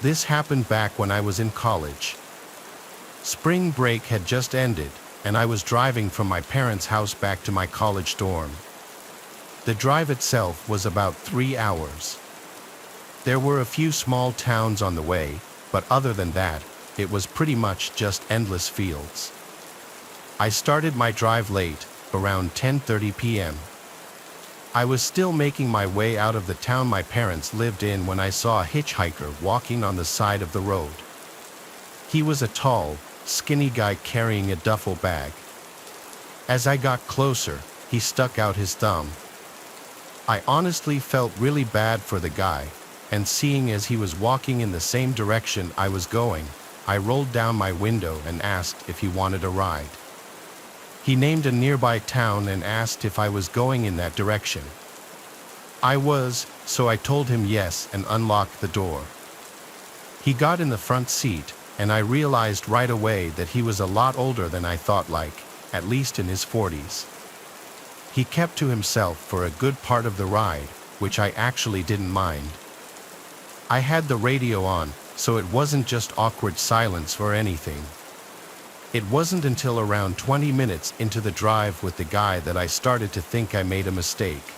This happened back when I was in college. Spring break had just ended, and I was driving from my parents' house back to my college dorm. The drive itself was about 3 hours. There were a few small towns on the way, but other than that, it was pretty much just endless fields. I started my drive late, around 10:30 p.m. I was still making my way out of the town my parents lived in when I saw a hitchhiker walking on the side of the road. He was a tall, skinny guy carrying a duffel bag. As I got closer, he stuck out his thumb. I honestly felt really bad for the guy, and seeing as he was walking in the same direction I was going, I rolled down my window and asked if he wanted a ride. He named a nearby town and asked if I was going in that direction. I was, so I told him yes and unlocked the door. He got in the front seat, and I realized right away that he was a lot older than I thought, like, at least in his 40s. He kept to himself for a good part of the ride, which I actually didn't mind. I had the radio on, so it wasn't just awkward silence or anything. It wasn't until around 20 minutes into the drive with the guy that I started to think I made a mistake.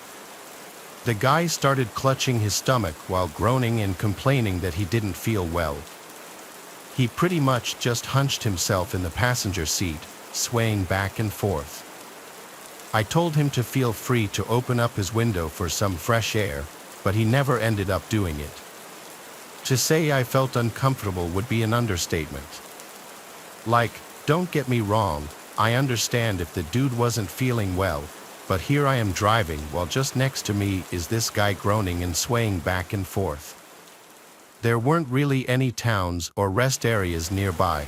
The guy started clutching his stomach while groaning and complaining that he didn't feel well. He pretty much just hunched himself in the passenger seat, swaying back and forth. I told him to feel free to open up his window for some fresh air, but he never ended up doing it. To say I felt uncomfortable would be an understatement. Like, don't get me wrong, I understand if the dude wasn't feeling well, but here I am driving while just next to me is this guy groaning and swaying back and forth. There weren't really any towns or rest areas nearby.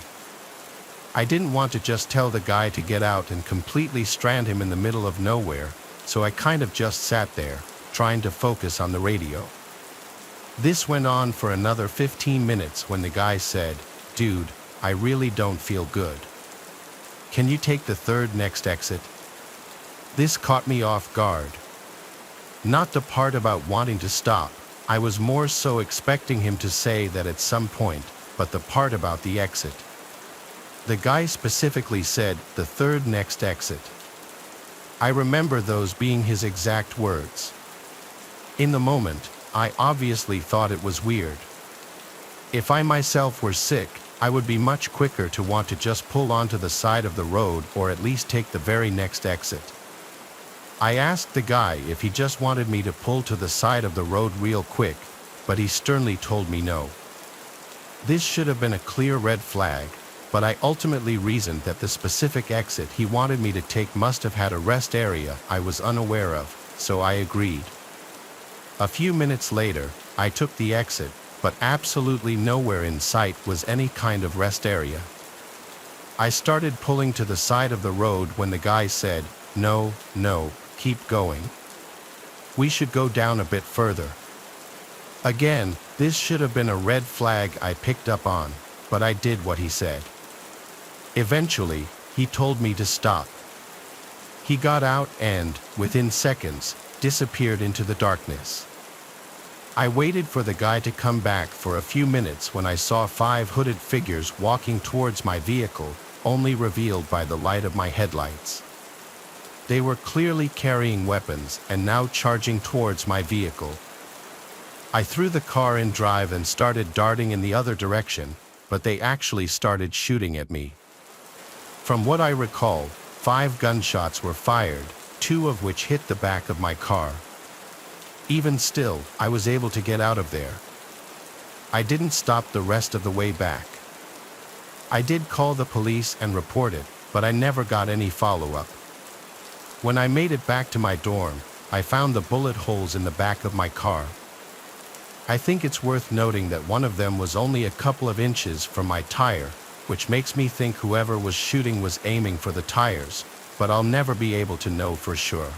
I didn't want to just tell the guy to get out and completely strand him in the middle of nowhere, so I kind of just sat there, trying to focus on the radio. This went on for another 15 minutes when the guy said, "Dude, I really don't feel good. Can you take the third next exit?" This caught me off guard. Not the part about wanting to stop, I was more so expecting him to say that at some point, but the part about the exit. The guy specifically said, "the third next exit." I remember those being his exact words. In the moment, I obviously thought it was weird. If I myself were sick, I would be much quicker to want to just pull onto the side of the road or at least take the very next exit. I asked the guy if he just wanted me to pull to the side of the road real quick, but he sternly told me no. This should have been a clear red flag, but I ultimately reasoned that the specific exit he wanted me to take must have had a rest area I was unaware of, so I agreed. A few minutes later, I took the exit, but absolutely nowhere in sight was any kind of rest area. I started pulling to the side of the road when the guy said, "No, keep going. We should go down a bit further." Again, this should have been a red flag I picked up on, but I did what he said. Eventually, he told me to stop. He got out and, within seconds, disappeared into the darkness. I waited for the guy to come back for a few minutes when I saw 5 hooded figures walking towards my vehicle, only revealed by the light of my headlights. They were clearly carrying weapons and now charging towards my vehicle. I threw the car in drive and started darting in the other direction, but they actually started shooting at me. From what I recall, 5 gunshots were fired, 2 of which hit the back of my car. Even still, I was able to get out of there. I didn't stop the rest of the way back. I did call the police and report it, but I never got any follow-up. When I made it back to my dorm, I found the bullet holes in the back of my car. I think it's worth noting that one of them was only a couple of inches from my tire, which makes me think whoever was shooting was aiming for the tires, but I'll never be able to know for sure.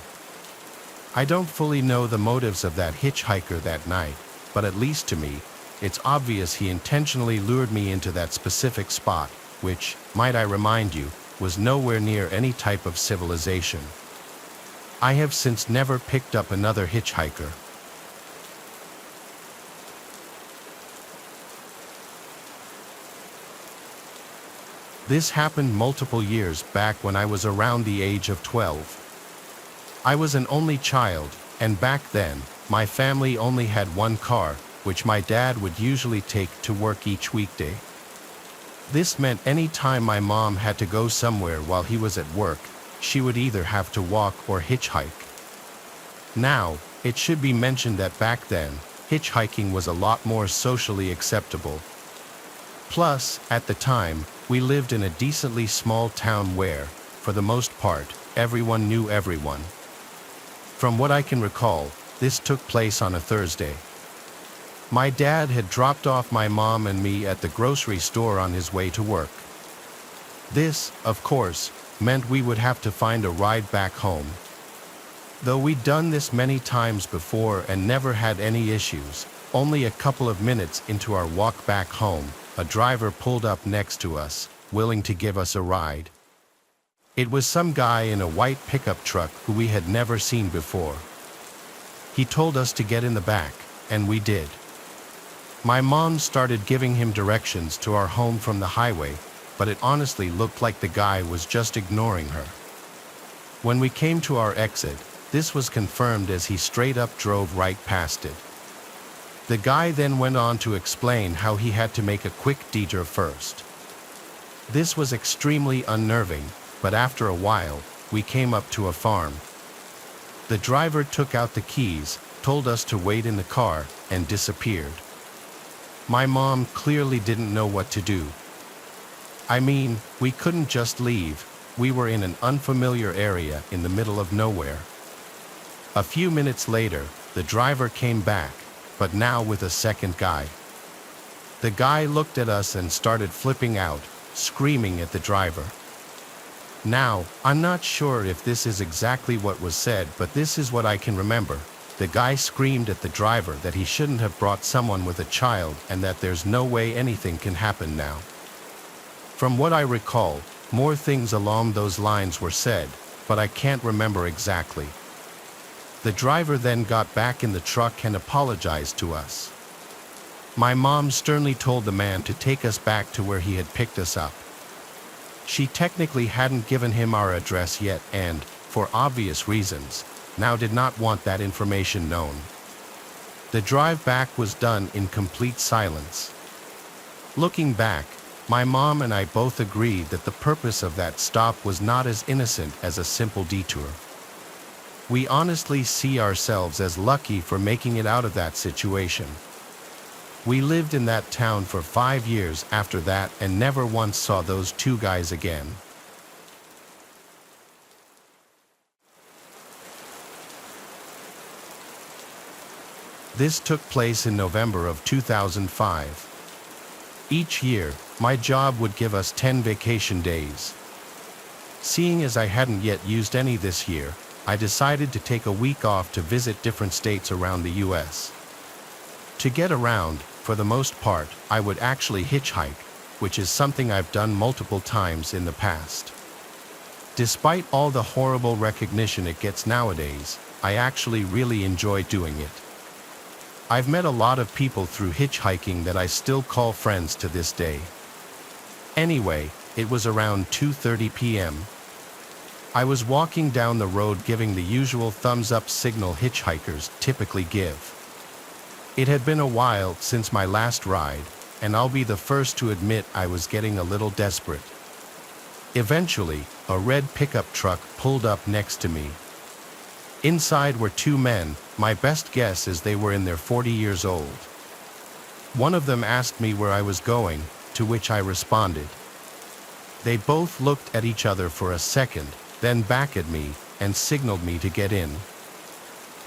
I don't fully know the motives of that hitchhiker that night, but at least to me, it's obvious he intentionally lured me into that specific spot, which, might I remind you, was nowhere near any type of civilization. I have since never picked up another hitchhiker. This happened multiple years back when I was around the age of 12. I was an only child, and back then, my family only had one car, which my dad would usually take to work each weekday. This meant any time my mom had to go somewhere while he was at work, she would either have to walk or hitchhike. Now, it should be mentioned that back then, hitchhiking was a lot more socially acceptable. Plus, at the time, we lived in a decently small town where, for the most part, everyone knew everyone. From what I can recall, this took place on a Thursday. My dad had dropped off my mom and me at the grocery store on his way to work. This, of course, meant we would have to find a ride back home. Though we'd done this many times before and never had any issues, only a couple of minutes into our walk back home, a driver pulled up next to us, willing to give us a ride. It was some guy in a white pickup truck who we had never seen before. He told us to get in the back, and we did. My mom started giving him directions to our home from the highway, but it honestly looked like the guy was just ignoring her. When we came to our exit, this was confirmed as he straight up drove right past it. The guy then went on to explain how he had to make a quick detour first. This was extremely unnerving, but after a while, we came up to a farm. The driver took out the keys, told us to wait in the car, and disappeared. My mom clearly didn't know what to do. I mean, we couldn't just leave. We were in an unfamiliar area in the middle of nowhere. A few minutes later, the driver came back, but now with a second guy. The guy looked at us and started flipping out, screaming at the driver. Now, I'm not sure if this is exactly what was said, but this is what I can remember. The guy screamed at the driver that he shouldn't have brought someone with a child and that there's no way anything can happen now. From what I recall, more things along those lines were said, but I can't remember exactly. The driver then got back in the truck and apologized to us. My mom sternly told the man to take us back to where he had picked us up. She technically hadn't given him our address yet and, for obvious reasons, now did not want that information known. The drive back was done in complete silence. Looking back, my mom and I both agreed that the purpose of that stop was not as innocent as a simple detour. We honestly see ourselves as lucky for making it out of that situation. We lived in that town for 5 years after that and never once saw those two guys again. This took place in November of 2005. Each year, my job would give us 10 vacation days. Seeing as I hadn't yet used any this year, I decided to take a week off to visit different states around the US. To get around, for the most part, I would actually hitchhike, which is something I've done multiple times in the past. Despite all the horrible recognition it gets nowadays, I actually really enjoy doing it. I've met a lot of people through hitchhiking that I still call friends to this day. Anyway, it was around 2:30 p.m. I was walking down the road giving the usual thumbs-up signal hitchhikers typically give. It had been a while since my last ride, and I'll be the first to admit I was getting a little desperate. Eventually, a red pickup truck pulled up next to me. Inside were two men, my best guess is they were in their 40 years old. One of them asked me where I was going, to which I responded. They both looked at each other for a second, then back at me, and signaled me to get in.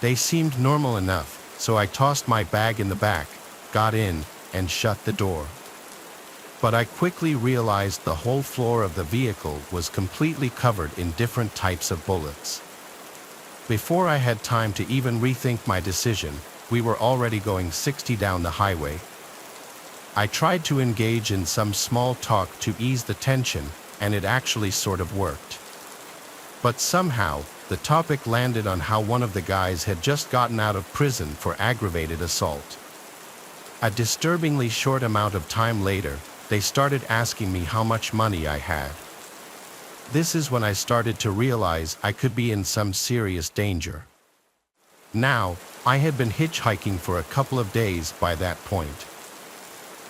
They seemed normal enough, so I tossed my bag in the back, got in, and shut the door. But I quickly realized the whole floor of the vehicle was completely covered in different types of bullets. Before I had time to even rethink my decision, we were already going 60 down the highway. I tried to engage in some small talk to ease the tension, and it actually sort of worked. But somehow, the topic landed on how one of the guys had just gotten out of prison for aggravated assault. A disturbingly short amount of time later, they started asking me how much money I had. This is when I started to realize I could be in some serious danger. Now, I had been hitchhiking for a couple of days by that point.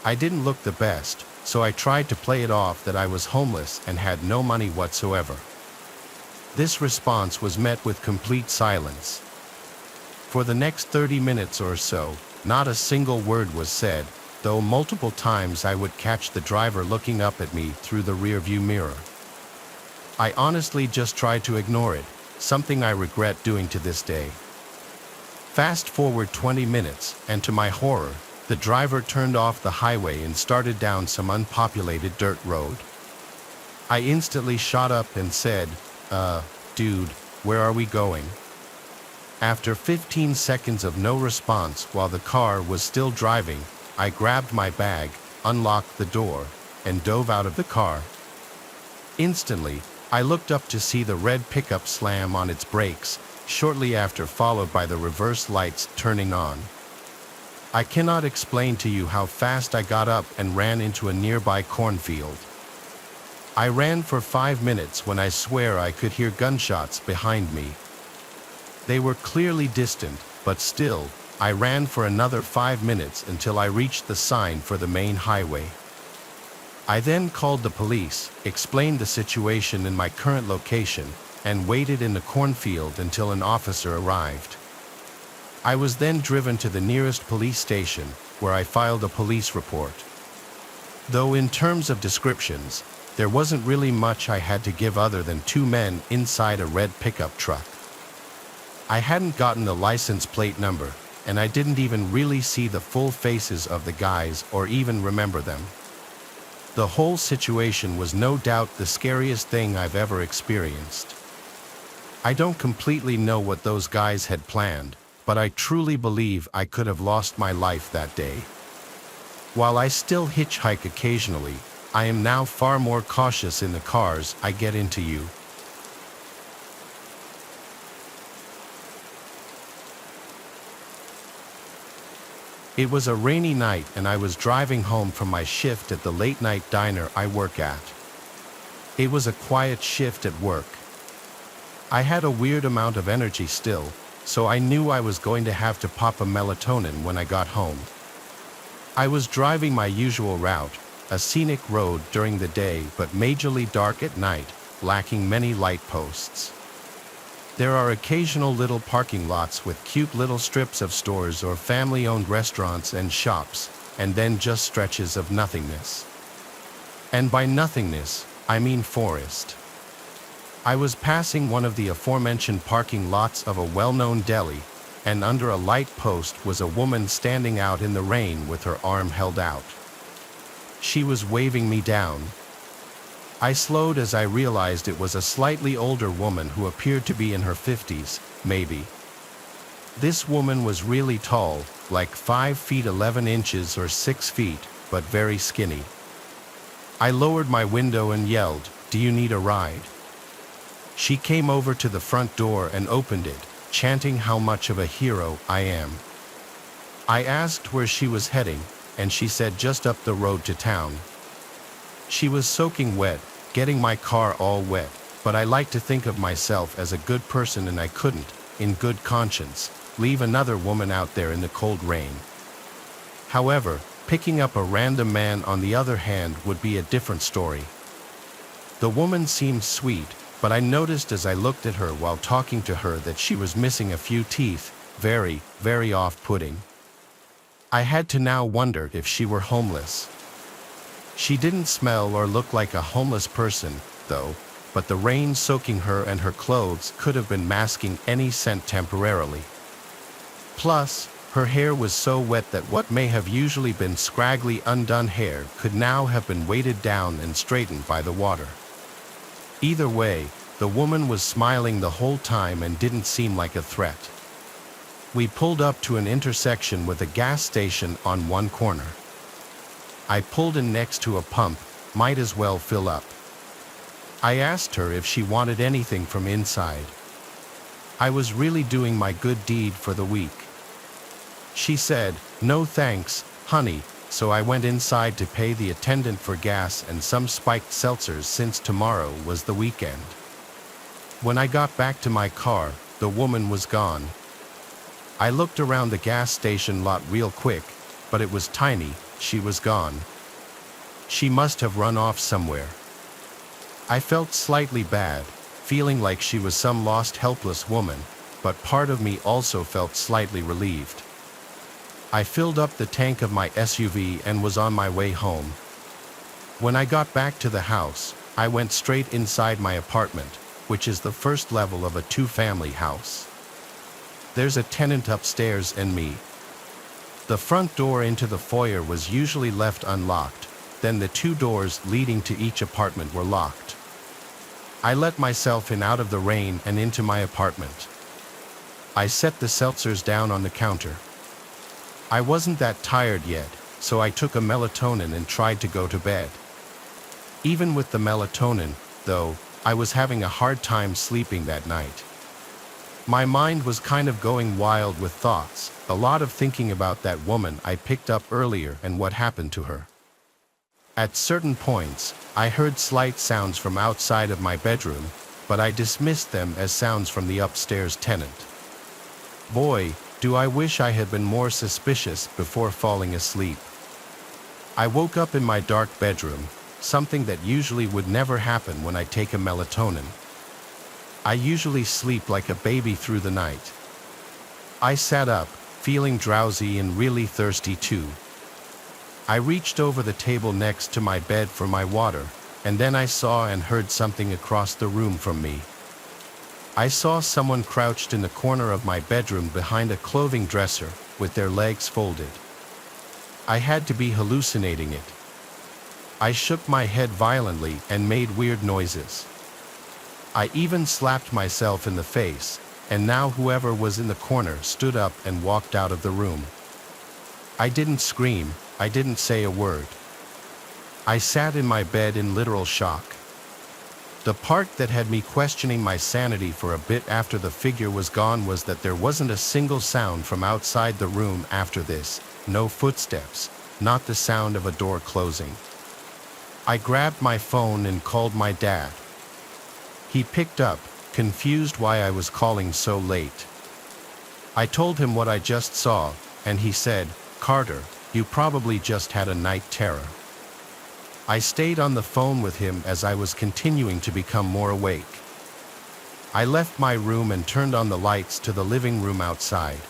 I didn't look the best, so I tried to play it off that I was homeless and had no money whatsoever. This response was met with complete silence. For the next 30 minutes or so, not a single word was said, though multiple times I would catch the driver looking up at me through the rearview mirror. I honestly just tried to ignore it, something I regret doing to this day. Fast forward 20 minutes, and to my horror, the driver turned off the highway and started down some unpopulated dirt road. I instantly shot up and said, dude, where are we going? After 15 seconds of no response while the car was still driving, I grabbed my bag, unlocked the door, and dove out of the car. Instantly, I looked up to see the red pickup slam on its brakes, shortly after followed by the reverse lights turning on. I cannot explain to you how fast I got up and ran into a nearby cornfield. I ran for 5 minutes when I swear I could hear gunshots behind me. They were clearly distant, but still, I ran for another 5 minutes until I reached the sign for the main highway. I then called the police, explained the situation in my current location, and waited in the cornfield until an officer arrived. I was then driven to the nearest police station, where I filed a police report. Though in terms of descriptions, there wasn't really much I had to give other than 2 men inside a red pickup truck. I hadn't gotten the license plate number, and I didn't even really see the full faces of the guys or even remember them. The whole situation was no doubt the scariest thing I've ever experienced. I don't completely know what those guys had planned, but I truly believe I could have lost my life that day. While I still hitchhike occasionally, I am now far more cautious in the cars I get into. It was a rainy night and I was driving home from my shift at the late-night diner I work at. It was a quiet shift at work. I had a weird amount of energy still, so I knew I was going to have to pop a melatonin when I got home. I was driving my usual route, a scenic road during the day but majorly dark at night, lacking many light posts. There are occasional little parking lots with cute little strips of stores or family-owned restaurants and shops, and then just stretches of nothingness. And by nothingness, I mean forest. I was passing one of the aforementioned parking lots of a well-known deli, and under a light post was a woman standing out in the rain with her arm held out. She was waving me down. I slowed as I realized it was a slightly older woman who appeared to be in her 50s, maybe. This woman was really tall, like 5 feet 11 inches or 6 feet, but very skinny. I lowered my window and yelled, "Do you need a ride?" She came over to the front door and opened it, chanting how much of a hero I am. I asked where she was heading, and she said just up the road to town. She was soaking wet, getting my car all wet, but I like to think of myself as a good person and I couldn't, in good conscience, leave another woman out there in the cold rain. However, picking up a random man on the other hand would be a different story. The woman seemed sweet, but I noticed as I looked at her while talking to her that she was missing a few teeth, very, very off-putting. I had to now wonder if she were homeless. She didn't smell or look like a homeless person, though, but the rain soaking her and her clothes could have been masking any scent temporarily. Plus, her hair was so wet that what may have usually been scraggly undone hair could now have been weighted down and straightened by the water. Either way, the woman was smiling the whole time and didn't seem like a threat. We pulled up to an intersection with a gas station on one corner. I pulled in next to a pump, might as well fill up. I asked her if she wanted anything from inside. I was really doing my good deed for the week. She said, "No thanks, honey, so I went inside to pay the attendant for gas and some spiked seltzers since tomorrow was the weekend. When I got back to my car, the woman was gone. I looked around the gas station lot real quick, but it was tiny. She was gone. She must have run off somewhere. I felt slightly bad, feeling like she was some lost helpless woman, but part of me also felt slightly relieved. I filled up the tank of my SUV and was on my way home. When I got back to the house, I went straight inside my apartment, which is the first level of a two-family house. There's a tenant upstairs and me. The front door into the foyer was usually left unlocked, then the two doors leading to each apartment were locked. I let myself in out of the rain and into my apartment. I set the seltzers down on the counter. I wasn't that tired yet, so I took a melatonin and tried to go to bed. Even with the melatonin, though, I was having a hard time sleeping that night. My mind was kind of going wild with thoughts, a lot of thinking about that woman I picked up earlier and what happened to her. At certain points, I heard slight sounds from outside of my bedroom, but I dismissed them as sounds from the upstairs tenant. Boy, do I wish I had been more suspicious before falling asleep. I woke up in my dark bedroom, something that usually would never happen when I take a melatonin. I usually sleep like a baby through the night. I sat up, feeling drowsy and really thirsty too. I reached over the table next to my bed for my water, and then I saw and heard something across the room from me. I saw someone crouched in the corner of my bedroom behind a clothing dresser, with their legs folded. I had to be hallucinating it. I shook my head violently and made weird noises. I even slapped myself in the face, and now whoever was in the corner stood up and walked out of the room. I didn't scream, I didn't say a word. I sat in my bed in literal shock. The part that had me questioning my sanity for a bit after the figure was gone was that there wasn't a single sound from outside the room after this, no footsteps, not the sound of a door closing. I grabbed my phone and called my dad. He picked up, confused why I was calling so late. I told him what I just saw, and he said, "Carter, you probably just had a night terror." I stayed on the phone with him as I was continuing to become more awake. I left my room and turned on the lights to the living room outside.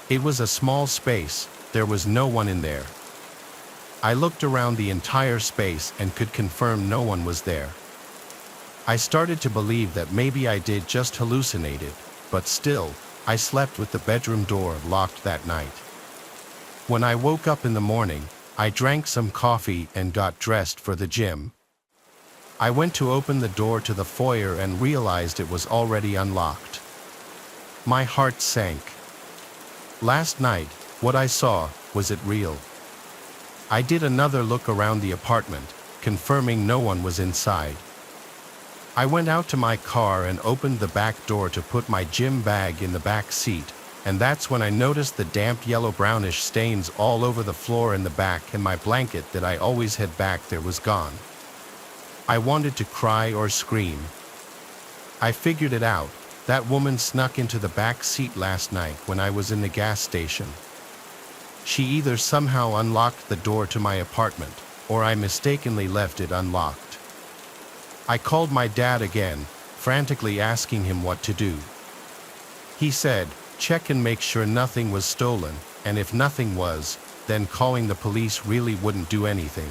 It was a small space, there was no one in there. I looked around the entire space and could confirm no one was there. I started to believe that maybe I did just hallucinate it, but still, I slept with the bedroom door locked that night. When I woke up in the morning, I drank some coffee and got dressed for the gym. I went to open the door to the foyer and realized it was already unlocked. My heart sank. Last night, what I saw, was it real? I did another look around the apartment, confirming no one was inside. I went out to my car and opened the back door to put my gym bag in the back seat, and that's when I noticed the damp yellow-brownish stains all over the floor in the back, and my blanket that I always had back there was gone. I wanted to cry or scream. I figured it out. That woman snuck into the back seat last night when I was in the gas station. She either somehow unlocked the door to my apartment, or I mistakenly left it unlocked. I called my dad again, frantically asking him what to do. He said, check and make sure nothing was stolen, and if nothing was, then calling the police really wouldn't do anything.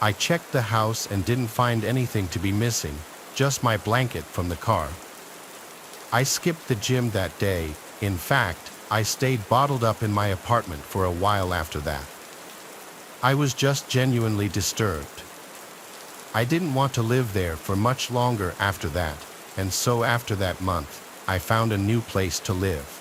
I checked the house and didn't find anything to be missing, just my blanket from the car. I skipped the gym that day. In fact, I stayed bottled up in my apartment for a while after that. I was just genuinely disturbed. I didn't want to live there for much longer after that, and so after that month, I found a new place to live.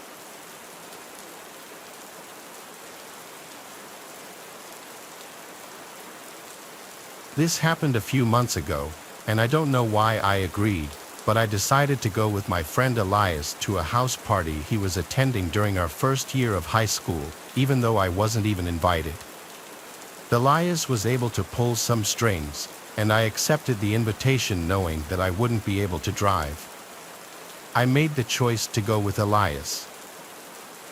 This happened a few months ago, and I don't know why I agreed, but I decided to go with my friend Elias to a house party he was attending during our first year of high school, even though I wasn't even invited. Elias was able to pull some strings, and I accepted the invitation knowing that I wouldn't be able to drive. I made the choice to go with Elias.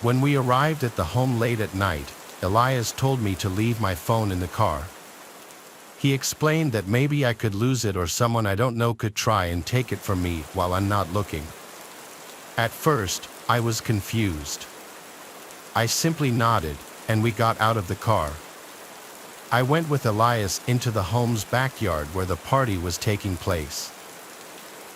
When we arrived at the home late at night, Elias told me to leave my phone in the car. He explained that maybe I could lose it or someone I don't know could try and take it from me while I'm not looking. At first, I was confused. I simply nodded, and we got out of the car. I went with Elias into the home's backyard where the party was taking place.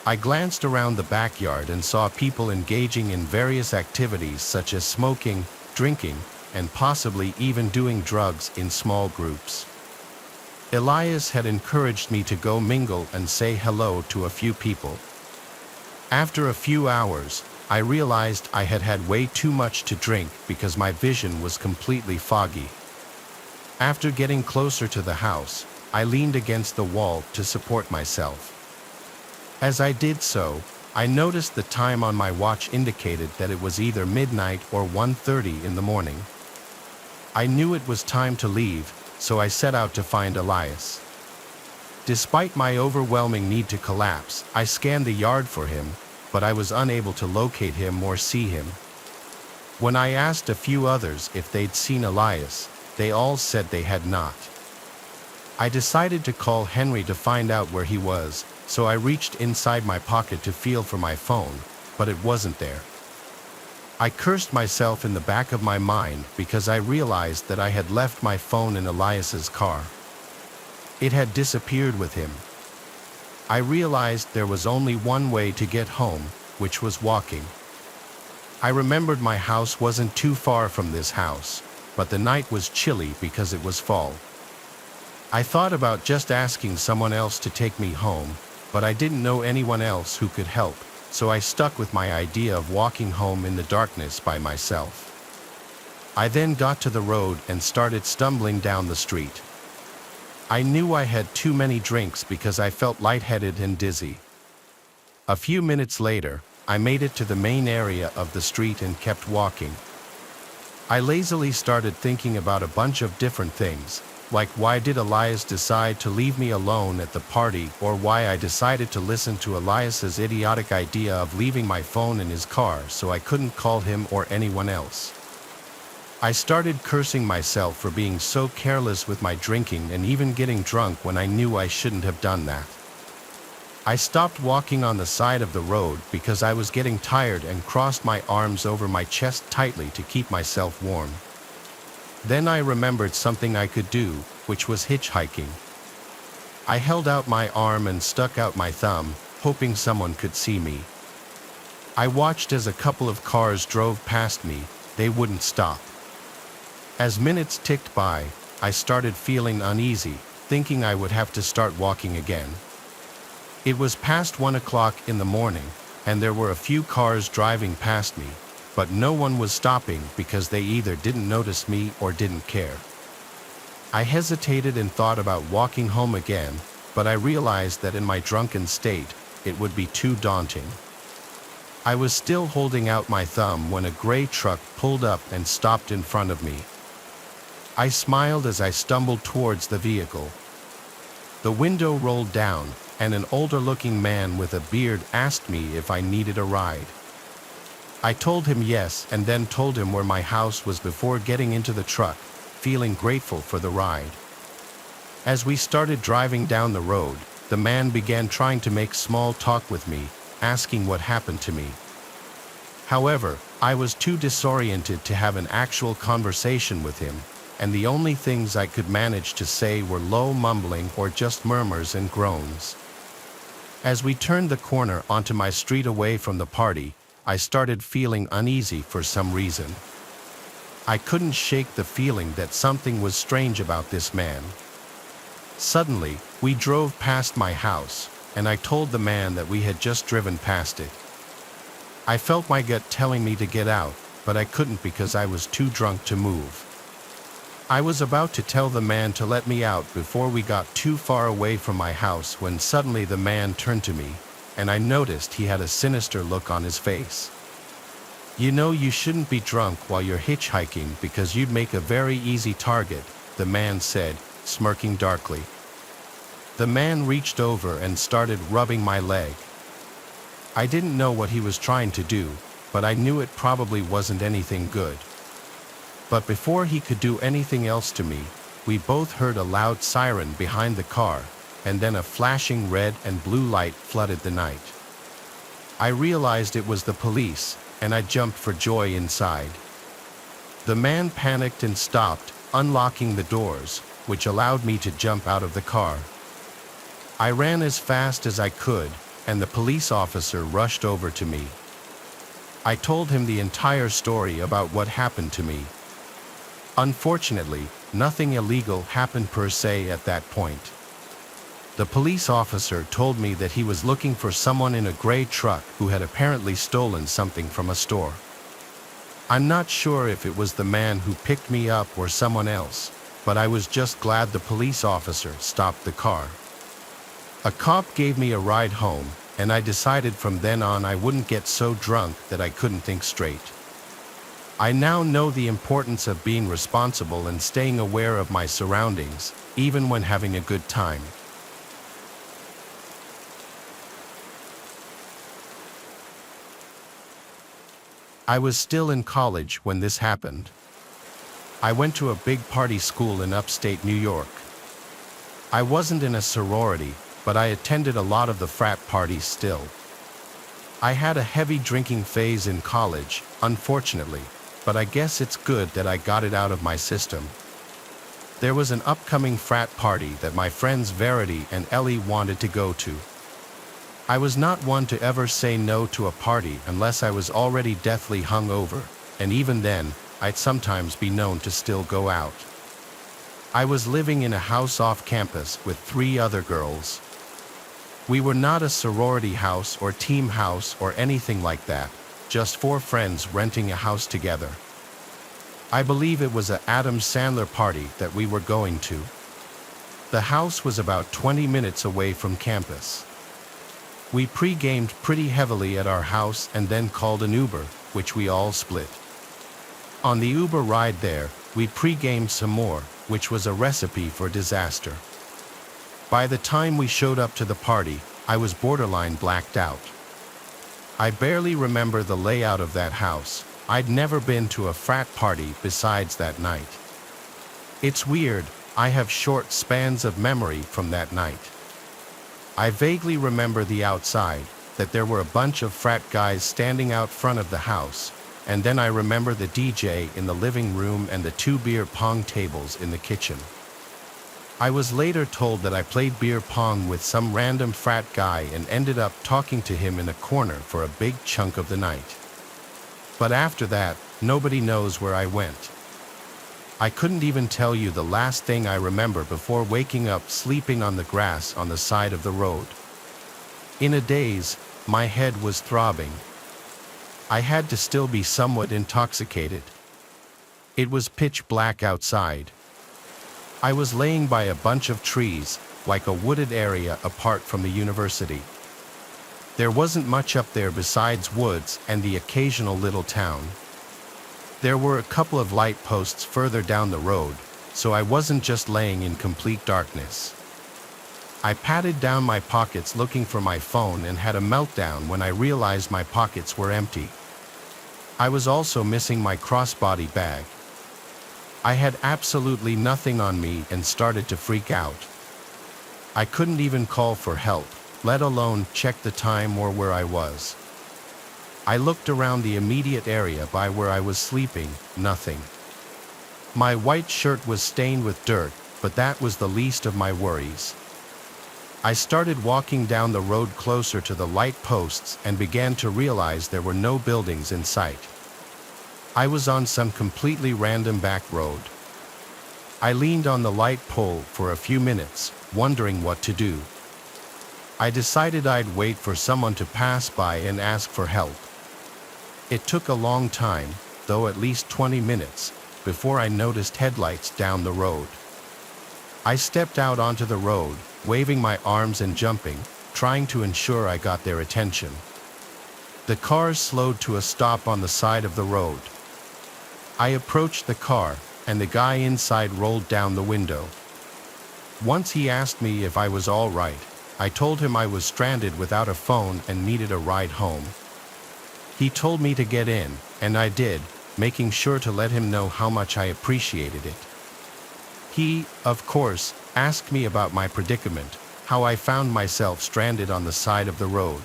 I glanced around the backyard and saw people engaging in various activities such as smoking, drinking, and possibly even doing drugs in small groups. Elias had encouraged me to go mingle and say hello to a few people. After a few hours, I realized I had had way too much to drink because my vision was completely foggy. After getting closer to the house, I leaned against the wall to support myself. As I did so, I noticed the time on my watch indicated that it was either midnight or 1:30 in the morning. I knew it was time to leave, so I set out to find Elias. Despite my overwhelming need to collapse, I scanned the yard for him, but I was unable to locate him or see him. When I asked a few others if they'd seen Elias, they all said they had not. I decided to call Henry to find out where he was, so I reached inside my pocket to feel for my phone, but it wasn't there. I cursed myself in the back of my mind because I realized that I had left my phone in Elias's car. It had disappeared with him. I realized there was only one way to get home, which was walking. I remembered my house wasn't too far from this house, but the night was chilly because it was fall. I thought about just asking someone else to take me home, but I didn't know anyone else who could help, so I stuck with my idea of walking home in the darkness by myself. I then got to the road and started stumbling down the street. I knew I had too many drinks because I felt lightheaded and dizzy. A few minutes later, I made it to the main area of the street and kept walking. I lazily started thinking about a bunch of different things, like why did Elias decide to leave me alone at the party, or why I decided to listen to Elias's idiotic idea of leaving my phone in his car so I couldn't call him or anyone else. I started cursing myself for being so careless with my drinking and even getting drunk when I knew I shouldn't have done that. I stopped walking on the side of the road because I was getting tired and crossed my arms over my chest tightly to keep myself warm. Then I remembered something I could do, which was hitchhiking. I held out my arm and stuck out my thumb, hoping someone could see me. I watched as a couple of cars drove past me. They wouldn't stop. As minutes ticked by, I started feeling uneasy, thinking I would have to start walking again. It was past 1 o'clock in the morning, and there were a few cars driving past me, but no one was stopping because they either didn't notice me or didn't care. I hesitated and thought about walking home again, but I realized that in my drunken state, it would be too daunting. I was still holding out my thumb when a gray truck pulled up and stopped in front of me. I smiled as I stumbled towards the vehicle. The window rolled down, and an older-looking man with a beard asked me if I needed a ride. I told him yes, and then told him where my house was before getting into the truck, feeling grateful for the ride. As we started driving down the road, the man began trying to make small talk with me, asking what happened to me. However, I was too disoriented to have an actual conversation with him, and the only things I could manage to say were low mumbling or just murmurs and groans. As we turned the corner onto my street away from the party, I started feeling uneasy for some reason. I couldn't shake the feeling that something was strange about this man. Suddenly, we drove past my house, and I told the man that we had just driven past it. I felt my gut telling me to get out, but I couldn't because I was too drunk to move. I was about to tell the man to let me out before we got too far away from my house when suddenly the man turned to me, and I noticed he had a sinister look on his face. "You know you shouldn't be drunk while you're hitchhiking because you'd make a very easy target," the man said, smirking darkly. The man reached over and started rubbing my leg. I didn't know what he was trying to do, but I knew it probably wasn't anything good. But before he could do anything else to me, we both heard a loud siren behind the car, and then a flashing red and blue light flooded the night. I realized it was the police, and I jumped for joy inside. The man panicked and stopped, unlocking the doors, which allowed me to jump out of the car. I ran as fast as I could, and the police officer rushed over to me. I told him the entire story about what happened to me. Unfortunately, nothing illegal happened per se at that point. The police officer told me that he was looking for someone in a gray truck who had apparently stolen something from a store. I'm not sure if it was the man who picked me up or someone else, but I was just glad the police officer stopped the car. A cop gave me a ride home, and I decided from then on I wouldn't get so drunk that I couldn't think straight. I now know the importance of being responsible and staying aware of my surroundings, even when having a good time. I was still in college when this happened. I went to a big party school in upstate New York. I wasn't in a sorority, but I attended a lot of the frat parties still. I had a heavy drinking phase in college, unfortunately, but I guess it's good that I got it out of my system. There was an upcoming frat party that my friends Verity and Ellie wanted to go to. I was not one to ever say no to a party unless I was already deathly hungover, and even then, I'd sometimes be known to still go out. I was living in a house off campus with 3 other girls. We were not a sorority house or team house or anything like that, just 4 friends renting a house together. I believe it was a Adam Sandler party that we were going to. The house was about 20 minutes away from campus. We pre-gamed pretty heavily at our house and then called an Uber, which we all split. On the Uber ride there, we pre-gamed some more, which was a recipe for disaster. By the time we showed up to the party, I was borderline blacked out. I barely remember the layout of that house. I'd never been to a frat party besides that night. It's weird, I have short spans of memory from that night. I vaguely remember the outside, that there were a bunch of frat guys standing out front of the house, and then I remember the DJ in the living room and the 2 beer pong tables in the kitchen. I was later told that I played beer pong with some random frat guy and ended up talking to him in a corner for a big chunk of the night. But after that, nobody knows where I went. I couldn't even tell you the last thing I remember before waking up sleeping on the grass on the side of the road. In a daze, my head was throbbing. I had to still be somewhat intoxicated. It was pitch black outside. I was laying by a bunch of trees, like a wooded area apart from the university. There wasn't much up there besides woods and the occasional little town. There were a couple of light posts further down the road, so I wasn't just laying in complete darkness. I patted down my pockets looking for my phone and had a meltdown when I realized my pockets were empty. I was also missing my crossbody bag. I had absolutely nothing on me and started to freak out. I couldn't even call for help, let alone check the time or where I was. I looked around the immediate area by where I was sleeping, nothing. My white shirt was stained with dirt, but that was the least of my worries. I started walking down the road closer to the light posts and began to realize there were no buildings in sight. I was on some completely random back road. I leaned on the light pole for a few minutes, wondering what to do. I decided I'd wait for someone to pass by and ask for help. It took a long time, though at least 20 minutes, before I noticed headlights down the road. I stepped out onto the road, waving my arms and jumping, trying to ensure I got their attention. The cars slowed to a stop on the side of the road. I approached the car, and the guy inside rolled down the window. Once he asked me if I was all right. I told him I was stranded without a phone and needed a ride home. He told me to get in, and I did, making sure to let him know how much I appreciated it. He, of course, asked me about my predicament, how I found myself stranded on the side of the road.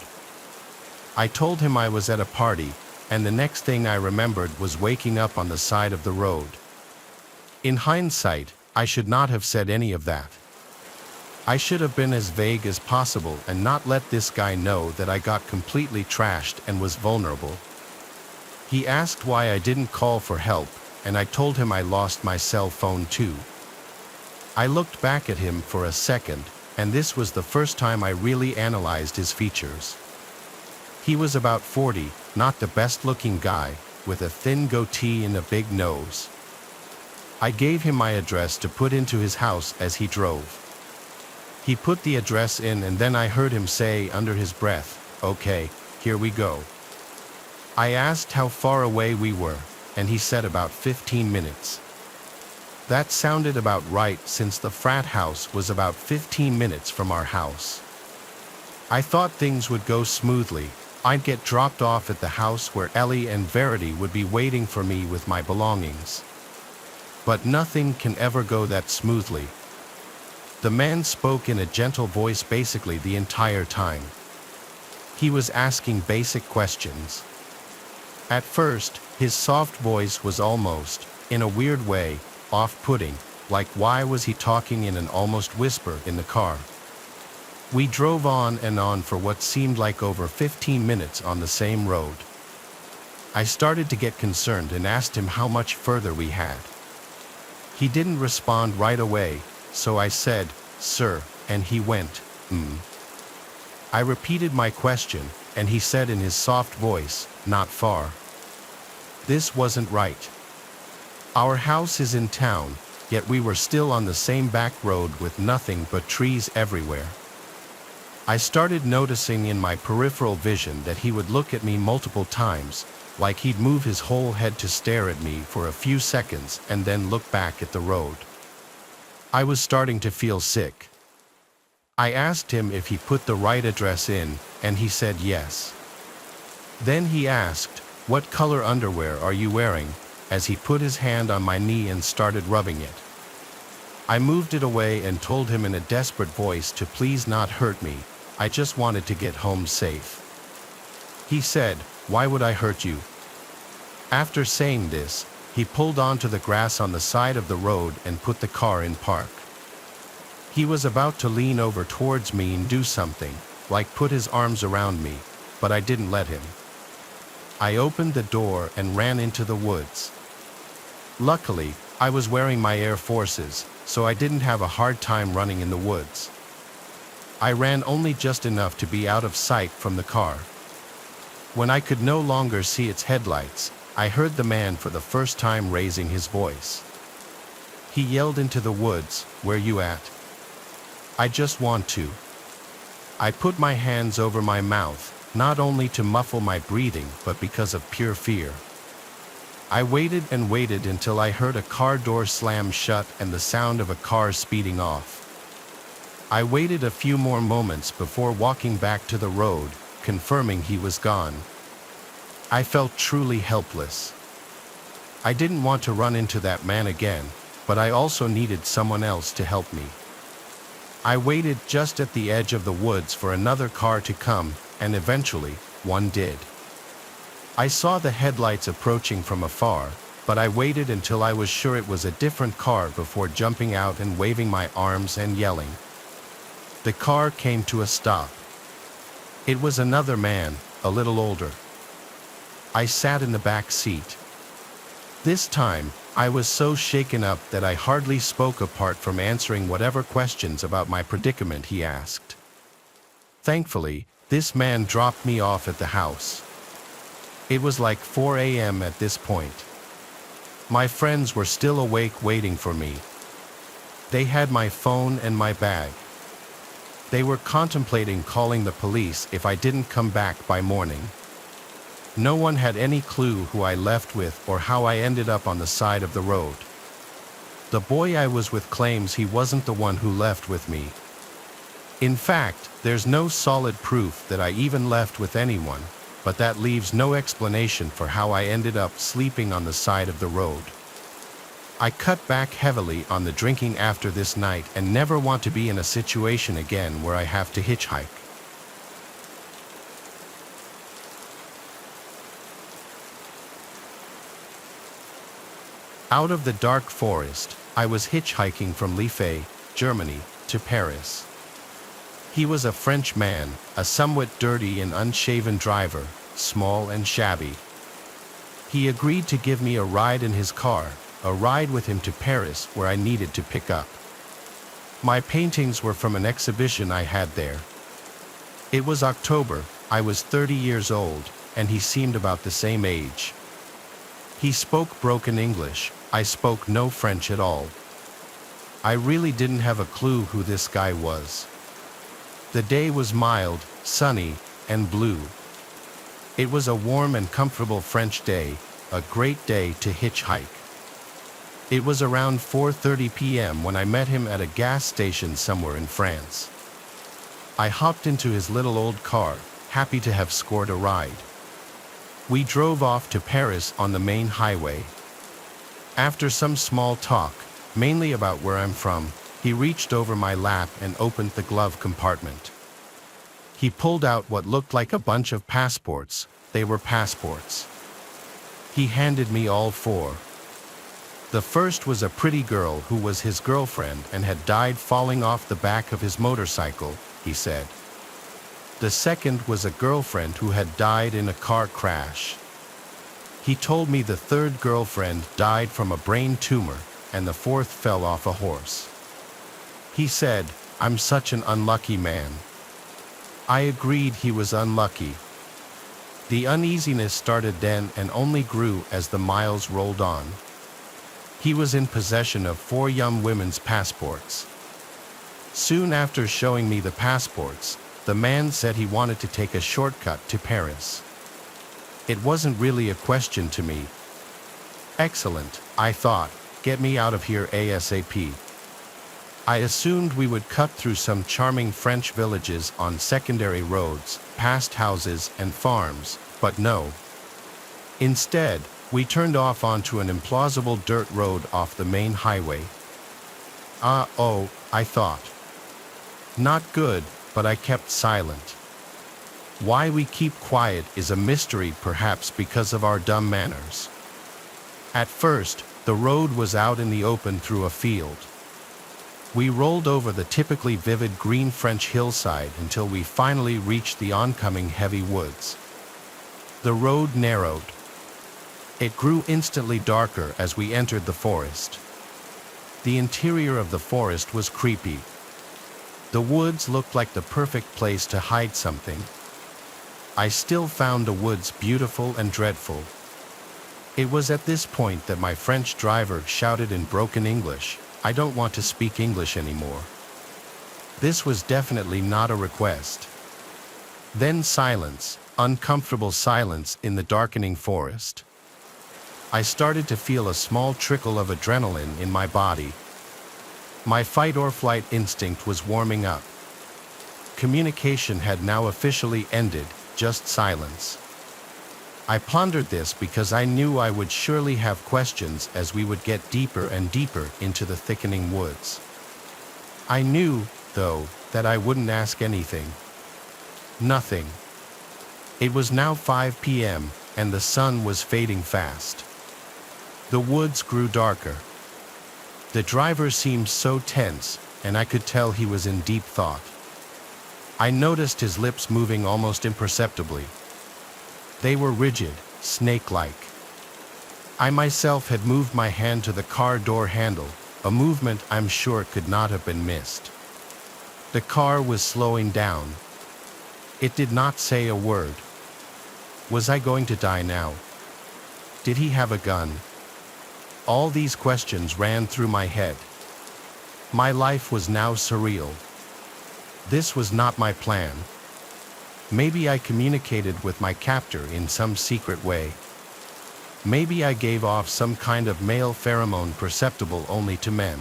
I told him I was at a party, and the next thing I remembered was waking up on the side of the road. In hindsight, I should not have said any of that. I should have been as vague as possible and not let this guy know that I got completely trashed and was vulnerable. He asked why I didn't call for help, and I told him I lost my cell phone too. I looked back at him for a second, and this was the first time I really analyzed his features. He was about 40, not the best-looking guy, with a thin goatee and a big nose. I gave him my address to put into his house as he drove. He put the address in, and then I heard him say under his breath, "Okay, here we go." I asked how far away we were, and he said about 15 minutes. That sounded about right since the frat house was about 15 minutes from our house. I thought things would go smoothly. I'd get dropped off at the house where Ellie and Verity would be waiting for me with my belongings. But nothing can ever go that smoothly. The man spoke in a gentle voice basically the entire time. He was asking basic questions. At first, his soft voice was almost, in a weird way, off-putting, like why was he talking in an almost whisper in the car. We drove on and on for what seemed like over 15 minutes on the same road. I started to get concerned and asked him how much further we had. He didn't respond right away, so I said, "Sir," and he went, I repeated my question, and he said in his soft voice, "Not far." This wasn't right. Our house is in town, yet we were still on the same back road with nothing but trees everywhere. I started noticing in my peripheral vision that he would look at me multiple times, like he'd move his whole head to stare at me for a few seconds and then look back at the road. I was starting to feel sick. I asked him if he put the right address in, and he said yes. Then he asked, "What color underwear are you wearing?" as he put his hand on my knee and started rubbing it. I moved it away and told him in a desperate voice to please not hurt me. I just wanted to get home safe. He said, "Why would I hurt you?" After saying this, he pulled onto the grass on the side of the road and put the car in park. He was about to lean over towards me and do something, like put his arms around me, but I didn't let him. I opened the door and ran into the woods. Luckily, I was wearing my Air Forces, so I didn't have a hard time running in the woods. I ran only just enough to be out of sight from the car. When I could no longer see its headlights, I heard the man for the first time raising his voice. He yelled into the woods, "Where you at?" "I just want to." I put my hands over my mouth, not only to muffle my breathing but because of pure fear. I waited and waited until I heard a car door slam shut and the sound of a car speeding off. I waited a few more moments before walking back to the road, confirming he was gone. I felt truly helpless. I didn't want to run into that man again, but I also needed someone else to help me. I waited just at the edge of the woods for another car to come, and eventually, one did. I saw the headlights approaching from afar, but I waited until I was sure it was a different car before jumping out and waving my arms and yelling. The car came to a stop. It was another man, a little older. I sat in the back seat. This time, I was so shaken up that I hardly spoke apart from answering whatever questions about my predicament he asked. Thankfully, this man dropped me off at the house. It was like 4 a.m. at this point. My friends were still awake waiting for me. They had my phone and my bag. They were contemplating calling the police if I didn't come back by morning. No one had any clue who I left with or how I ended up on the side of the road. The boy I was with claims he wasn't the one who left with me. In fact, there's no solid proof that I even left with anyone, but that leaves no explanation for how I ended up sleeping on the side of the road. I cut back heavily on the drinking after this night and never want to be in a situation again where I have to hitchhike. Out of the dark forest, I was hitchhiking from Liège, Germany, to Paris. He was a French man, a somewhat dirty and unshaven driver, small and shabby. He agreed to give me a ride in his car, a ride with him to Paris where I needed to pick up. My paintings were from an exhibition I had there. It was October, I was 30 years old, and he seemed about the same age. He spoke broken English, I spoke no French at all. I really didn't have a clue who this guy was. The day was mild, sunny, and blue. It was a warm and comfortable French day, a great day to hitchhike. It was around 4:30 p.m. when I met him at a gas station somewhere in France. I hopped into his little old car, happy to have scored a ride. We drove off to Paris on the main highway. After some small talk, mainly about where I'm from, he reached over my lap and opened the glove compartment. He pulled out what looked like a bunch of passports. They were passports. He handed me all four. The first was a pretty girl who was his girlfriend and had died falling off the back of his motorcycle, he said. The second was a girlfriend who had died in a car crash. He told me the third girlfriend died from a brain tumor and the fourth fell off a horse. He said, "I'm such an unlucky man." I agreed he was unlucky. The uneasiness started then and only grew as the miles rolled on. He was in possession of 4 young women's passports. Soon after showing me the passports, the man said he wanted to take a shortcut to Paris. It wasn't really a question to me. Excellent, I thought, get me out of here ASAP. I assumed we would cut through some charming French villages on secondary roads, past houses and farms, but no. Instead, we turned off onto an implausible dirt road off the main highway. I thought. Not good, but I kept silent. Why we keep quiet is a mystery, perhaps because of our dumb manners. At first, the road was out in the open through a field. We rolled over the typically vivid green French hillside until we finally reached the oncoming heavy woods. The road narrowed. It grew instantly darker as we entered the forest. The interior of the forest was creepy. The woods looked like the perfect place to hide something. I still found the woods beautiful and dreadful. It was at this point that my French driver shouted in broken English, "I don't want to speak English anymore." This was definitely not a request. Then silence, uncomfortable silence in the darkening forest. I started to feel a small trickle of adrenaline in my body. My fight-or-flight instinct was warming up. Communication had now officially ended, just silence. I pondered this because I knew I would surely have questions as we would get deeper and deeper into the thickening woods. I knew, though, that I wouldn't ask anything. Nothing. It was now 5 p.m., and the sun was fading fast. The woods grew darker. The driver seemed so tense, and I could tell he was in deep thought. I noticed his lips moving almost imperceptibly. They were rigid, snake-like. I myself had moved my hand to the car door handle, a movement I'm sure could not have been missed. The car was slowing down. It did not say a word. Was I going to die now? Did he have a gun? All these questions ran through my head. My life was now surreal. This was not my plan. Maybe I communicated with my captor in some secret way. Maybe I gave off some kind of male pheromone perceptible only to men.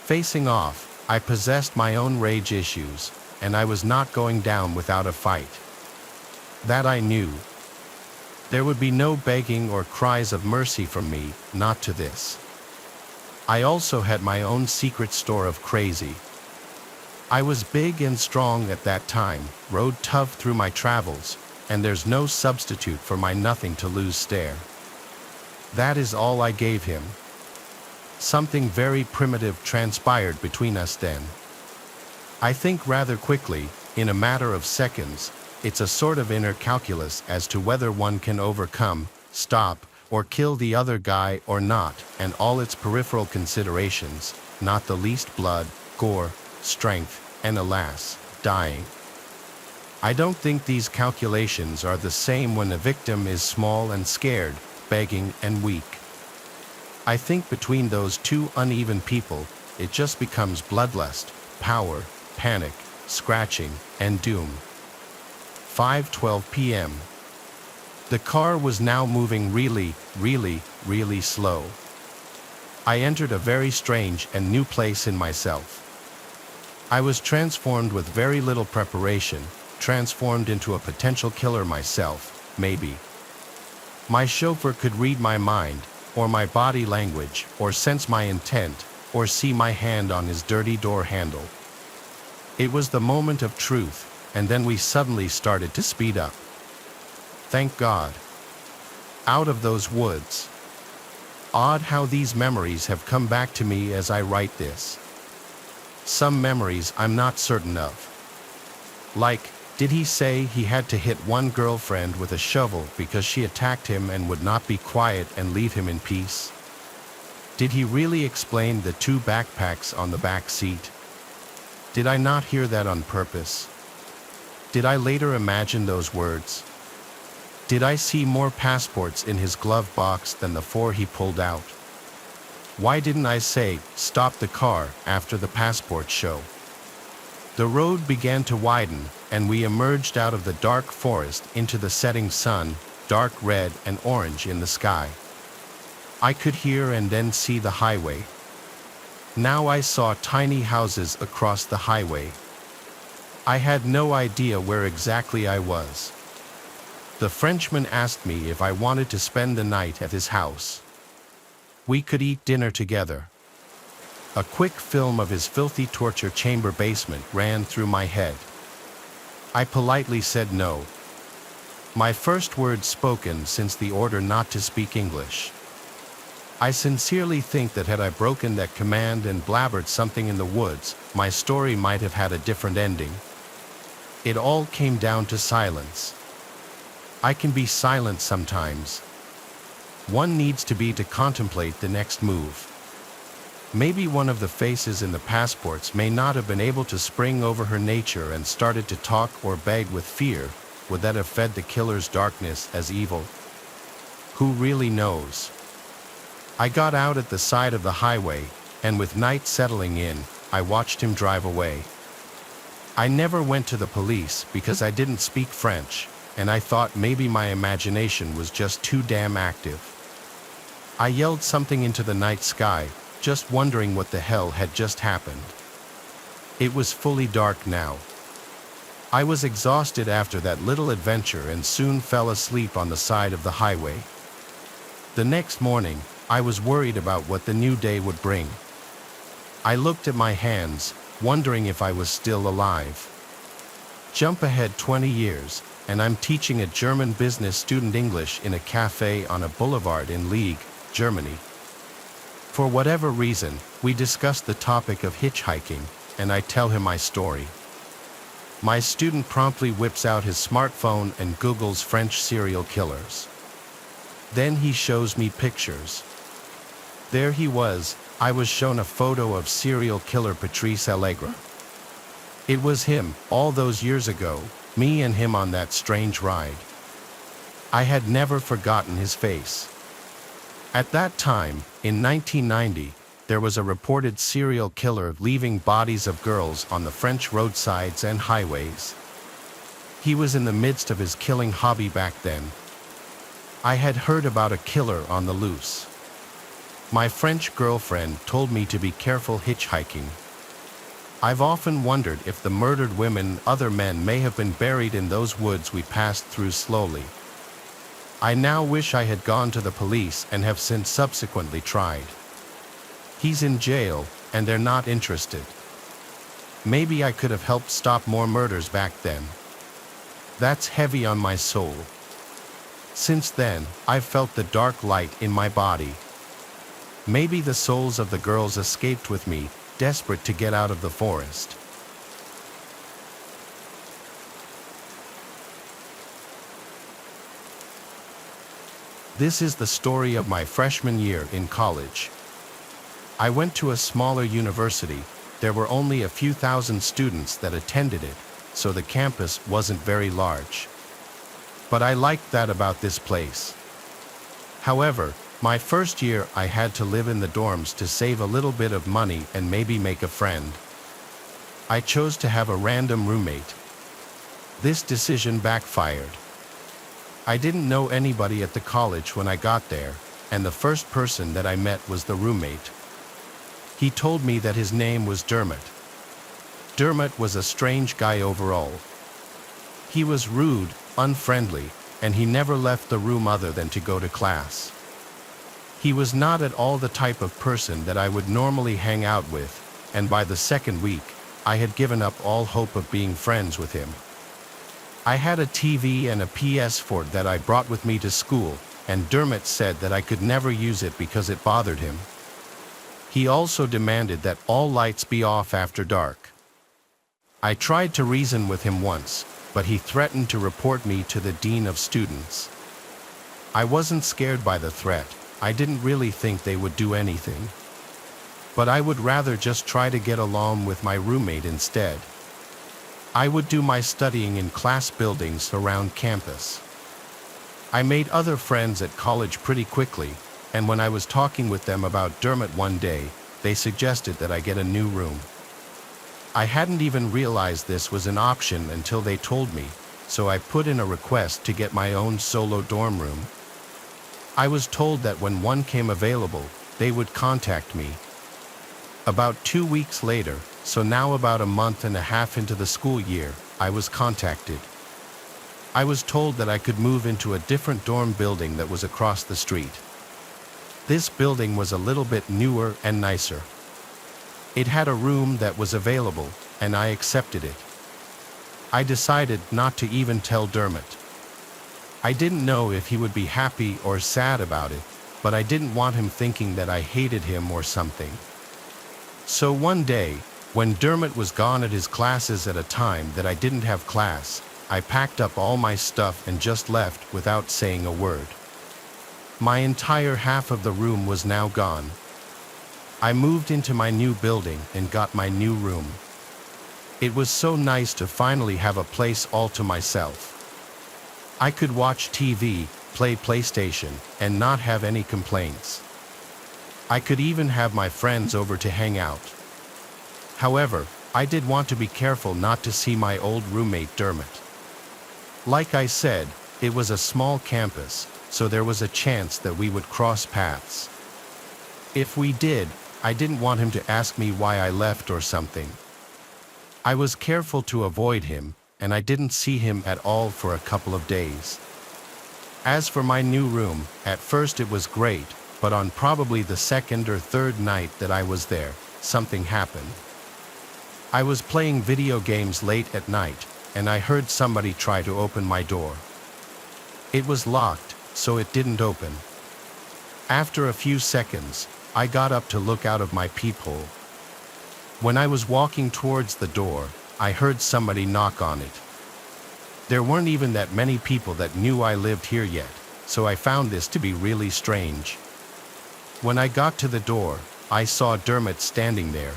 Facing off, I possessed my own rage issues, and I was not going down without a fight. That I knew. There would be no begging or cries of mercy from me, not to this. I also had my own secret store of crazy. I was big and strong at that time, rode tough through my travels, and there's no substitute for my nothing to lose stare. That is all I gave him. Something very primitive transpired between us then. I think rather quickly, in a matter of seconds. It's a sort of inner calculus as to whether one can overcome, stop, or kill the other guy or not, and all its peripheral considerations, not the least blood, gore, strength, and alas, dying. I don't think these calculations are the same when a victim is small and scared, begging and weak. I think between those two uneven people, it just becomes bloodlust, power, panic, scratching, and doom. 5:12 p.m. The car was now moving really slow. I entered a very strange and new place in myself. I was transformed with very little preparation, transformed into a potential killer myself, maybe. My chauffeur could read my mind, or my body language, or sense my intent, or see my hand on his dirty door handle. It was the moment of truth, and then we suddenly started to speed up. Thank God. Out of those woods. Odd how these memories have come back to me as I write this. Some memories I'm not certain of. Like, did he say he had to hit one girlfriend with a shovel because she attacked him and would not be quiet and leave him in peace? Did he really explain the 2 backpacks on the back seat? Did I not hear that on purpose? Did I later imagine those words? Did I see more passports in his glove box than the 4 he pulled out? Why didn't I say, stop the car, after the passport show? The road began to widen, and we emerged out of the dark forest into the setting sun, dark red and orange in the sky. I could hear and then see the highway. Now I saw tiny houses across the highway. I had no idea where exactly I was. The Frenchman asked me if I wanted to spend the night at his house. We could eat dinner together. A quick film of his filthy torture chamber basement ran through my head. I politely said no. My first words spoken since the order not to speak English. I sincerely think that had I broken that command and blabbered something in the woods, my story might have had a different ending. It all came down to silence. I can be silent sometimes. One needs to be to contemplate the next move. Maybe one of the faces in the passports may not have been able to spring over her nature and started to talk or beg with fear. Would that have fed the killer's darkness as evil? Who really knows? I got out at the side of the highway, and with night settling in, I watched him drive away. I never went to the police because I didn't speak French, and I thought maybe my imagination was just too damn active. I yelled something into the night sky, just wondering what the hell had just happened. It was fully dark now. I was exhausted after that little adventure and soon fell asleep on the side of the highway. The next morning, I was worried about what the new day would bring. I looked at my hands, wondering if I was still alive. Jump ahead 20 years, and I'm teaching a German business student English in a cafe on a boulevard in Liege, Germany. For whatever reason, we discussed the topic of hitchhiking, and I tell him my story. My student promptly whips out his smartphone and Googles French serial killers. Then he shows me pictures. There he was. I was shown a photo of serial killer Patrice Allegre. It was him, all those years ago, me and him on that strange ride. I had never forgotten his face. At that time, in 1990, there was a reported serial killer leaving bodies of girls on the French roadsides and highways. He was in the midst of his killing hobby back then. I had heard about a killer on the loose. My French girlfriend told me to be careful hitchhiking. I've often wondered if the murdered women and other men may have been buried in those woods we passed through slowly. I now wish I had gone to the police and have since subsequently tried. He's in jail, and they're not interested. Maybe I could have helped stop more murders back then. That's heavy on my soul. Since then, I've felt the dark light in my body. Maybe the souls of the girls escaped with me, desperate to get out of the forest. This is the story of my freshman year in college. I went to a smaller university. There were only a few thousand students that attended it, so the campus wasn't very large. But I liked that about this place. However, my first year I had to live in the dorms to save a little bit of money and maybe make a friend. I chose to have a random roommate. This decision backfired. I didn't know anybody at the college when I got there, and the first person that I met was the roommate. He told me that his name was Dermot. Dermot was a strange guy overall. He was rude, unfriendly, and he never left the room other than to go to class. He was not at all the type of person that I would normally hang out with, and by the second week, I had given up all hope of being friends with him. I had a TV and a PS4 that I brought with me to school, and Dermot said that I could never use it because it bothered him. He also demanded that all lights be off after dark. I tried to reason with him once, but he threatened to report me to the dean of students. I wasn't scared by the threat. I didn't really think they would do anything. But I would rather just try to get along with my roommate instead. I would do my studying in class buildings around campus. I made other friends at college pretty quickly, and when I was talking with them about Dermot one day, they suggested that I get a new room. I hadn't even realized this was an option until they told me, so I put in a request to get my own solo dorm room. I was told that when one came available, they would contact me. About 2 weeks later, so now about a month and a half into the school year, I was contacted. I was told that I could move into a different dorm building that was across the street. This building was a little bit newer and nicer. It had a room that was available, and I accepted it. I decided not to even tell Dermot. I didn't know if he would be happy or sad about it, but I didn't want him thinking that I hated him or something. So one day, when Dermot was gone at his classes at a time that I didn't have class, I packed up all my stuff and just left without saying a word. My entire half of the room was now gone. I moved into my new building and got my new room. It was so nice to finally have a place all to myself. I could watch TV, play PlayStation, and not have any complaints. I could even have my friends over to hang out. However, I did want to be careful not to see my old roommate Dermot. Like I said, it was a small campus, so there was a chance that we would cross paths. If we did, I didn't want him to ask me why I left or something. I was careful to avoid him, and I didn't see him at all for a couple of days. As for my new room, at first it was great, but on probably the second or third night that I was there, something happened. I was playing video games late at night, and I heard somebody try to open my door. It was locked, so it didn't open. After a few seconds, I got up to look out of my peephole. When I was walking towards the door, I heard somebody knock on it. There weren't even that many people that knew I lived here yet, so I found this to be really strange. When I got to the door, I saw Dermot standing there.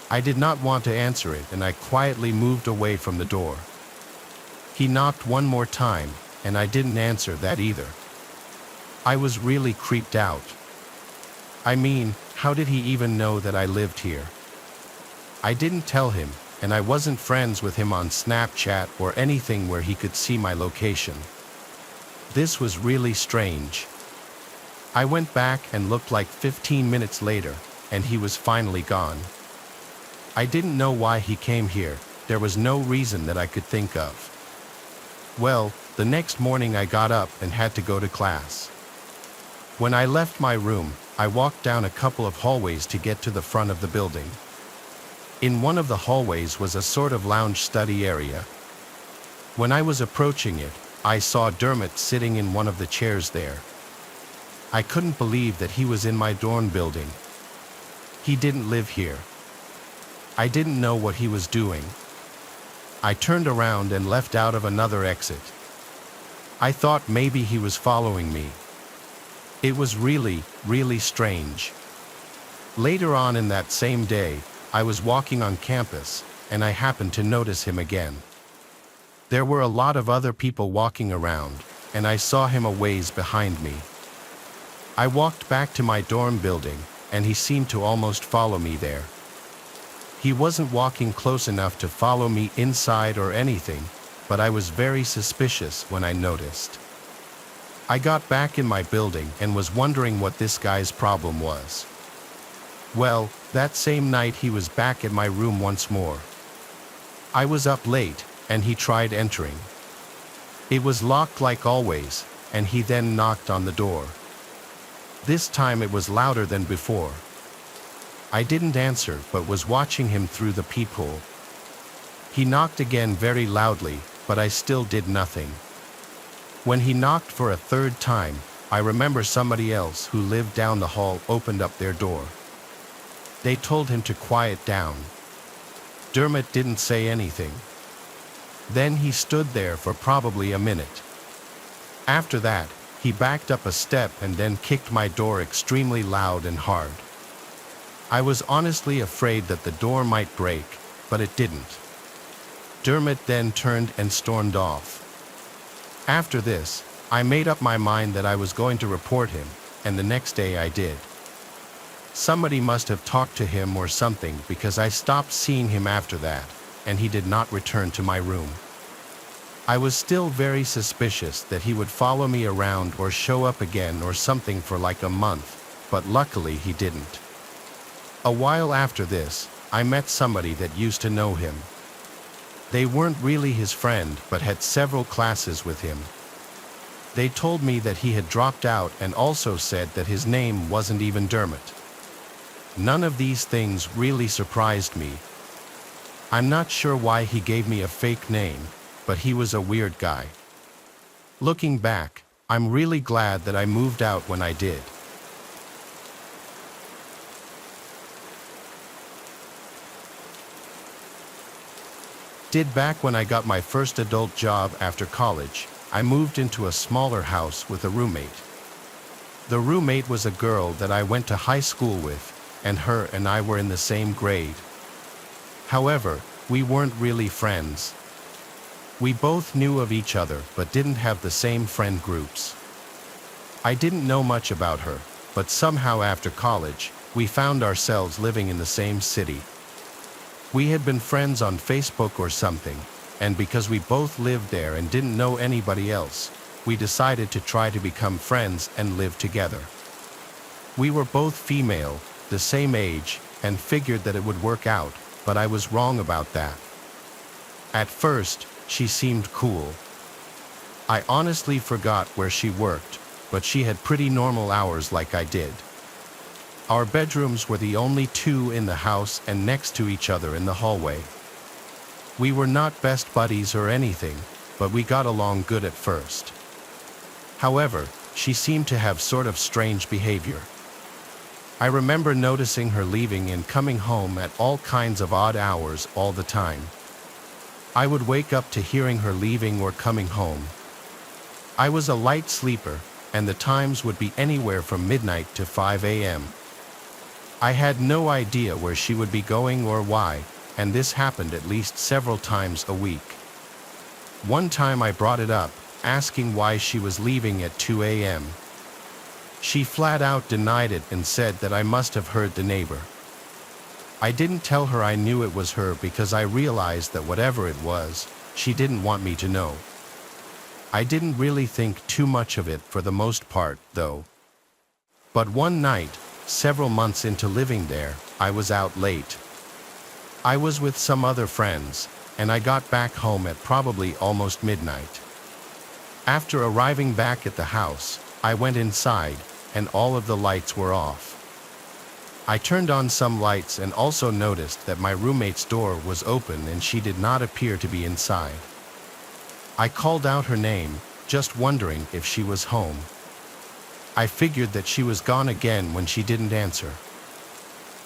I did not want to answer it, and I quietly moved away from the door. He knocked one more time, and I didn't answer that either. I was really creeped out. I mean, how did he even know that I lived here? I didn't tell him, and I wasn't friends with him on Snapchat or anything where he could see my location. This was really strange. I went back and looked like 15 minutes later, and he was finally gone. I didn't know why he came here. There was no reason that I could think of. Well, the next morning I got up and had to go to class. When I left my room, I walked down a couple of hallways to get to the front of the building. In one of the hallways was a sort of lounge study area. When I was approaching it, I saw Dermot sitting in one of the chairs there. I couldn't believe that he was in my dorm building. He didn't live here. I didn't know what he was doing. I turned around and left out of another exit. I thought maybe he was following me. It was really, really strange. Later on in that same day, I was walking on campus, and I happened to notice him again. There were a lot of other people walking around, and I saw him a ways behind me. I walked back to my dorm building, and he seemed to almost follow me there. He wasn't walking close enough to follow me inside or anything, but I was very suspicious when I noticed. I got back in my building and was wondering what this guy's problem was. Well, that same night he was back at my room once more. I was up late, and he tried entering. It was locked like always, and he then knocked on the door. This time it was louder than before. I didn't answer but was watching him through the peephole. He knocked again very loudly, but I still did nothing. When he knocked for a third time, I remember somebody else who lived down the hall opened up their door. They told him to quiet down. Dermot didn't say anything. Then he stood there for probably a minute. After that, he backed up a step and then kicked my door extremely loud and hard. I was honestly afraid that the door might break, but it didn't. Dermot then turned and stormed off. After this, I made up my mind that I was going to report him, and the next day I did. Somebody must have talked to him or something because I stopped seeing him after that, and he did not return to my room. I was still very suspicious that he would follow me around or show up again or something for like a month, but luckily he didn't. A while after this, I met somebody that used to know him. They weren't really his friend but had several classes with him. They told me that he had dropped out and also said that his name wasn't even Dermot. None of these things really surprised me. I'm not sure why he gave me a fake name, but he was a weird guy. Looking back, I'm really glad that I moved out when I did. Back when I got my first adult job after college, I moved into a smaller house with a roommate. The roommate was a girl that I went to high school with, and her and I were in the same grade. However, we weren't really friends. We both knew of each other but didn't have the same friend groups. I didn't know much about her, but somehow after college, we found ourselves living in the same city. We had been friends on Facebook or something, and because we both lived there and didn't know anybody else, we decided to try to become friends and live together. We were both female, the same age, and figured that it would work out, but I was wrong about that. At first, she seemed cool. I honestly forgot where she worked, but she had pretty normal hours like I did. Our bedrooms were the only two in the house and next to each other in the hallway. We were not best buddies or anything, but we got along good at first. However, she seemed to have sort of strange behavior. I remember noticing her leaving and coming home at all kinds of odd hours all the time. I would wake up to hearing her leaving or coming home. I was a light sleeper, and the times would be anywhere from midnight to 5 a.m. I had no idea where she would be going or why, and this happened at least several times a week. One time I brought it up, asking why she was leaving at 2 a.m. She flat out denied it and said that I must have heard the neighbor. I didn't tell her I knew it was her because I realized that whatever it was, she didn't want me to know. I didn't really think too much of it for the most part, though. But one night, several months into living there, I was out late. I was with some other friends, and I got back home at probably almost midnight. After arriving back at the house, I went inside, and all of the lights were off. I turned on some lights and also noticed that my roommate's door was open and she did not appear to be inside. I called out her name, just wondering if she was home. I figured that she was gone again when she didn't answer.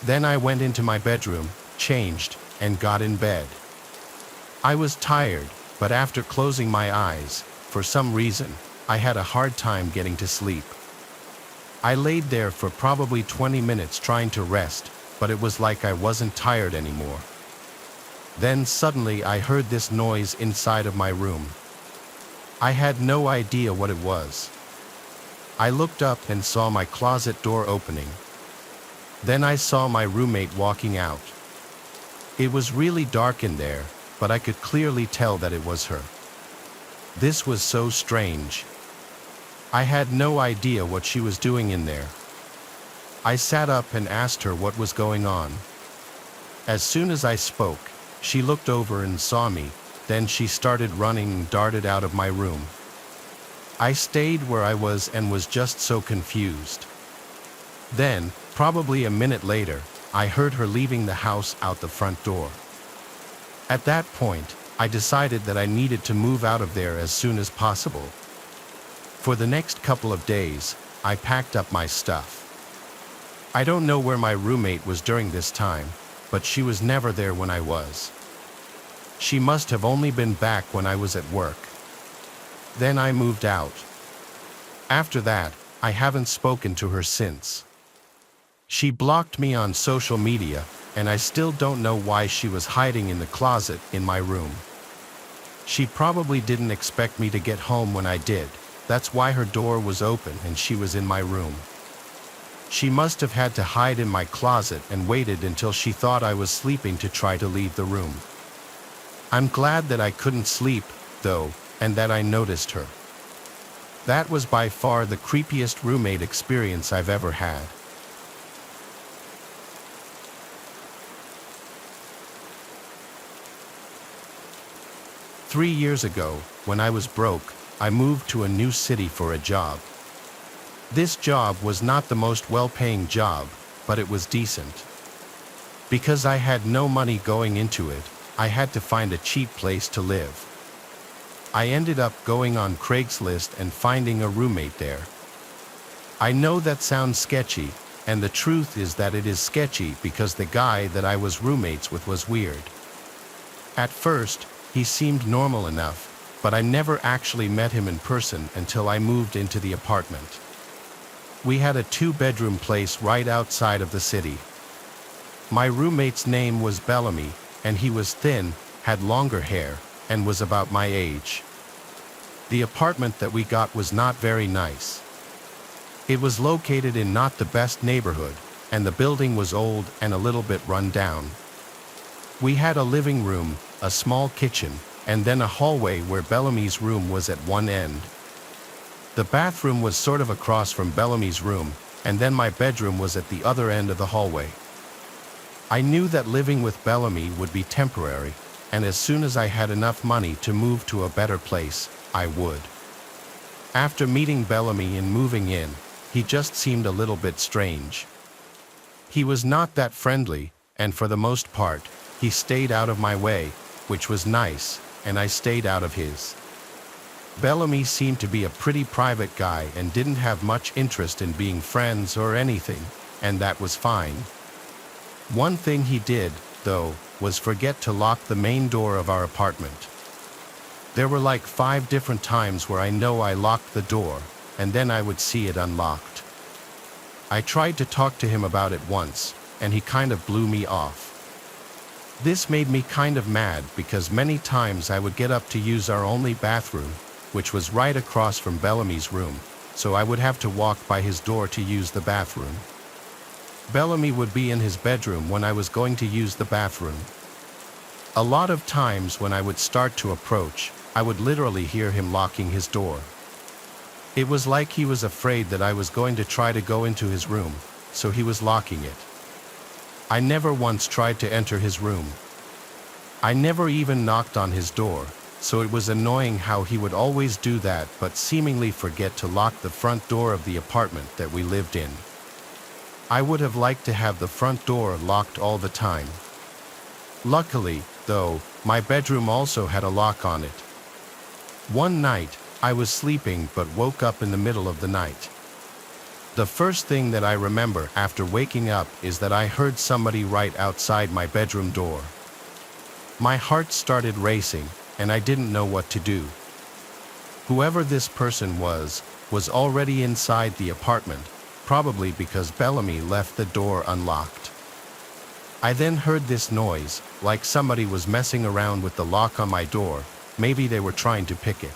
Then I went into my bedroom, changed, and got in bed. I was tired, but after closing my eyes, for some reason, I had a hard time getting to sleep. I laid there for probably 20 minutes trying to rest, but it was like I wasn't tired anymore. Then suddenly I heard this noise inside of my room. I had no idea what it was. I looked up and saw my closet door opening. Then I saw my roommate walking out. It was really dark in there, but I could clearly tell that it was her. This was so strange. I had no idea what she was doing in there. I sat up and asked her what was going on. As soon as I spoke, she looked over and saw me, then she started running and darted out of my room. I stayed where I was and was just so confused. Then, probably a minute later, I heard her leaving the house out the front door. At that point, I decided that I needed to move out of there as soon as possible. For the next couple of days, I packed up my stuff. I don't know where my roommate was during this time, but she was never there when I was. She must have only been back when I was at work. Then I moved out. After that, I haven't spoken to her since. She blocked me on social media, and I still don't know why she was hiding in the closet in my room. She probably didn't expect me to get home when I did. That's why her door was open and she was in my room. She must have had to hide in my closet and waited until she thought I was sleeping to try to leave the room. I'm glad that I couldn't sleep, though, and that I noticed her. That was by far the creepiest roommate experience I've ever had. Three years ago, when I was broke, I moved to a new city for a job. This job was not the most well-paying job, but it was decent. Because I had no money going into it, I had to find a cheap place to live. I ended up going on Craigslist and finding a roommate there. I know that sounds sketchy, and the truth is that it is sketchy because the guy that I was roommates with was weird. At first, he seemed normal enough, but I never actually met him in person until I moved into the apartment. We had a 2-bedroom place right outside of the city. My roommate's name was Bellamy, and he was thin, had longer hair, and was about my age. The apartment that we got was not very nice. It was located in not the best neighborhood, and the building was old and a little bit run down. We had a living room, a small kitchen, and then a hallway where Bellamy's room was at one end. The bathroom was sort of across from Bellamy's room, and then my bedroom was at the other end of the hallway. I knew that living with Bellamy would be temporary, and as soon as I had enough money to move to a better place, I would. After meeting Bellamy and moving in, he just seemed a little bit strange. He was not that friendly, and for the most part, he stayed out of my way, which was nice, and I stayed out of his. Bellamy seemed to be a pretty private guy and didn't have much interest in being friends or anything, and that was fine. One thing he did, though, was forget to lock the main door of our apartment. There were like 5 different times where I know I locked the door, and then I would see it unlocked. I tried to talk to him about it once, and he kind of blew me off. This made me kind of mad because many times I would get up to use our only bathroom, which was right across from Bellamy's room, so I would have to walk by his door to use the bathroom. Bellamy would be in his bedroom when I was going to use the bathroom. A lot of times when I would start to approach, I would literally hear him locking his door. It was like he was afraid that I was going to try to go into his room, so he was locking it. I never once tried to enter his room. I never even knocked on his door, so it was annoying how he would always do that but seemingly forget to lock the front door of the apartment that we lived in. I would have liked to have the front door locked all the time. Luckily, though, my bedroom also had a lock on it. One night, I was sleeping but woke up in the middle of the night. The first thing that I remember after waking up is that I heard somebody right outside my bedroom door. My heart started racing, and I didn't know what to do. Whoever this person was already inside the apartment, probably because Bellamy left the door unlocked. I then heard this noise, like somebody was messing around with the lock on my door. Maybe they were trying to pick it.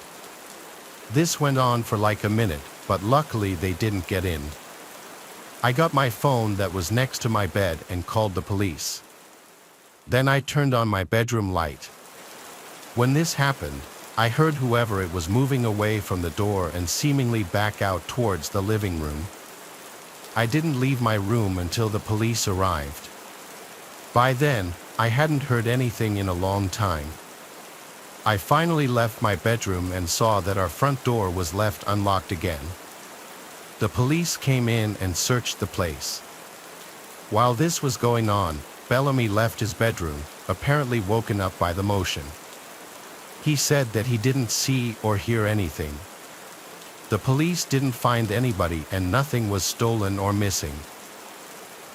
This went on for like a minute, but luckily they didn't get in. I got my phone that was next to my bed and called the police. Then I turned on my bedroom light. When this happened, I heard whoever it was moving away from the door and seemingly back out towards the living room. I didn't leave my room until the police arrived. By then, I hadn't heard anything in a long time. I finally left my bedroom and saw that our front door was left unlocked again. The police came in and searched the place. While this was going on, Bellamy left his bedroom, apparently woken up by the motion. He said that he didn't see or hear anything. The police didn't find anybody and nothing was stolen or missing.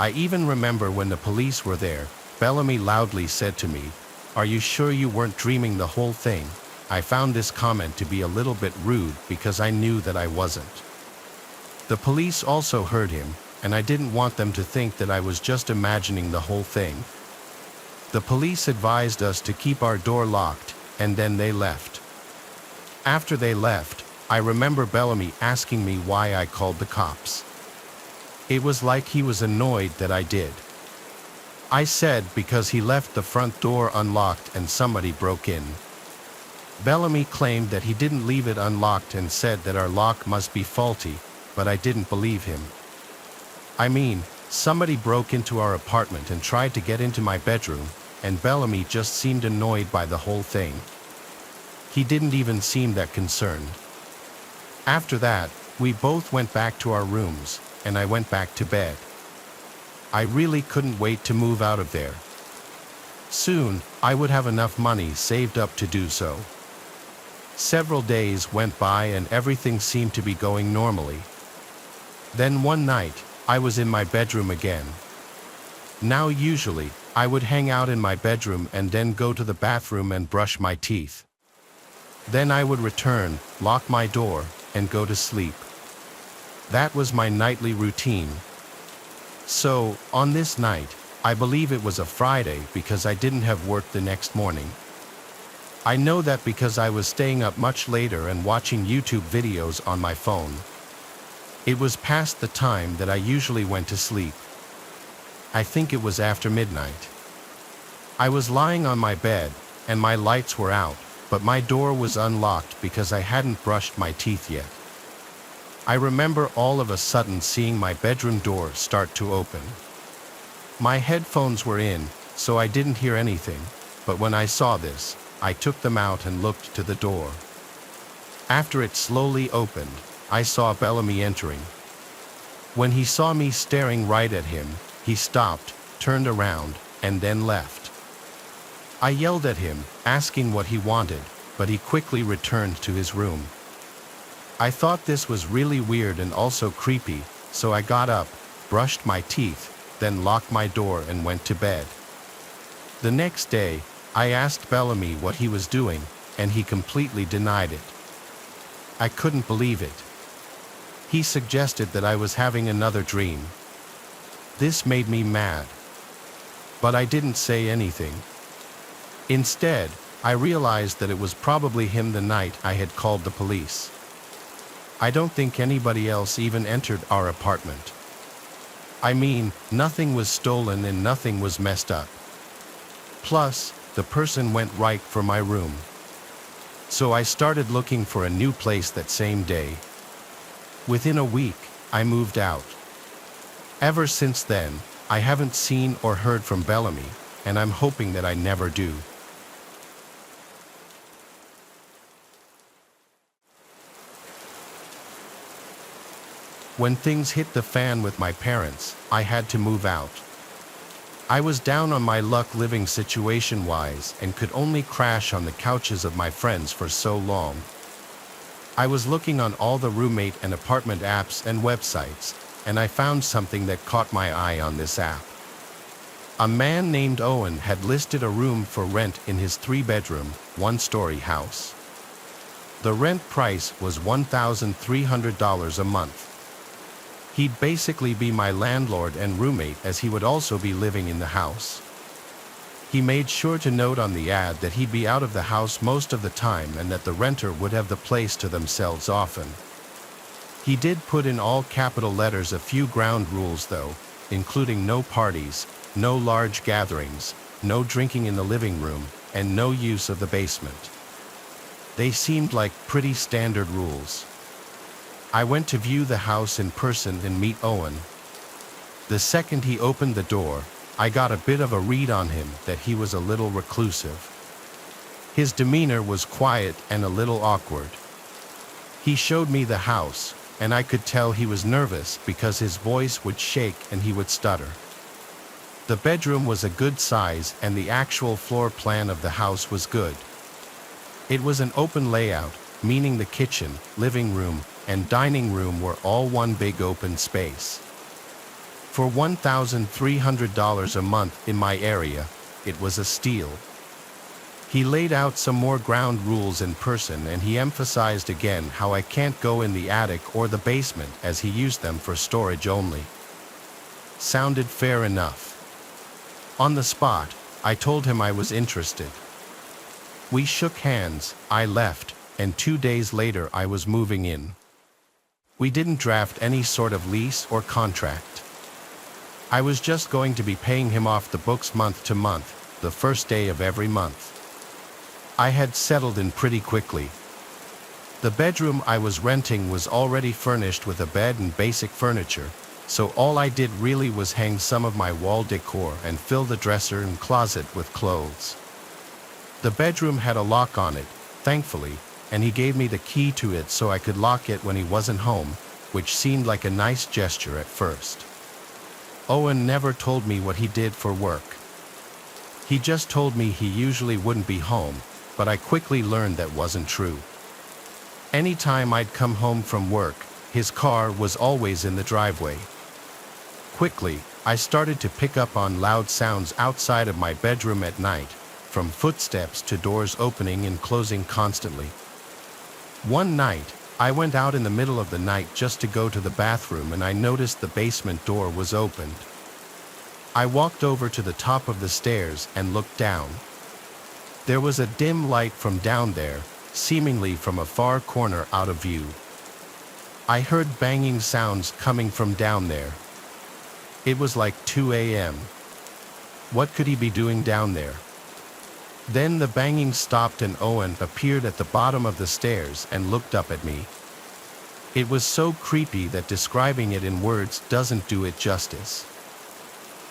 I even remember when the police were there, Bellamy loudly said to me, "Are you sure you weren't dreaming the whole thing?" I found this comment to be a little bit rude because I knew that I wasn't. The police also heard him, and I didn't want them to think that I was just imagining the whole thing. The police advised us to keep our door locked, and then they left. After they left, I remember Bellamy asking me why I called the cops. It was like he was annoyed that I did. I said because he left the front door unlocked and somebody broke in. Bellamy claimed that he didn't leave it unlocked and said that our lock must be faulty, but I didn't believe him. I mean, somebody broke into our apartment and tried to get into my bedroom, and Bellamy just seemed annoyed by the whole thing. He didn't even seem that concerned. After that, we both went back to our rooms, and I went back to bed. I really couldn't wait to move out of there. Soon, I would have enough money saved up to do so. Several days went by and everything seemed to be going normally. Then one night, I was in my bedroom again. Now usually, I would hang out in my bedroom and then go to the bathroom and brush my teeth. Then I would return, lock my door, and go to sleep. That was my nightly routine. So, on this night, I believe it was a Friday because I didn't have work the next morning. I know that because I was staying up much later and watching YouTube videos on my phone. It was past the time that I usually went to sleep. I think it was after midnight. I was lying on my bed, and my lights were out, but my door was unlocked because I hadn't brushed my teeth yet. I remember all of a sudden seeing my bedroom door start to open. My headphones were in, so I didn't hear anything, but when I saw this, I took them out and looked to the door. After it slowly opened, I saw Bellamy entering. When he saw me staring right at him, he stopped, turned around, and then left. I yelled at him, asking what he wanted, but he quickly returned to his room. I thought this was really weird and also creepy, so I got up, brushed my teeth, then locked my door and went to bed. The next day, I asked Bellamy what he was doing, and he completely denied it. I couldn't believe it. He suggested that I was having another dream. This made me mad. But I didn't say anything. Instead, I realized that it was probably him the night I had called the police. I don't think anybody else even entered our apartment. I mean, nothing was stolen and nothing was messed up. Plus, the person went right for my room. So I started looking for a new place that same day. Within a week, I moved out. Ever since then, I haven't seen or heard from Bellamy, and I'm hoping that I never do. When things hit the fan with my parents, I had to move out. I was down on my luck living situation-wise and could only crash on the couches of my friends for so long. I was looking on all the roommate and apartment apps and websites, and I found something that caught my eye on this app. A man named Owen had listed a room for rent in his 3-bedroom, 1-story house. The rent price was $1,300 a month. He'd basically be my landlord and roommate, as he would also be living in the house. He made sure to note on the ad that he'd be out of the house most of the time and that the renter would have the place to themselves often. He did put in all capital letters a few ground rules though, including no parties, no large gatherings, no drinking in the living room, and no use of the basement. They seemed like pretty standard rules. I went to view the house in person and meet Owen. The second he opened the door, I got a bit of a read on him that he was a little reclusive. His demeanor was quiet and a little awkward. He showed me the house, and I could tell he was nervous because his voice would shake and he would stutter. The bedroom was a good size and the actual floor plan of the house was good. It was an open layout, meaning the kitchen, living room, and dining room were all one big open space. For $1,300 a month in my area, it was a steal. He laid out some more ground rules in person, and he emphasized again how I can't go in the attic or the basement as he used them for storage only. Sounded fair enough. On the spot, I told him I was interested. We shook hands, I left, and 2 days later I was moving in. We didn't draft any sort of lease or contract. I was just going to be paying him off the books month to month, the first day of every month. I had settled in pretty quickly. The bedroom I was renting was already furnished with a bed and basic furniture, so all I did really was hang some of my wall decor and fill the dresser and closet with clothes. The bedroom had a lock on it, thankfully, and he gave me the key to it so I could lock it when he wasn't home, which seemed like a nice gesture at first. Owen never told me what he did for work. He just told me he usually wouldn't be home, but I quickly learned that wasn't true. Anytime I'd come home from work, his car was always in the driveway. Quickly, I started to pick up on loud sounds outside of my bedroom at night, from footsteps to doors opening and closing constantly. One night, I went out in the middle of the night just to go to the bathroom, and I noticed the basement door was opened. I walked over to the top of the stairs and looked down. There was a dim light from down there, seemingly from a far corner out of view. I heard banging sounds coming from down there. It was like 2 a.m. What could he be doing down there? Then the banging stopped and Owen appeared at the bottom of the stairs and looked up at me. It was so creepy that describing it in words doesn't do it justice.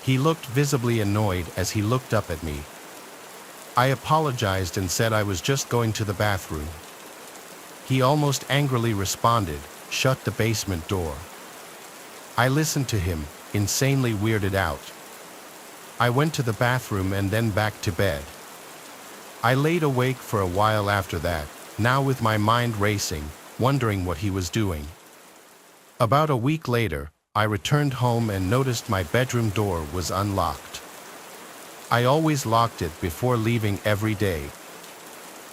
He looked visibly annoyed as he looked up at me. I apologized and said I was just going to the bathroom. He almost angrily responded, "Shut the basement door." I listened to him, insanely weirded out. I went to the bathroom and then back to bed. I laid awake for a while after that, now with my mind racing, wondering what he was doing. About a week later, I returned home and noticed my bedroom door was unlocked. I always locked it before leaving every day.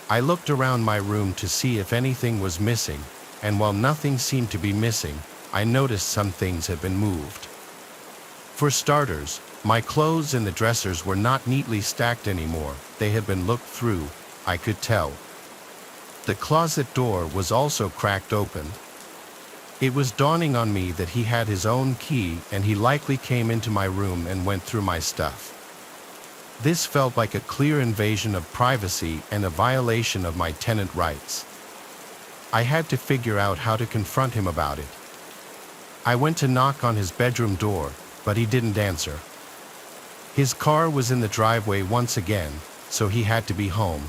I looked around my room to see if anything was missing, and while nothing seemed to be missing, I noticed some things had been moved. For starters, my clothes in the dressers were not neatly stacked anymore. They had been looked through, I could tell. The closet door was also cracked open. It was dawning on me that he had his own key and he likely came into my room and went through my stuff. This felt like a clear invasion of privacy and a violation of my tenant rights. I had to figure out how to confront him about it. I went to knock on his bedroom door, but he didn't answer. His car was in the driveway once again, so he had to be home.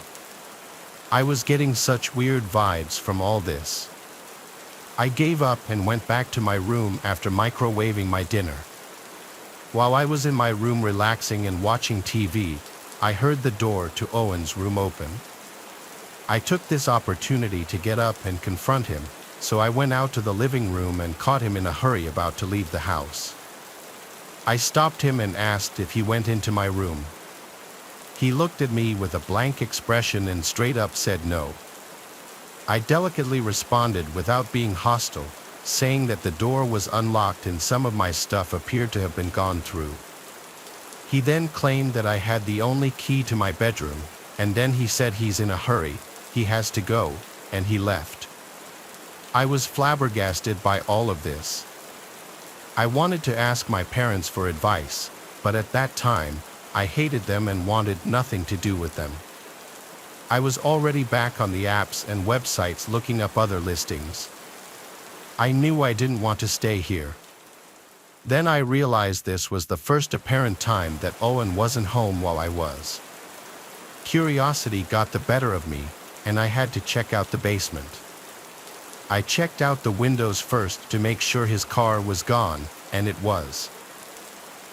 I was getting such weird vibes from all this. I gave up and went back to my room after microwaving my dinner. While I was in my room relaxing and watching TV, I heard the door to Owen's room open. I took this opportunity to get up and confront him, so I went out to the living room and caught him in a hurry about to leave the house. I stopped him and asked if he went into my room. He looked at me with a blank expression and straight up said no. I delicately responded without being hostile, saying that the door was unlocked and some of my stuff appeared to have been gone through. He then claimed that I had the only key to my bedroom, and then he said he's in a hurry, he has to go, and he left. I was flabbergasted by all of this. I wanted to ask my parents for advice, but at that time, I hated them and wanted nothing to do with them. I was already back on the apps and websites looking up other listings. I knew I didn't want to stay here. Then I realized this was the first apparent time that Owen wasn't home while I was. Curiosity got the better of me, and I had to check out the basement. I checked out the windows first to make sure his car was gone, and it was.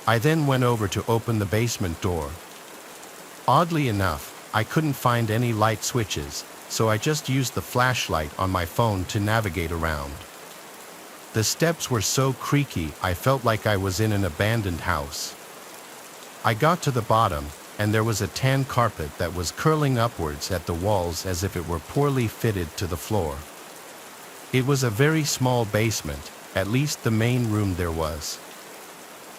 I then went over to open the basement door. Oddly enough, I couldn't find any light switches, so I just used the flashlight on my phone to navigate around. The steps were so creaky I felt like I was in an abandoned house. I got to the bottom, and there was a tan carpet that was curling upwards at the walls as if it were poorly fitted to the floor. It was a very small basement, at least the main room there was.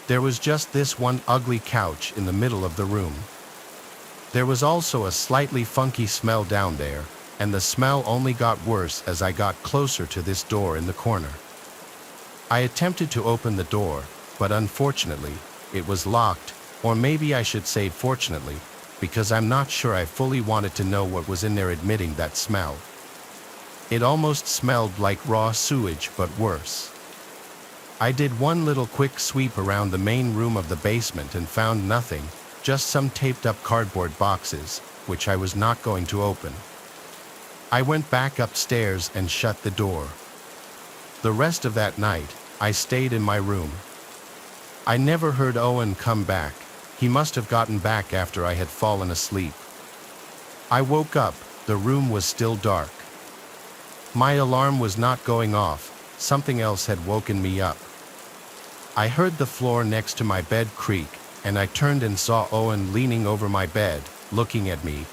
There was just this one ugly couch in the middle of the room. There was also a slightly funky smell down there, and the smell only got worse as I got closer to this door in the corner. I attempted to open the door, but unfortunately, it was locked, or maybe I should say fortunately, because I'm not sure I fully wanted to know what was in there admitting that smell. It almost smelled like raw sewage, but worse. I did one little quick sweep around the main room of the basement and found nothing, just some taped up cardboard boxes, which I was not going to open. I went back upstairs and shut the door. The rest of that night, I stayed in my room. I never heard Owen come back. He must have gotten back after I had fallen asleep. I woke up, the room was still dark. My alarm was not going off, something else had woken me up. I heard the floor next to my bed creak, and I turned and saw Owen leaning over my bed, looking at me.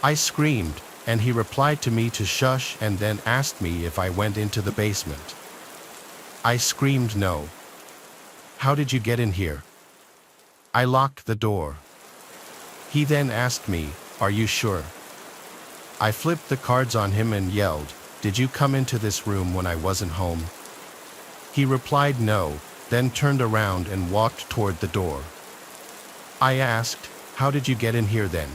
I screamed, and he replied to me to shush and then asked me if I went into the basement. I screamed no. How did you get in here? I locked the door. He then asked me, are you sure? I flipped the cards on him and yelled, did you come into this room when I wasn't home? He replied no, then turned around and walked toward the door. I asked, how did you get in here then?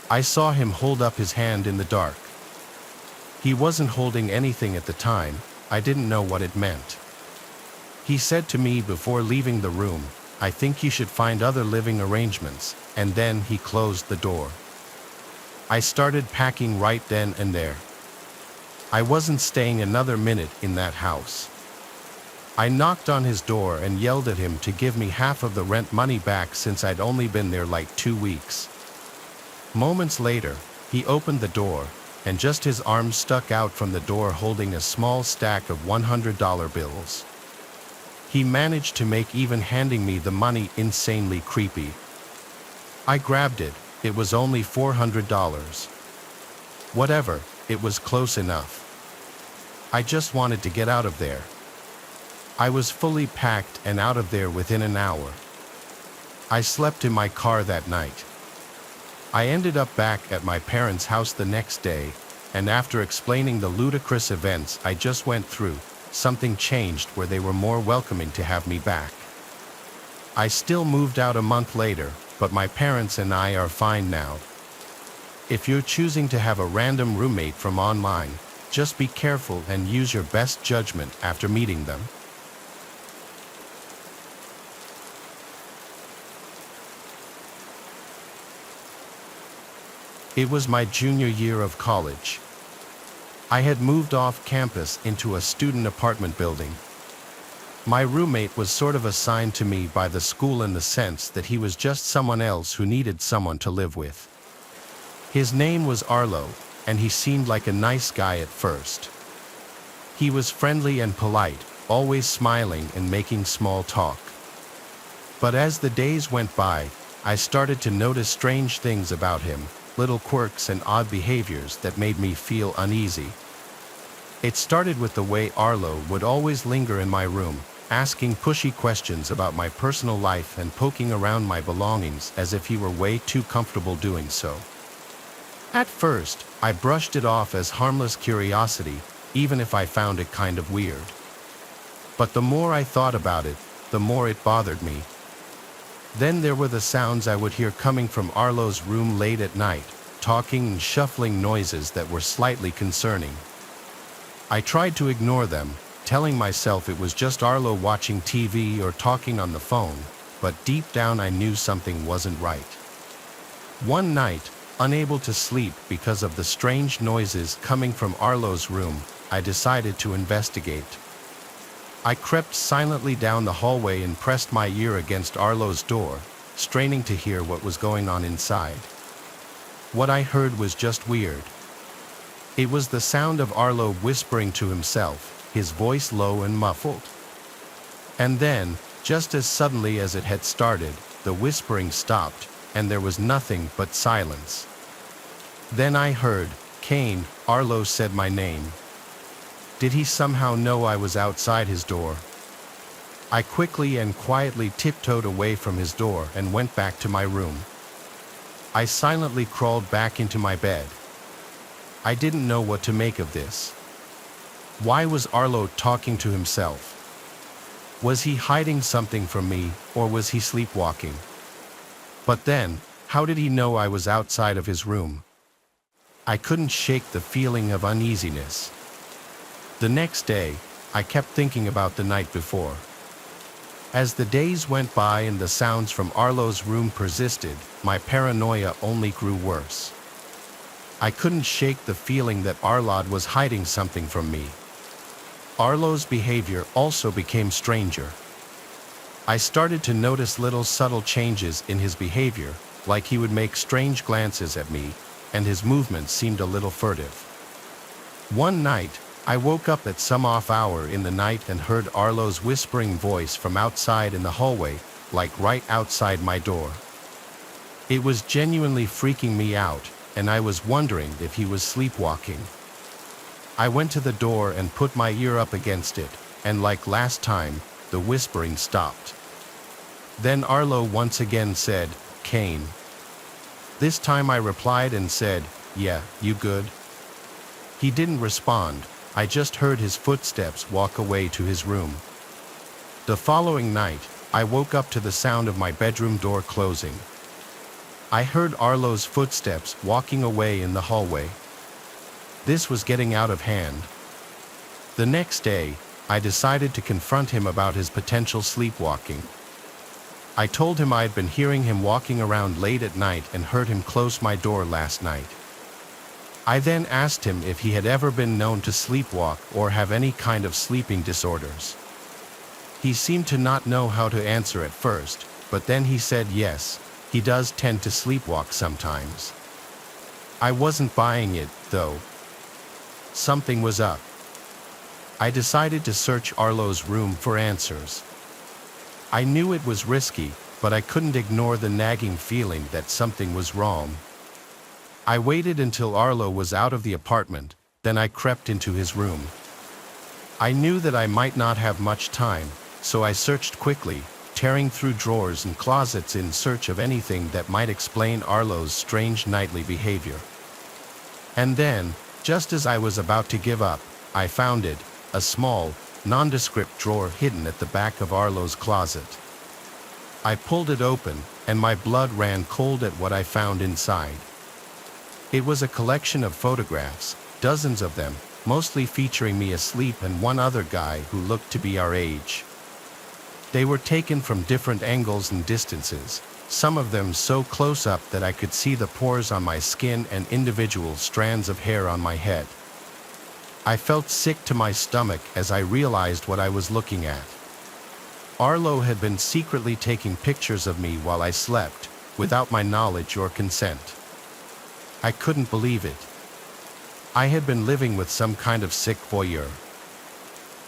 I saw him hold up his hand in the dark. He wasn't holding anything at the time, I didn't know what it meant. He said to me before leaving the room, I think you should find other living arrangements, and then he closed the door. I started packing right then and there. I wasn't staying another minute in that house. I knocked on his door and yelled at him to give me half of the rent money back since I'd only been there like 2 weeks. Moments later, he opened the door, and just his arm stuck out from the door holding a small stack of $100 bills. He managed to make even handing me the money insanely creepy. I grabbed it, it was only $400. Whatever, it was close enough. I just wanted to get out of there. I was fully packed and out of there within an hour. I slept in my car that night. I ended up back at my parents' house the next day, and after explaining the ludicrous events I just went through, something changed where they were more welcoming to have me back. I still moved out a month later, but my parents and I are fine now. If you're choosing to have a random roommate from online, just be careful and use your best judgment after meeting them. It was my junior year of college. I had moved off campus into a student apartment building. My roommate was sort of assigned to me by the school in the sense that he was just someone else who needed someone to live with. His name was Arlo, and he seemed like a nice guy at first. He was friendly and polite, always smiling and making small talk. But as the days went by, I started to notice strange things about him, little quirks and odd behaviors that made me feel uneasy. It started with the way Arlo would always linger in my room, asking pushy questions about my personal life and poking around my belongings as if he were way too comfortable doing so. At first, I brushed it off as harmless curiosity, even if I found it kind of weird. But the more I thought about it, the more it bothered me. Then there were the sounds I would hear coming from Arlo's room late at night, talking and shuffling noises that were slightly concerning. I tried to ignore them, telling myself it was just Arlo watching TV or talking on the phone, but deep down I knew something wasn't right. One night, unable to sleep because of the strange noises coming from Arlo's room, I decided to investigate. I crept silently down the hallway and pressed my ear against Arlo's door, straining to hear what was going on inside. What I heard was just weird. It was the sound of Arlo whispering to himself, his voice low and muffled. And then, just as suddenly as it had started, the whispering stopped, and there was nothing but silence. Then I heard, "Kane," Arlo said my name. Did he somehow know I was outside his door? I quickly and quietly tiptoed away from his door and went back to my room. I silently crawled back into my bed. I didn't know what to make of this. Why was Arlo talking to himself? Was he hiding something from me, or was he sleepwalking? But then, how did he know I was outside of his room? I couldn't shake the feeling of uneasiness. The next day, I kept thinking about the night before. As the days went by and the sounds from Arlo's room persisted, my paranoia only grew worse. I couldn't shake the feeling that Arlo was hiding something from me. Arlo's behavior also became stranger. I started to notice little subtle changes in his behavior, like he would make strange glances at me, and his movements seemed a little furtive. One night, I woke up at some off hour in the night and heard Arlo's whispering voice from outside in the hallway, like right outside my door. It was genuinely freaking me out, and I was wondering if he was sleepwalking. I went to the door and put my ear up against it, and like last time, the whispering stopped. Then Arlo once again said, "Kane." This time I replied and said, "Yeah, you good?" He didn't respond. I just heard his footsteps walk away to his room. The following night, I woke up to the sound of my bedroom door closing. I heard Arlo's footsteps walking away in the hallway. This was getting out of hand. The next day, I decided to confront him about his potential sleepwalking. I told him I'd been hearing him walking around late at night and heard him close my door last night. I then asked him if he had ever been known to sleepwalk or have any kind of sleeping disorders. He seemed to not know how to answer at first, but then he said yes, he does tend to sleepwalk sometimes. I wasn't buying it, though. Something was up. I decided to search Arlo's room for answers. I knew it was risky, but I couldn't ignore the nagging feeling that something was wrong. I waited until Arlo was out of the apartment, then I crept into his room. I knew that I might not have much time, so I searched quickly, tearing through drawers and closets in search of anything that might explain Arlo's strange nightly behavior. And then, just as I was about to give up, I found it, a small, nondescript drawer hidden at the back of Arlo's closet. I pulled it open, and my blood ran cold at what I found inside. It was a collection of photographs, dozens of them, mostly featuring me asleep and one other guy who looked to be our age. They were taken from different angles and distances, some of them so close up that I could see the pores on my skin and individual strands of hair on my head. I felt sick to my stomach as I realized what I was looking at. Arlo had been secretly taking pictures of me while I slept, without my knowledge or consent. I couldn't believe it. I had been living with some kind of sick voyeur.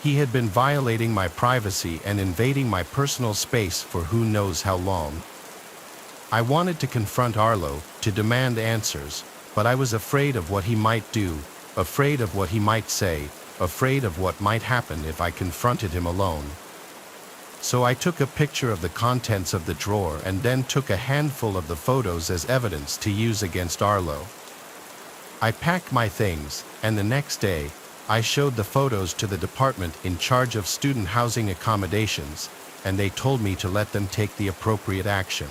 He had been violating my privacy and invading my personal space for who knows how long. I wanted to confront Arlo, to demand answers, but I was afraid of what he might do, afraid of what he might say, afraid of what might happen if I confronted him alone. So I took a picture of the contents of the drawer and then took a handful of the photos as evidence to use against Arlo. I packed my things, and the next day, I showed the photos to the department in charge of student housing accommodations, and they told me to let them take the appropriate action.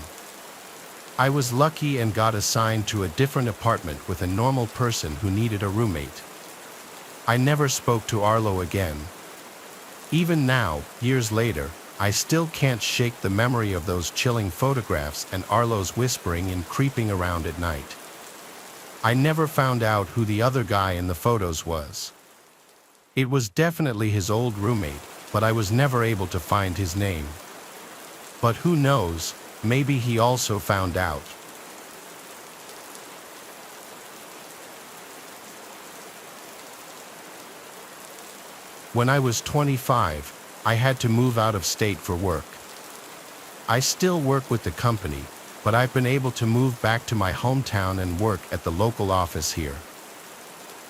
I was lucky and got assigned to a different apartment with a normal person who needed a roommate. I never spoke to Arlo again. Even now, years later, I still can't shake the memory of those chilling photographs and Arlo's whispering and creeping around at night. I never found out who the other guy in the photos was. It was definitely his old roommate, but I was never able to find his name. But who knows, maybe he also found out. When I was 25, I had to move out of state for work. I still work with the company, but I've been able to move back to my hometown and work at the local office here.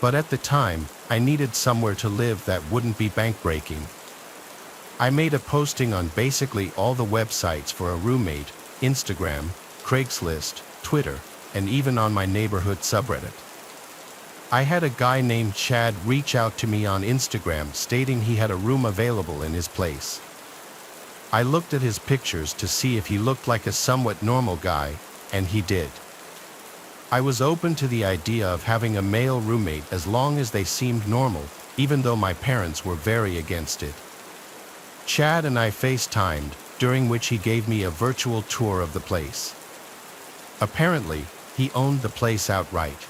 But at the time, I needed somewhere to live that wouldn't be bank-breaking. I made a posting on basically all the websites for a roommate, Instagram, Craigslist, Twitter, and even on my neighborhood subreddit. I had a guy named Chad reach out to me on Instagram stating he had a room available in his place. I looked at his pictures to see if he looked like a somewhat normal guy, and he did. I was open to the idea of having a male roommate as long as they seemed normal, even though my parents were very against it. Chad and I FaceTimed, during which he gave me a virtual tour of the place. Apparently, he owned the place outright.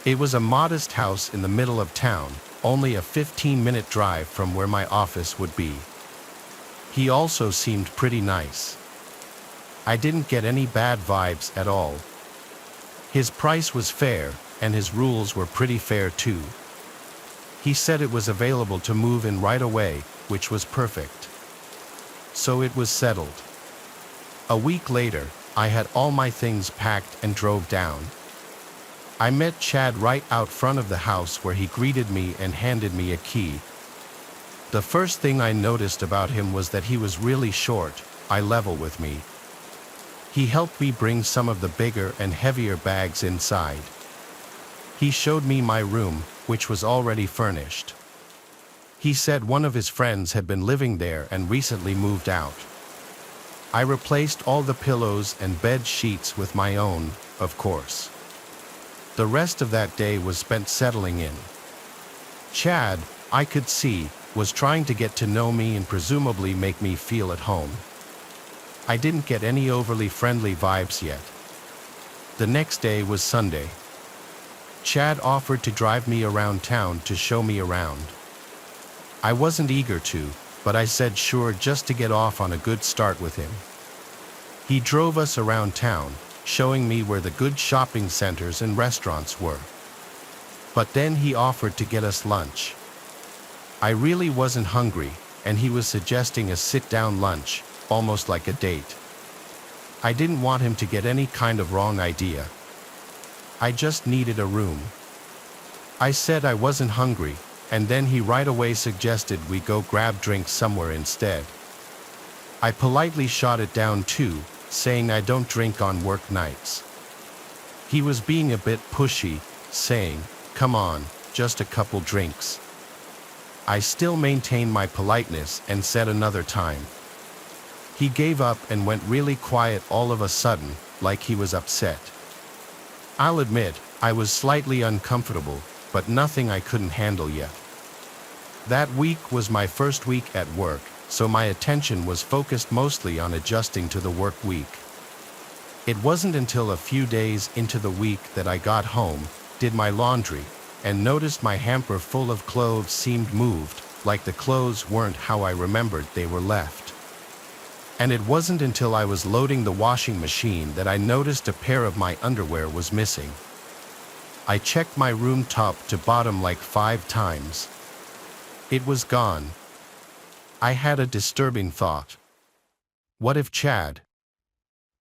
It was a modest house in the middle of town, only a 15-minute drive from where my office would be. He also seemed pretty nice. I didn't get any bad vibes at all. His price was fair, and his rules were pretty fair too. He said it was available to move in right away, which was perfect. So it was settled. A week later, I had all my things packed and drove down. I met Chad right out front of the house where he greeted me and handed me a key. The first thing I noticed about him was that he was really short, eye level with me. He helped me bring some of the bigger and heavier bags inside. He showed me my room, which was already furnished. He said one of his friends had been living there and recently moved out. I replaced all the pillows and bed sheets with my own, of course. The rest of that day was spent settling in. Chad, I could see, was trying to get to know me and presumably make me feel at home. I didn't get any overly friendly vibes yet. The next day was Sunday. Chad offered to drive me around town to show me around. I wasn't eager to, but I said sure just to get off on a good start with him. He drove us around town, showing me where the good shopping centers and restaurants were. But then he offered to get us lunch. I really wasn't hungry, and he was suggesting a sit-down lunch, almost like a date. I didn't want him to get any kind of wrong idea. I just needed a room. I said I wasn't hungry, and then he right away suggested we go grab drinks somewhere instead. I politely shot it down too, saying I don't drink on work nights. He was being a bit pushy, saying, "Come on, just a couple drinks." I still maintained my politeness and said another time. He gave up and went really quiet all of a sudden, like he was upset. I'll admit, I was slightly uncomfortable, but nothing I couldn't handle yet. That week was my first week at work, so my attention was focused mostly on adjusting to the work week. It wasn't until a few days into the week that I got home, did my laundry, and noticed my hamper full of clothes seemed moved, like the clothes weren't how I remembered they were left. And it wasn't until I was loading the washing machine that I noticed a pair of my underwear was missing. I checked my room top to bottom like 5 times. It was gone. I had a disturbing thought. What if Chad?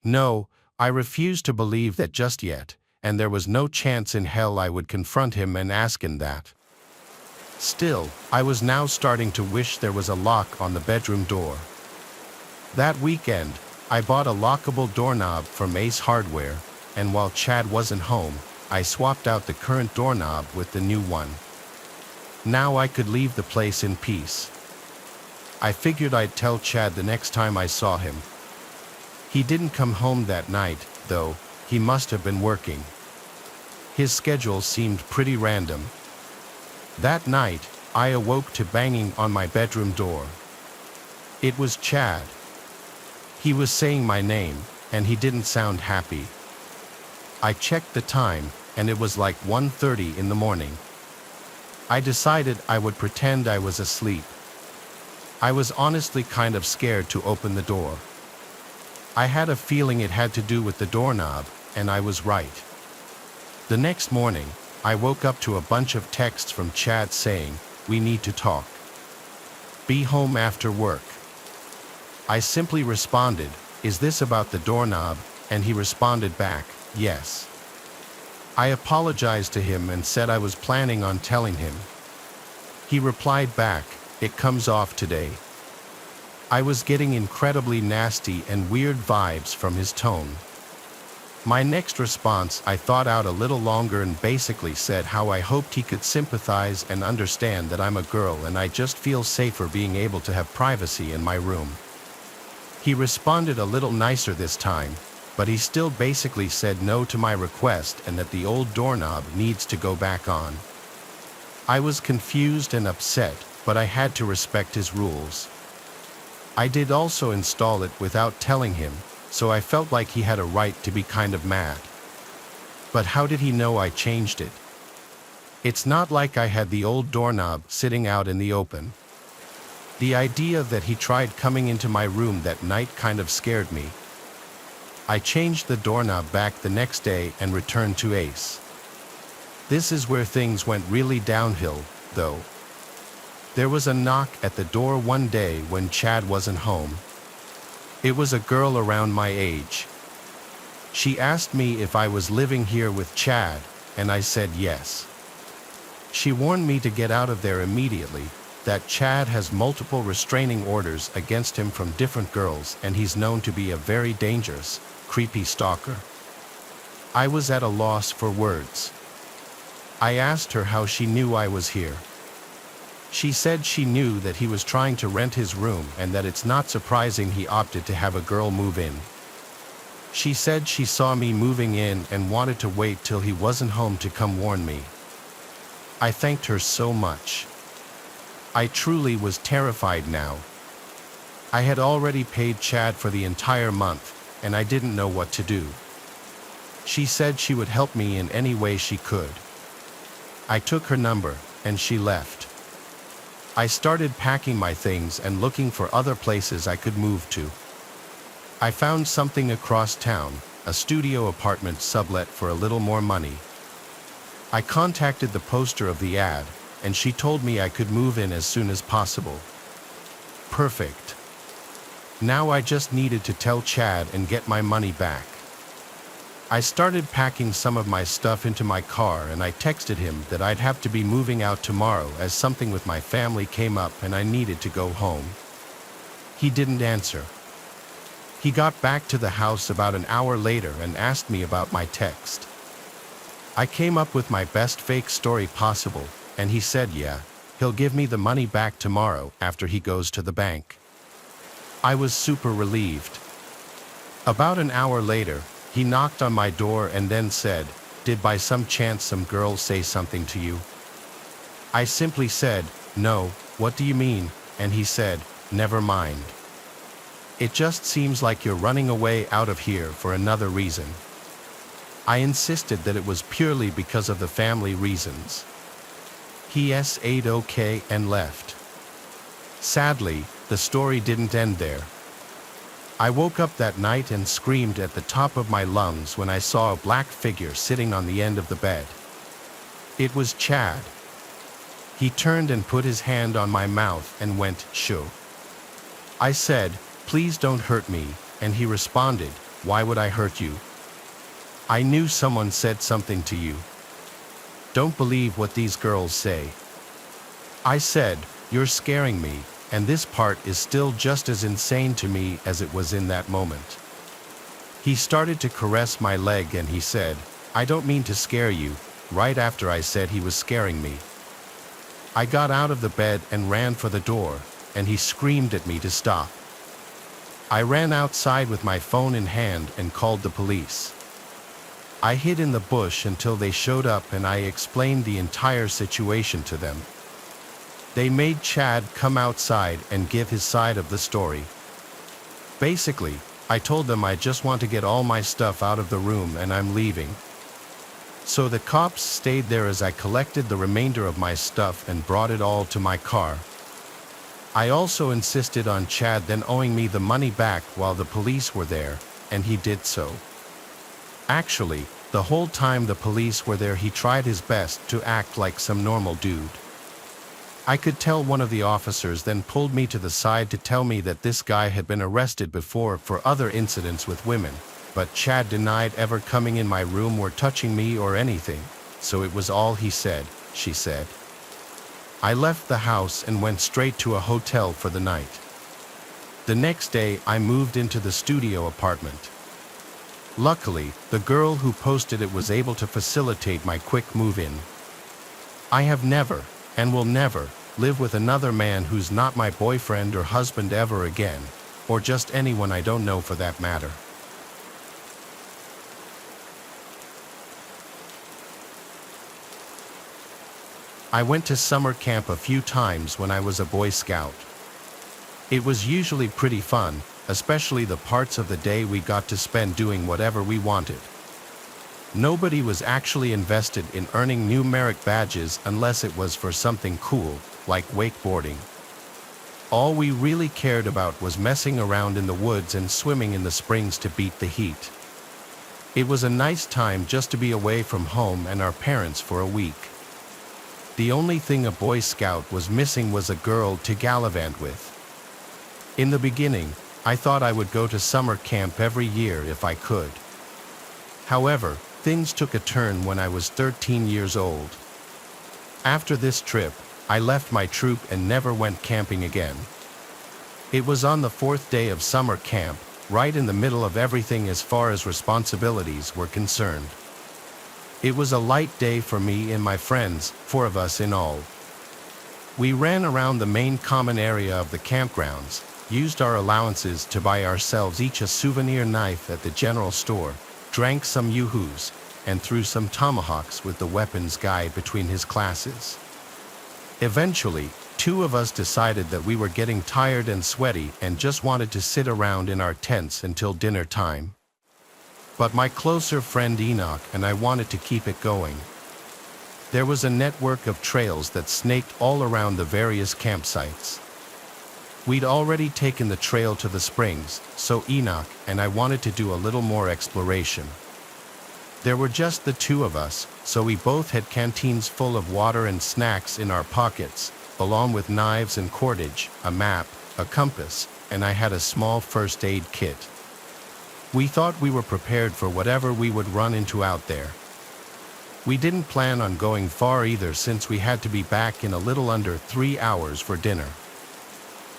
No, I refused to believe that just yet, and there was no chance in hell I would confront him and ask him that. Still, I was now starting to wish there was a lock on the bedroom door. That weekend, I bought a lockable doorknob from Ace Hardware, and while Chad wasn't home, I swapped out the current doorknob with the new one. Now I could leave the place in peace. I figured I'd tell Chad the next time I saw him. He didn't come home that night, though. He must have been working. His schedule seemed pretty random. That night, I awoke to banging on my bedroom door. It was Chad. He was saying my name, and he didn't sound happy. I checked the time, and it was like 1:30 in the morning. I decided I would pretend I was asleep. I was honestly kind of scared to open the door. I had a feeling it had to do with the doorknob, and I was right. The next morning, I woke up to a bunch of texts from Chad saying, "We need to talk. Be home after work." I simply responded, "Is this about the doorknob?" And he responded back, "Yes." I apologized to him and said I was planning on telling him. He replied back, "It comes off today." I was getting incredibly nasty and weird vibes from his tone. My next response I thought out a little longer and basically said how I hoped he could sympathize and understand that I'm a girl and I just feel safer being able to have privacy in my room. He responded a little nicer this time, but he still basically said no to my request and that the old doorknob needs to go back on. I was confused and upset, but I had to respect his rules. I did also install it without telling him, so I felt like he had a right to be kind of mad. But how did he know I changed it? It's not like I had the old doorknob sitting out in the open. The idea that he tried coming into my room that night kind of scared me. I changed the doorknob back the next day and returned to Ace. This is where things went really downhill, though. There was a knock at the door one day when Chad wasn't home. It was a girl around my age. She asked me if I was living here with Chad, and I said yes. She warned me to get out of there immediately, that Chad has multiple restraining orders against him from different girls and he's known to be a very dangerous, creepy stalker. I was at a loss for words. I asked her how she knew I was here. She said she knew that he was trying to rent his room and that it's not surprising he opted to have a girl move in. She said she saw me moving in and wanted to wait till he wasn't home to come warn me. I thanked her so much. I truly was terrified now. I had already paid Chad for the entire month, and I didn't know what to do. She said she would help me in any way she could. I took her number, and she left. I started packing my things and looking for other places I could move to. I found something across town, a studio apartment sublet for a little more money. I contacted the poster of the ad, and she told me I could move in as soon as possible. Perfect. Now I just needed to tell Chad and get my money back. I started packing some of my stuff into my car and I texted him that I'd have to be moving out tomorrow as something with my family came up and I needed to go home. He didn't answer. He got back to the house about an hour later and asked me about my text. I came up with my best fake story possible, and he said yeah, he'll give me the money back tomorrow after he goes to the bank. I was super relieved. About an hour later, he knocked on my door and then said, "Did by some chance some girl say something to you?" I simply said, "No, what do you mean?" And he said, "Never mind. It just seems like you're running away out of here for another reason." I insisted that it was purely because of the family reasons. He said okay and left. Sadly, the story didn't end there. I woke up that night and screamed at the top of my lungs when I saw a black figure sitting on the end of the bed. It was Chad. He turned and put his hand on my mouth and went, "Shoo." I said, "Please don't hurt me," and he responded, "Why would I hurt you? I knew someone said something to you. Don't believe what these girls say." I said, "You're scaring me, and this part is still just as insane to me as it was in that moment." He started to caress my leg and he said, "I don't mean to scare you," right after I said he was scaring me. I got out of the bed and ran for the door, and he screamed at me to stop. I ran outside with my phone in hand and called the police. I hid in the bush until they showed up and I explained the entire situation to them. They made Chad come outside and give his side of the story. Basically, I told them I just want to get all my stuff out of the room and I'm leaving. So the cops stayed there as I collected the remainder of my stuff and brought it all to my car. I also insisted on Chad then owing me the money back while the police were there, and he did so. Actually, the whole time the police were there he tried his best to act like some normal dude. I could tell one of the officers then pulled me to the side to tell me that this guy had been arrested before for other incidents with women, but Chad denied ever coming in my room or touching me or anything, so it was all he said, she said. I left the house and went straight to a hotel for the night. The next day I moved into the studio apartment. Luckily, the girl who posted it was able to facilitate my quick move-in. I have never, and will never, live with another man who's not my boyfriend or husband ever again, or just anyone I don't know for that matter. I went to summer camp a few times when I was a Boy Scout. It was usually pretty fun, especially the parts of the day we got to spend doing whatever we wanted. Nobody was actually invested in earning numeric badges unless it was for something cool, like wakeboarding. All we really cared about was messing around in the woods and swimming in the springs to beat the heat. It was a nice time just to be away from home and our parents for a week. The only thing a Boy Scout was missing was a girl to gallivant with. In the beginning, I thought I would go to summer camp every year if I could. However, things took a turn when I was 13 years old. After this trip, I left my troop and never went camping again. It was on the 4th day of summer camp, right in the middle of everything as far as responsibilities were concerned. It was a light day for me and my friends, 4 of us in all. We ran around the main common area of the campgrounds, used our allowances to buy ourselves each a souvenir knife at the general store, drank some yoo-hoos, and threw some tomahawks with the weapons guy between his classes. Eventually, 2 of us decided that we were getting tired and sweaty and just wanted to sit around in our tents until dinner time. But my closer friend Enoch and I wanted to keep it going. There was a network of trails that snaked all around the various campsites. We'd already taken the trail to the springs, so Enoch and I wanted to do a little more exploration. There were just the 2 of us, so we both had canteens full of water and snacks in our pockets, along with knives and cordage, a map, a compass, and I had a small first aid kit. We thought we were prepared for whatever we would run into out there. We didn't plan on going far either since we had to be back in a little under 3 hours for dinner.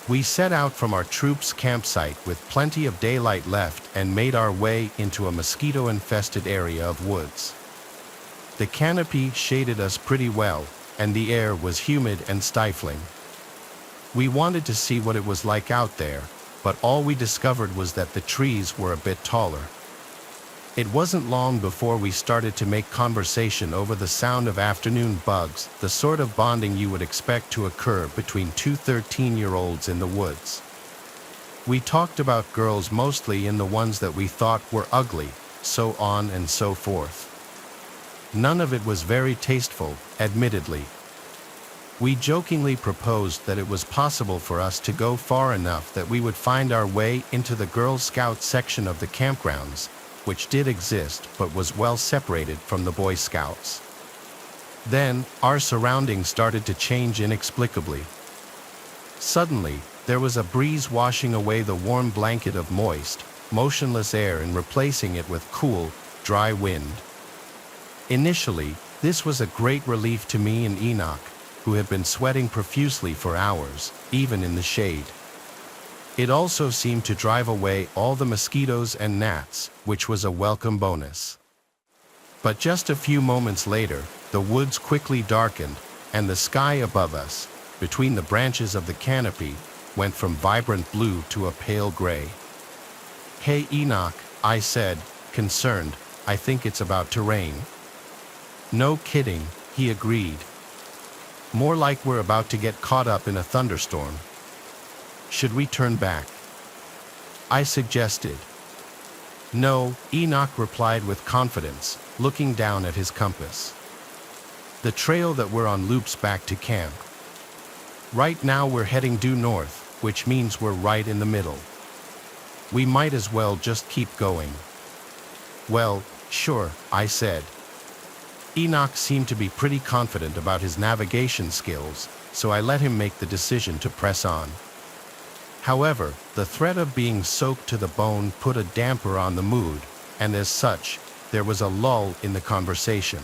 We set out from our troop's campsite with plenty of daylight left and made our way into a mosquito-infested area of woods. The canopy shaded us pretty well, and the air was humid and stifling. We wanted to see what it was like out there, but all we discovered was that the trees were a bit taller. It wasn't long before we started to make conversation over the sound of afternoon bugs, the sort of bonding you would expect to occur between two 13-year-olds in the woods. We talked about girls, mostly in the ones that we thought were ugly, so on and so forth. None of it was very tasteful, admittedly. We jokingly proposed that it was possible for us to go far enough that we would find our way into the Girl Scout section of the campgrounds, which did exist but was well separated from the Boy Scouts. Then, our surroundings started to change inexplicably. Suddenly, there was a breeze washing away the warm blanket of moist, motionless air and replacing it with cool, dry wind. Initially, this was a great relief to me and Enoch, who had been sweating profusely for hours, even in the shade. It also seemed to drive away all the mosquitoes and gnats, which was a welcome bonus. But just a few moments later, the woods quickly darkened, and the sky above us, between the branches of the canopy, went from vibrant blue to a pale gray. "Hey Enoch," I said, concerned, "I think it's about to rain." "No kidding," he agreed. "More like we're about to get caught up in a thunderstorm." "Should we turn back?" I suggested. "No," Enoch replied with confidence, looking down at his compass. "The trail that we're on loops back to camp. Right now we're heading due north, which means we're right in the middle. We might as well just keep going." "Well, sure," I said. Enoch seemed to be pretty confident about his navigation skills, so I let him make the decision to press on. However, the threat of being soaked to the bone put a damper on the mood, and as such, there was a lull in the conversation.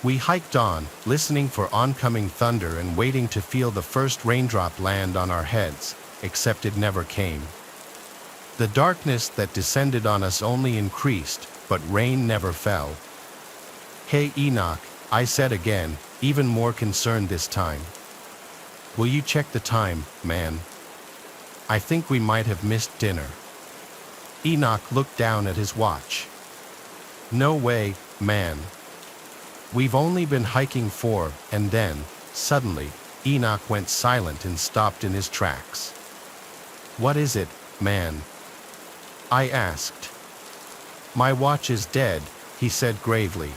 We hiked on, listening for oncoming thunder and waiting to feel the first raindrop land on our heads, except it never came. The darkness that descended on us only increased, but rain never fell. "Hey Enoch," I said again, even more concerned this time. "Will you check the time, man? I think we might have missed dinner." Enoch looked down at his watch. "No way, man. We've only been hiking 4, and then, suddenly, Enoch went silent and stopped in his tracks. "What is it, man?" I asked. "My watch is dead," he said gravely.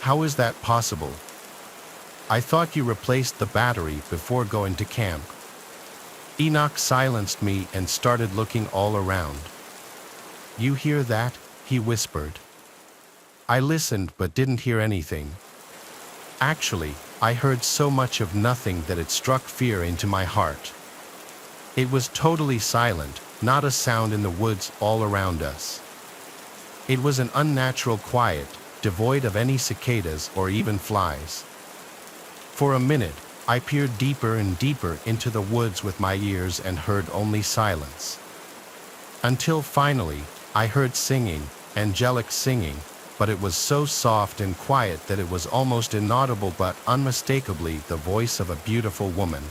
"How is that possible? I thought you replaced the battery before going to camp." Enoch silenced me and started looking all around. "You hear that?" he whispered. I listened but didn't hear anything. Actually, I heard so much of nothing that it struck fear into my heart. It was totally silent, not a sound in the woods all around us. It was an unnatural quiet, devoid of any cicadas or even flies. For a minute, I peered deeper and deeper into the woods with my ears and heard only silence. Until finally, I heard singing, angelic singing, but it was so soft and quiet that it was almost inaudible but unmistakably the voice of a beautiful woman.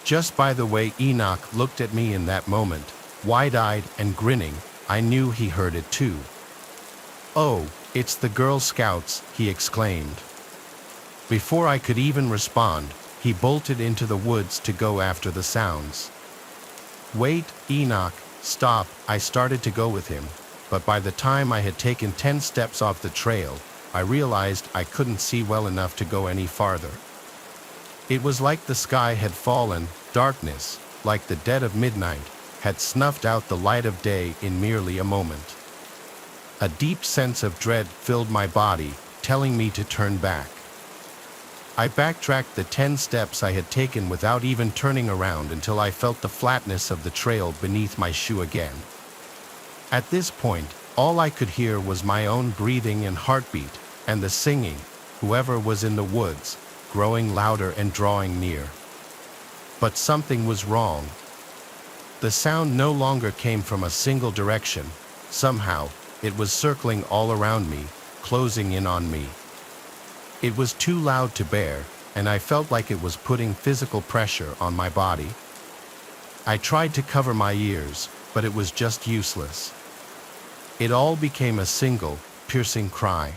Just by the way Enoch looked at me in that moment, wide-eyed and grinning, I knew he heard it too. "Oh, it's the Girl Scouts," he exclaimed. Before I could even respond, he bolted into the woods to go after the sounds. "Wait, Enoch, stop," I started to go with him, but by the time I had taken 10 steps off the trail, I realized I couldn't see well enough to go any farther. It was like the sky had fallen, darkness, like the dead of midnight, had snuffed out the light of day in merely a moment. A deep sense of dread filled my body, telling me to turn back. I backtracked the 10 steps I had taken without even turning around until I felt the flatness of the trail beneath my shoe again. At this point, all I could hear was my own breathing and heartbeat, and the singing, whoever was in the woods, growing louder and drawing near. But something was wrong. The sound no longer came from a single direction. Somehow, it was circling all around me, closing in on me. It was too loud to bear, and I felt like it was putting physical pressure on my body. I tried to cover my ears, but it was just useless. It all became a single, piercing cry.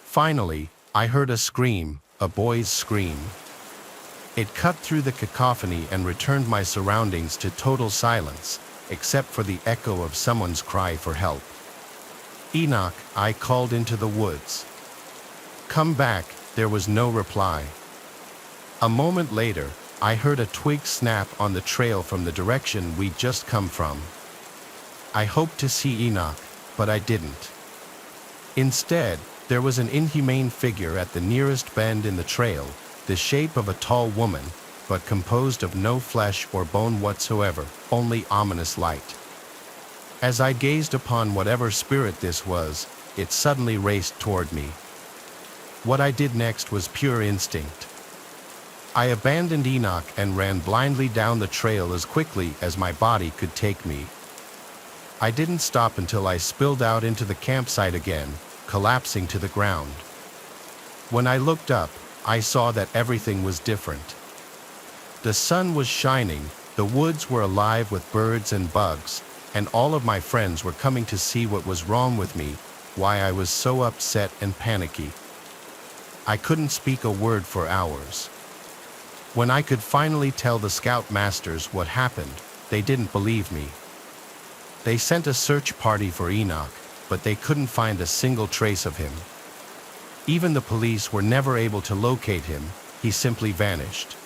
Finally, I heard a scream, a boy's scream. It cut through the cacophony and returned my surroundings to total silence, except for the echo of someone's cry for help. "Enoch," I called into the woods. "Come back." There was no reply. A moment later, I heard a twig snap on the trail from the direction we'd just come from. I hoped to see Enoch, but I didn't. Instead, there was an inhumane figure at the nearest bend in the trail, the shape of a tall woman, but composed of no flesh or bone whatsoever, only ominous light. As I gazed upon whatever spirit this was, it suddenly raced toward me. What I did next was pure instinct. I abandoned Enoch and ran blindly down the trail as quickly as my body could take me. I didn't stop until I spilled out into the campsite again, collapsing to the ground. When I looked up, I saw that everything was different. The sun was shining, the woods were alive with birds and bugs, and all of my friends were coming to see what was wrong with me, why I was so upset and panicky. I couldn't speak a word for hours. When I could finally tell the scoutmasters what happened, they didn't believe me. They sent a search party for Enoch, but they couldn't find a single trace of him. Even the police were never able to locate him, he simply vanished.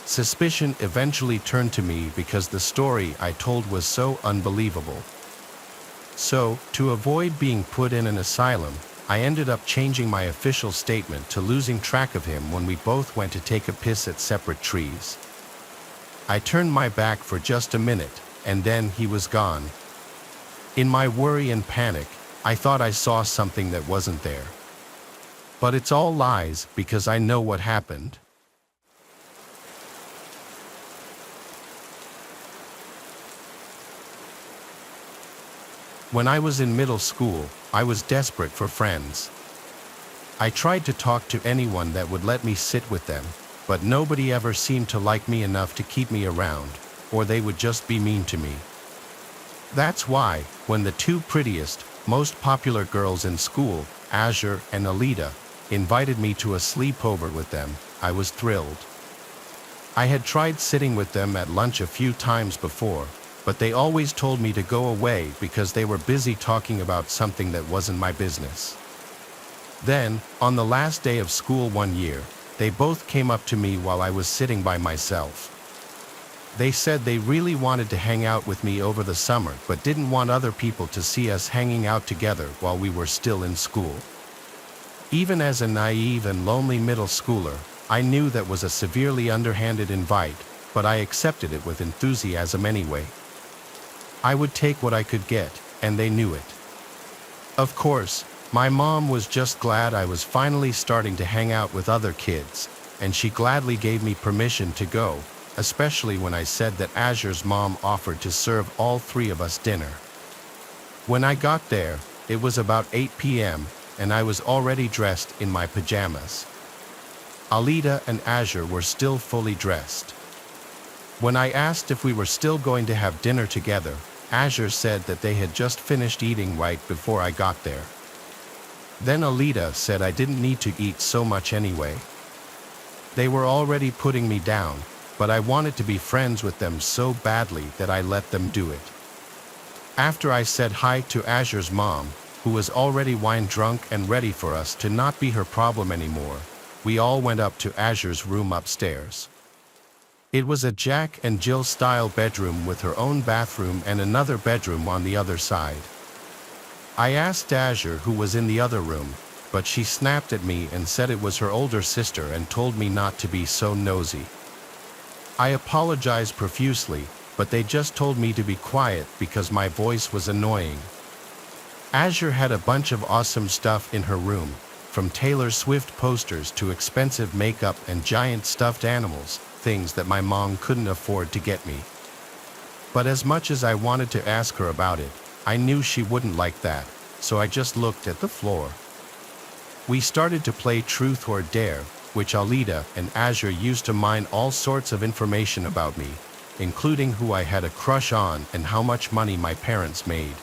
Suspicion eventually turned to me because the story I told was so unbelievable. So, to avoid being put in an asylum, I ended up changing my official statement to losing track of him when we both went to take a piss at separate trees. I turned my back for just a minute, and then he was gone. In my worry and panic, I thought I saw something that wasn't there. But it's all lies because I know what happened. When I was in middle school, I was desperate for friends. I tried to talk to anyone that would let me sit with them, but nobody ever seemed to like me enough to keep me around, or they would just be mean to me. That's why, when the two prettiest, most popular girls in school, Azure and Alita, invited me to a sleepover with them, I was thrilled. I had tried sitting with them at lunch a few times before, but they always told me to go away because they were busy talking about something that wasn't my business. Then, on the last day of school one year, they both came up to me while I was sitting by myself. They said they really wanted to hang out with me over the summer but didn't want other people to see us hanging out together while we were still in school. Even as a naive and lonely middle schooler, I knew that was a severely underhanded invite, but I accepted it with enthusiasm anyway. I would take what I could get, and they knew it. Of course, my mom was just glad I was finally starting to hang out with other kids, and she gladly gave me permission to go, especially when I said that Azure's mom offered to serve all three of us dinner. When I got there, it was about 8 p.m., and I was already dressed in my pajamas. Alita and Azure were still fully dressed. When I asked if we were still going to have dinner together, Azure said that they had just finished eating right before I got there. Then Alita said I didn't need to eat so much anyway. They were already putting me down, but I wanted to be friends with them so badly that I let them do it. After I said hi to Azure's mom, who was already wine drunk and ready for us to not be her problem anymore, we all went up to Azure's room upstairs. It was a Jack and Jill style bedroom with her own bathroom and another bedroom on the other side. I asked Azure who was in the other room, but she snapped at me and said it was her older sister and told me not to be so nosy. I apologized profusely, but they just told me to be quiet because my voice was annoying. Azure had a bunch of awesome stuff in her room, from Taylor Swift posters to expensive makeup and giant stuffed animals, things that my mom couldn't afford to get me. But as much as I wanted to ask her about it, I knew she wouldn't like that, so I just looked at the floor. We started to play Truth or Dare, which Alita and Azure used to mine all sorts of information about me, including who I had a crush on and how much money my parents made.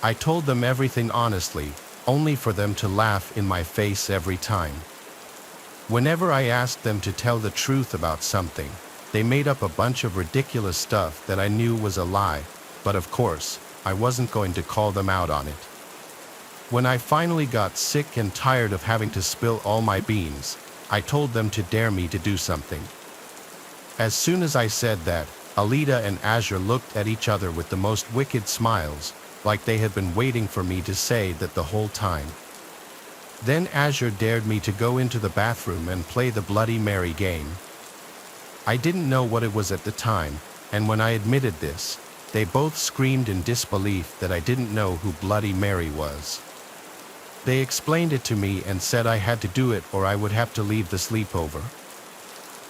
I told them everything honestly, only for them to laugh in my face every time. Whenever I asked them to tell the truth about something, they made up a bunch of ridiculous stuff that I knew was a lie, but of course, I wasn't going to call them out on it. When I finally got sick and tired of having to spill all my beans, I told them to dare me to do something. As soon as I said that, Alita and Azure looked at each other with the most wicked smiles, like they had been waiting for me to say that the whole time. Then Azure dared me to go into the bathroom and play the Bloody Mary game. I didn't know what it was at the time, and when I admitted this, they both screamed in disbelief that I didn't know who Bloody Mary was. They explained it to me and said I had to do it or I would have to leave the sleepover.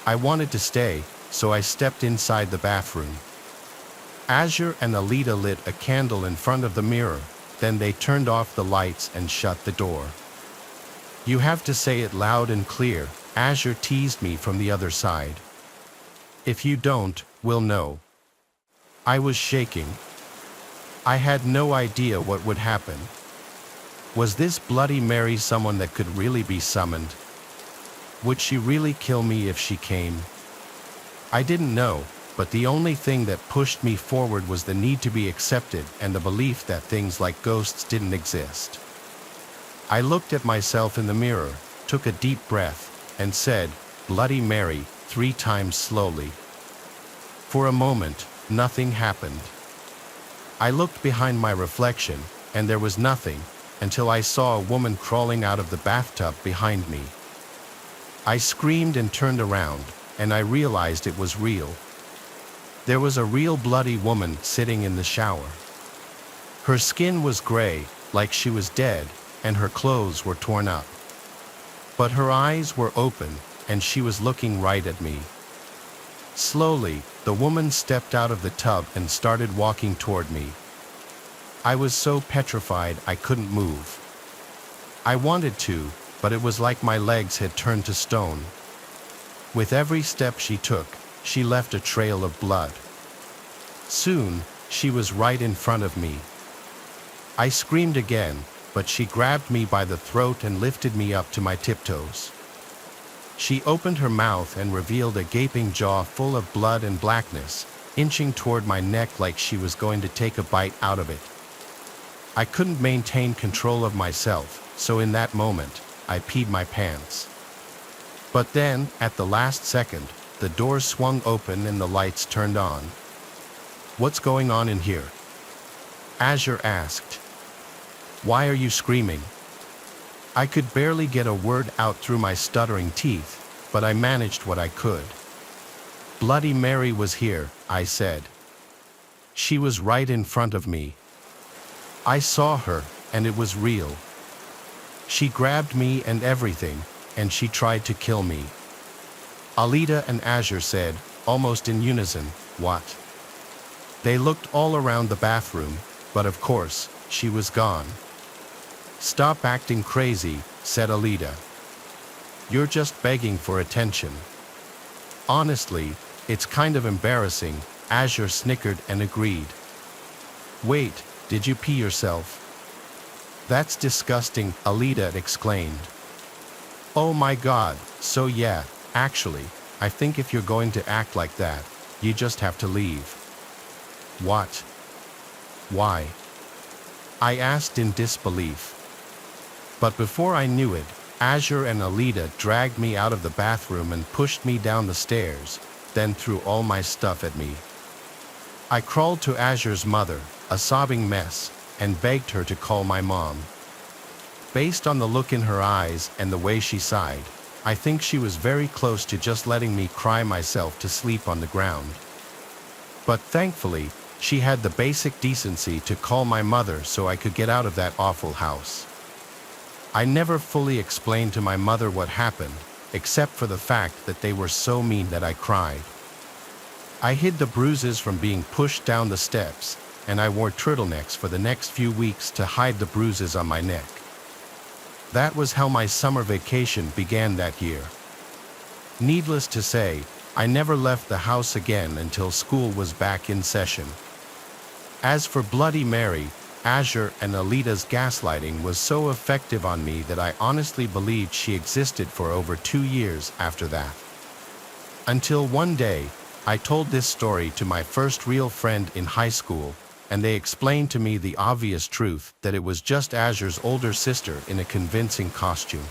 I wanted to stay, so I stepped inside the bathroom. Azure and Alita lit a candle in front of the mirror, then they turned off the lights and shut the door. "You have to say it loud and clear," Azure teased me from the other side. "If you don't, we'll know." I was shaking. I had no idea what would happen. Was this Bloody Mary someone that could really be summoned? Would she really kill me if she came? I didn't know, but the only thing that pushed me forward was the need to be accepted and the belief that things like ghosts didn't exist. I looked at myself in the mirror, took a deep breath, and said, "Bloody Mary," 3 times slowly. For a moment, nothing happened. I looked behind my reflection, and there was nothing, until I saw a woman crawling out of the bathtub behind me. I screamed and turned around, and I realized it was real. There was a real bloody woman sitting in the shower. Her skin was gray, like she was dead, and her clothes were torn up. But her eyes were open, and she was looking right at me. Slowly, the woman stepped out of the tub and started walking toward me. I was so petrified I couldn't move. I wanted to, but it was like my legs had turned to stone. With every step she took, she left a trail of blood. Soon, she was right in front of me. I screamed again, but she grabbed me by the throat and lifted me up to my tiptoes. She opened her mouth and revealed a gaping jaw full of blood and blackness, inching toward my neck like she was going to take a bite out of it. I couldn't maintain control of myself, so in that moment, I peed my pants. But then, at the last second, the door swung open and the lights turned on. "What's going on in here?" Azure asked. "Why are you screaming?" I could barely get a word out through my stuttering teeth, but I managed what I could. "Bloody Mary was here," I said. "She was right in front of me. I saw her, and it was real. She grabbed me and everything, and she tried to kill me." Alita and Azure said, almost in unison, "What?" They looked all around the bathroom, but of course, she was gone. "Stop acting crazy," said Alita. "You're just begging for attention." "Honestly, it's kind of embarrassing," Azure snickered and agreed. "Wait, did you pee yourself?" "That's disgusting," Alita exclaimed. "Oh my God, so yeah, actually, I think if you're going to act like that, you just have to leave." "What? Why?" I asked in disbelief. But before I knew it, Azure and Alita dragged me out of the bathroom and pushed me down the stairs, then threw all my stuff at me. I crawled to Azure's mother, a sobbing mess, and begged her to call my mom. Based on the look in her eyes and the way she sighed, I think she was very close to just letting me cry myself to sleep on the ground. But thankfully, she had the basic decency to call my mother so I could get out of that awful house. I never fully explained to my mother what happened, except for the fact that they were so mean that I cried. I hid the bruises from being pushed down the steps, and I wore turtlenecks for the next few weeks to hide the bruises on my neck. That was how my summer vacation began that year. Needless to say, I never left the house again until school was back in session. As for Bloody Mary, Azure and Alita's gaslighting was so effective on me that I honestly believed she existed for over 2 years after that. Until one day, I told this story to my first real friend in high school, and they explained to me the obvious truth that it was just Azure's older sister in a convincing costume.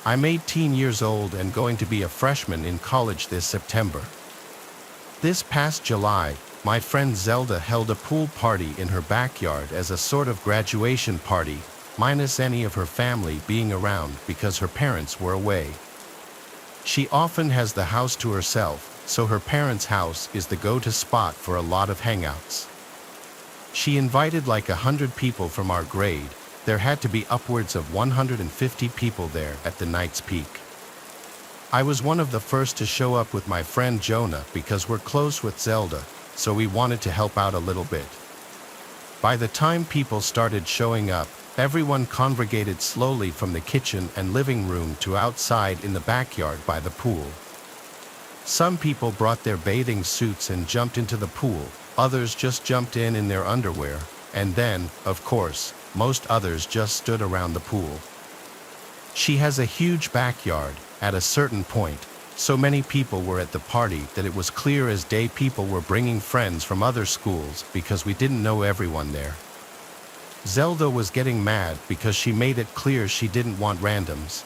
I'm 18 years old and going to be a freshman in college this September. This past July, my friend Zelda held a pool party in her backyard as a sort of graduation party, minus any of her family being around because her parents were away. She often has the house to herself, so her parents' house is the go-to spot for a lot of hangouts. She invited like 100 people from our grade. There had to be upwards of 150 people there at the night's peak. I was one of the first to show up with my friend Jonah because we're close with Zelda, so we wanted to help out a little bit. By the time people started showing up, everyone congregated slowly from the kitchen and living room to outside in the backyard by the pool. Some people brought their bathing suits and jumped into the pool, others just jumped in their underwear, and then, of course, most others just stood around the pool. She has a huge backyard. At a certain point, so many people were at the party that it was clear as day people were bringing friends from other schools because we didn't know everyone there. Zelda was getting mad because she made it clear she didn't want randoms.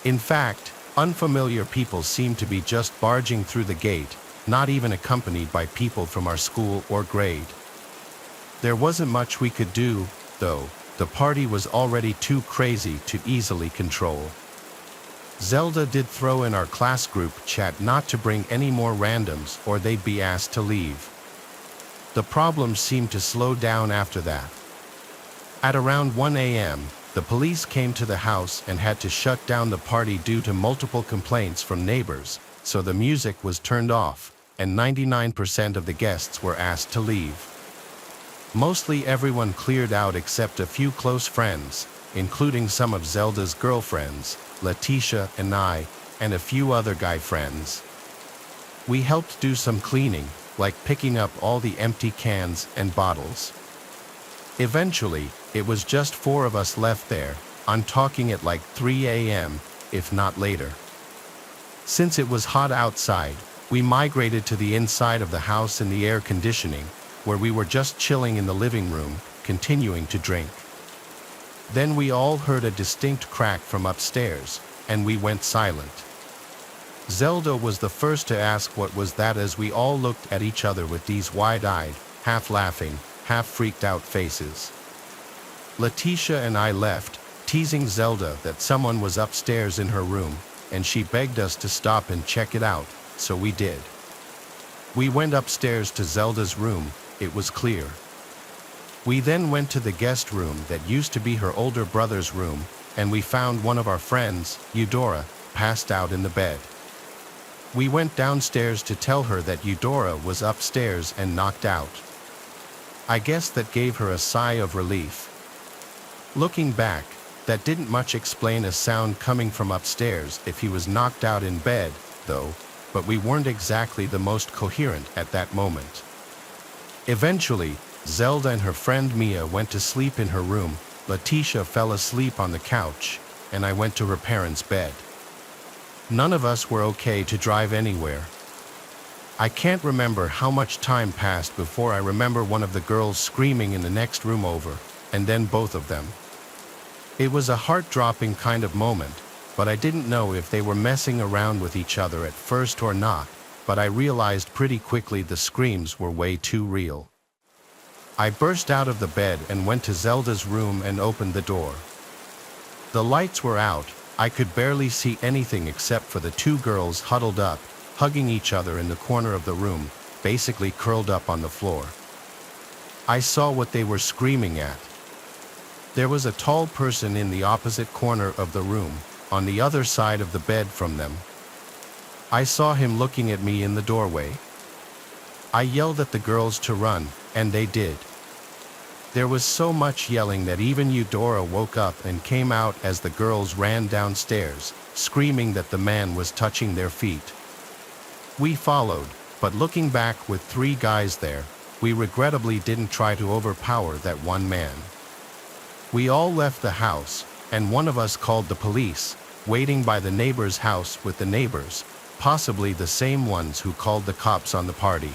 In fact, unfamiliar people seemed to be just barging through the gate, not even accompanied by people from our school or grade. There wasn't much we could do, though. The party was already too crazy to easily control. Zelda did throw in our class group chat not to bring any more randoms or they'd be asked to leave. The problems seemed to slow down after that. At around 1 a.m., the police came to the house and had to shut down the party due to multiple complaints from neighbors, so the music was turned off, and 99% of the guests were asked to leave. Mostly everyone cleared out except a few close friends, including some of Zelda's girlfriends, Letitia and I, and a few other guy friends. We helped do some cleaning, like picking up all the empty cans and bottles. Eventually, it was just 4 of us left there. I'm talking at like 3 a.m., if not later. Since it was hot outside, we migrated to the inside of the house in the air conditioning, where we were just chilling in the living room, continuing to drink. Then we all heard a distinct crack from upstairs, and we went silent. Zelda was the first to ask what was that as we all looked at each other with these wide-eyed, half-laughing, half-freaked-out faces. Letitia and I left, teasing Zelda that someone was upstairs in her room, and she begged us to stop and check it out, so we did. We went upstairs to Zelda's room. It was clear. We then went to the guest room that used to be her older brother's room, and we found one of our friends, Eudora, passed out in the bed. We went downstairs to tell her that Eudora was upstairs and knocked out. I guess that gave her a sigh of relief. Looking back, that didn't much explain a sound coming from upstairs if he was knocked out in bed, though, but we weren't exactly the most coherent at that moment. Eventually, Zelda and her friend Mia went to sleep in her room, Letitia fell asleep on the couch, and I went to her parents' bed. None of us were okay to drive anywhere. I can't remember how much time passed before I remember one of the girls screaming in the next room over, and then both of them. It was a heart-dropping kind of moment, but I didn't know if they were messing around with each other at first or not, but I realized pretty quickly the screams were way too real. I burst out of the bed and went to Zelda's room and opened the door. The lights were out. I could barely see anything except for the 2 girls huddled up, hugging each other in the corner of the room, basically curled up on the floor. I saw what they were screaming at. There was a tall person in the opposite corner of the room, on the other side of the bed from them. I saw him looking at me in the doorway. I yelled at the girls to run, and they did. There was so much yelling that even Eudora woke up and came out as the girls ran downstairs, screaming that the man was touching their feet. We followed, but looking back with 3 guys there, we regrettably didn't try to overpower that one man. We all left the house, and one of us called the police, waiting by the neighbor's house with the neighbors, possibly the same ones who called the cops on the party.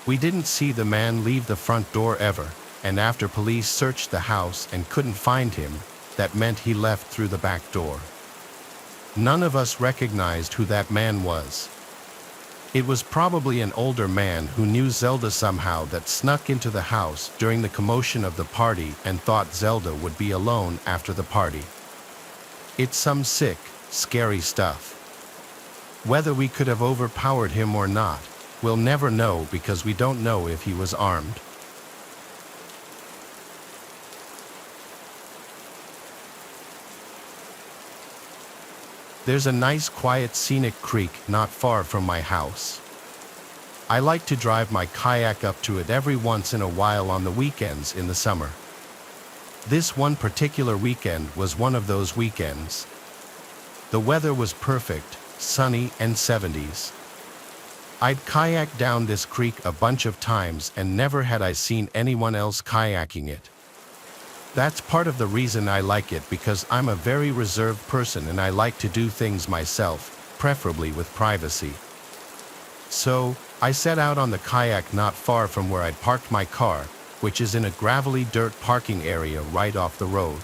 We didn't see the man leave the front door ever, and after police searched the house and couldn't find him, that meant he left through the back door. None of us recognized who that man was. It was probably an older man who knew Zelda somehow that snuck into the house during the commotion of the party and thought Zelda would be alone after the party. It's some sick, scary stuff. Whether we could have overpowered him or not, we'll never know because we don't know if he was armed. There's a nice quiet scenic creek not far from my house. I like to drive my kayak up to it every once in a while on the weekends in the summer. This one particular weekend was one of those weekends. The weather was perfect, sunny and 70s. I'd kayak down this creek a bunch of times and never had I seen anyone else kayaking it. That's part of the reason I like it because I'm a very reserved person and I like to do things myself, preferably with privacy. So, I set out on the kayak not far from where I'd parked my car, which is in a gravelly dirt parking area right off the road.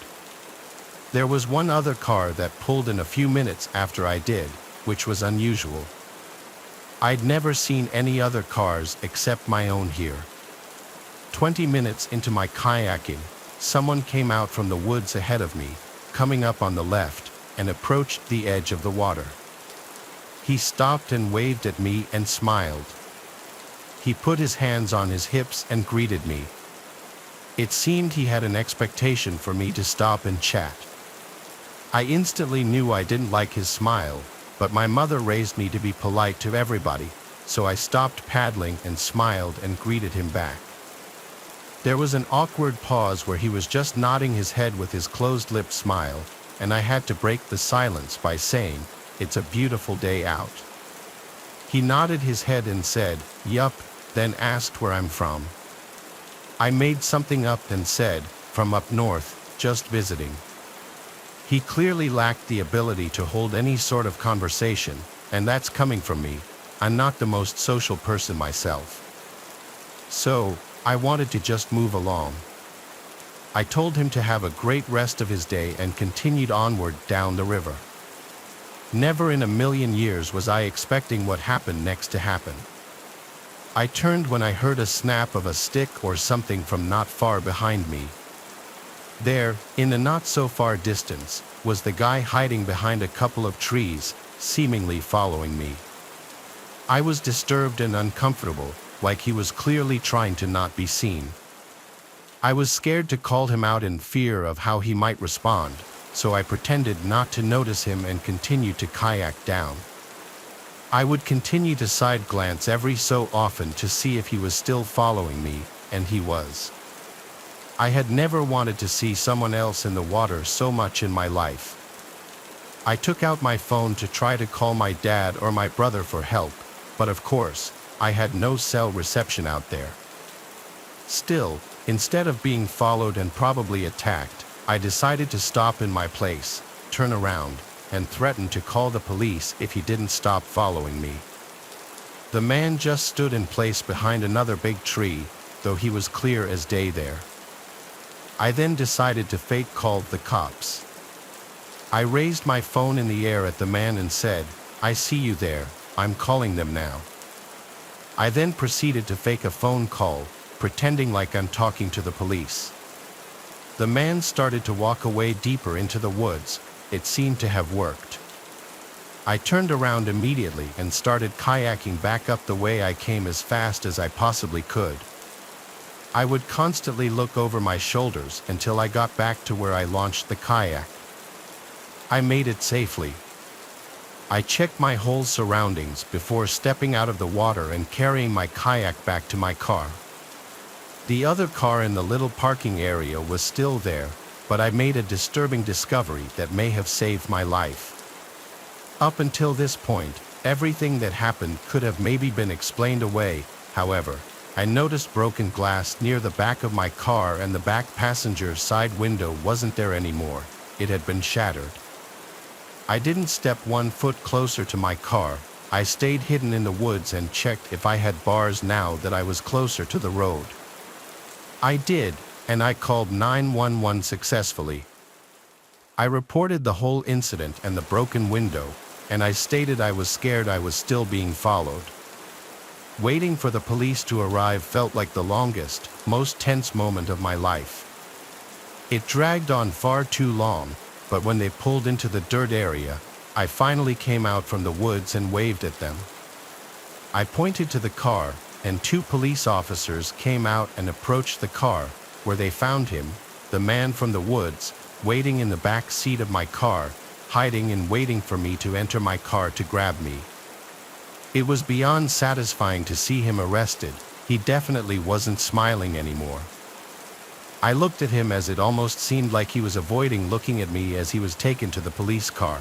There was one other car that pulled in a few minutes after I did, which was unusual. I'd never seen any other cars except my own here. 20 minutes into my kayaking, someone came out from the woods ahead of me, coming up on the left, and approached the edge of the water. He stopped and waved at me and smiled. He put his hands on his hips and greeted me. It seemed he had an expectation for me to stop and chat. I instantly knew I didn't like his smile, but my mother raised me to be polite to everybody, so I stopped paddling and smiled and greeted him back. There was an awkward pause where he was just nodding his head with his closed-lipped smile, and I had to break the silence by saying, "It's a beautiful day out." He nodded his head and said, "Yup," then asked where I'm from. I made something up and said, "From up north, just visiting." He clearly lacked the ability to hold any sort of conversation, and that's coming from me. I'm not the most social person myself. So, I wanted to just move along. I told him to have a great rest of his day and continued onward down the river. Never in a million years was I expecting what happened next to happen. I turned when I heard a snap of a stick or something from not far behind me. There, in the not-so-far distance, was the guy hiding behind a couple of trees, seemingly following me. I was disturbed and uncomfortable, like he was clearly trying to not be seen. I was scared to call him out in fear of how he might respond, so I pretended not to notice him and continued to kayak down. I would continue to side glance every so often to see if he was still following me, and he was. I had never wanted to see someone else in the water so much in my life. I took out my phone to try to call my dad or my brother for help, but of course, I had no cell reception out there. Still, instead of being followed and probably attacked, I decided to stop in my place, turn around, and threaten to call the police if he didn't stop following me. The man just stood in place behind another big tree, though he was clear as day there. I then decided to fake call the cops. I raised my phone in the air at the man and said, "I see you there, I'm calling them now." I then proceeded to fake a phone call, pretending like I'm talking to the police. The man started to walk away deeper into the woods. It seemed to have worked. I turned around immediately and started kayaking back up the way I came as fast as I possibly could. I would constantly look over my shoulders until I got back to where I launched the kayak. I made it safely. I checked my whole surroundings before stepping out of the water and carrying my kayak back to my car. The other car in the little parking area was still there, but I made a disturbing discovery that may have saved my life. Up until this point, everything that happened could have maybe been explained away. However, I noticed broken glass near the back of my car, and the back passenger side window wasn't there anymore. It had been shattered. I didn't step 1 foot closer to my car. I stayed hidden in the woods and checked if I had bars now that I was closer to the road. I did, and I called 911 successfully. I reported the whole incident and the broken window, and I stated I was scared I was still being followed. Waiting for the police to arrive felt like the longest, most tense moment of my life. It dragged on far too long, but when they pulled into the dirt area, I finally came out from the woods and waved at them. I pointed to the car, and 2 police officers came out and approached the car, where they found him, the man from the woods, waiting in the back seat of my car, hiding and waiting for me to enter my car to grab me. It was beyond satisfying to see him arrested. He definitely wasn't smiling anymore. I looked at him as it almost seemed like he was avoiding looking at me as he was taken to the police car.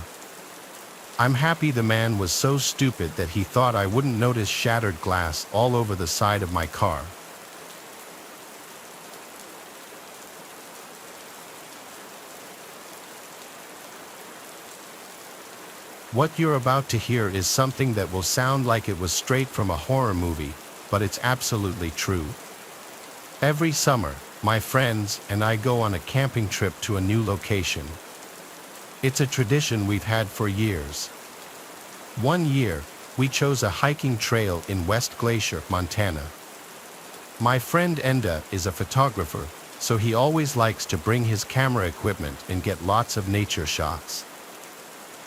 I'm happy the man was so stupid that he thought I wouldn't notice shattered glass all over the side of my car. What you're about to hear is something that will sound like it was straight from a horror movie, but it's absolutely true. Every summer, my friends and I go on a camping trip to a new location. It's a tradition we've had for years. One year, we chose a hiking trail in West Glacier, Montana. My friend Enda is a photographer, so he always likes to bring his camera equipment and get lots of nature shots.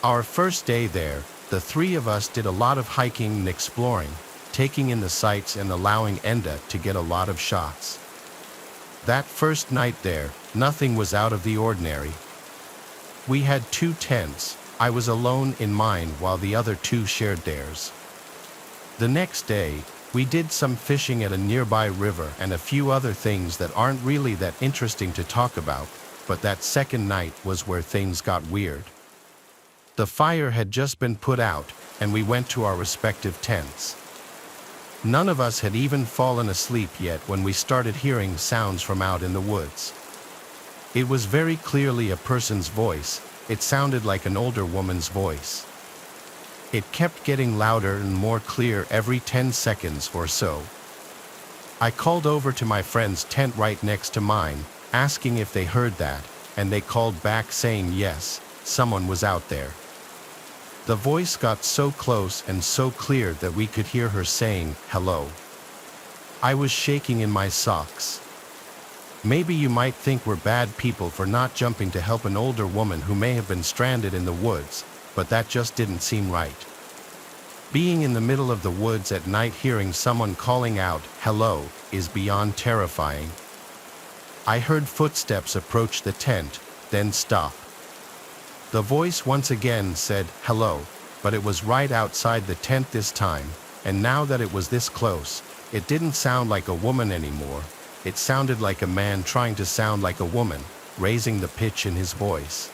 Our first day there, the 3 of us did a lot of hiking and exploring, taking in the sights and allowing Enda to get a lot of shots. That first night there, nothing was out of the ordinary. We had 2 tents. I was alone in mine while the other 2 shared theirs. The next day, we did some fishing at a nearby river and a few other things that aren't really that interesting to talk about, but that second night was where things got weird. The fire had just been put out, and we went to our respective tents. None of us had even fallen asleep yet when we started hearing sounds from out in the woods. It was very clearly a person's voice. It sounded like an older woman's voice. It kept getting louder and more clear every 10 seconds or so. I called over to my friend's tent right next to mine, asking if they heard that, and they called back saying yes, someone was out there. The voice got so close and so clear that we could hear her saying, "Hello." I was shaking in my socks. Maybe you might think we're bad people for not jumping to help an older woman who may have been stranded in the woods, but that just didn't seem right. Being in the middle of the woods at night hearing someone calling out, "Hello," is beyond terrifying. I heard footsteps approach the tent, then stop. The voice once again said, "Hello," but it was right outside the tent this time, and now that it was this close, it didn't sound like a woman anymore. It sounded like a man trying to sound like a woman, raising the pitch in his voice.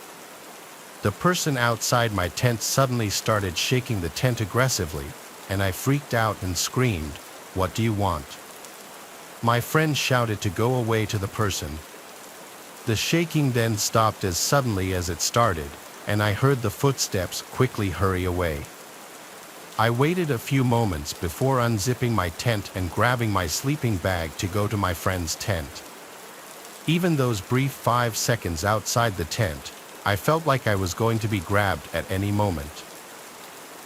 The person outside my tent suddenly started shaking the tent aggressively, and I freaked out and screamed, "What do you want?" My friend shouted to go away to the person. The shaking then stopped as suddenly as it started, and I heard the footsteps quickly hurry away. I waited a few moments before unzipping my tent and grabbing my sleeping bag to go to my friend's tent. Even those brief 5 seconds outside the tent, I felt like I was going to be grabbed at any moment.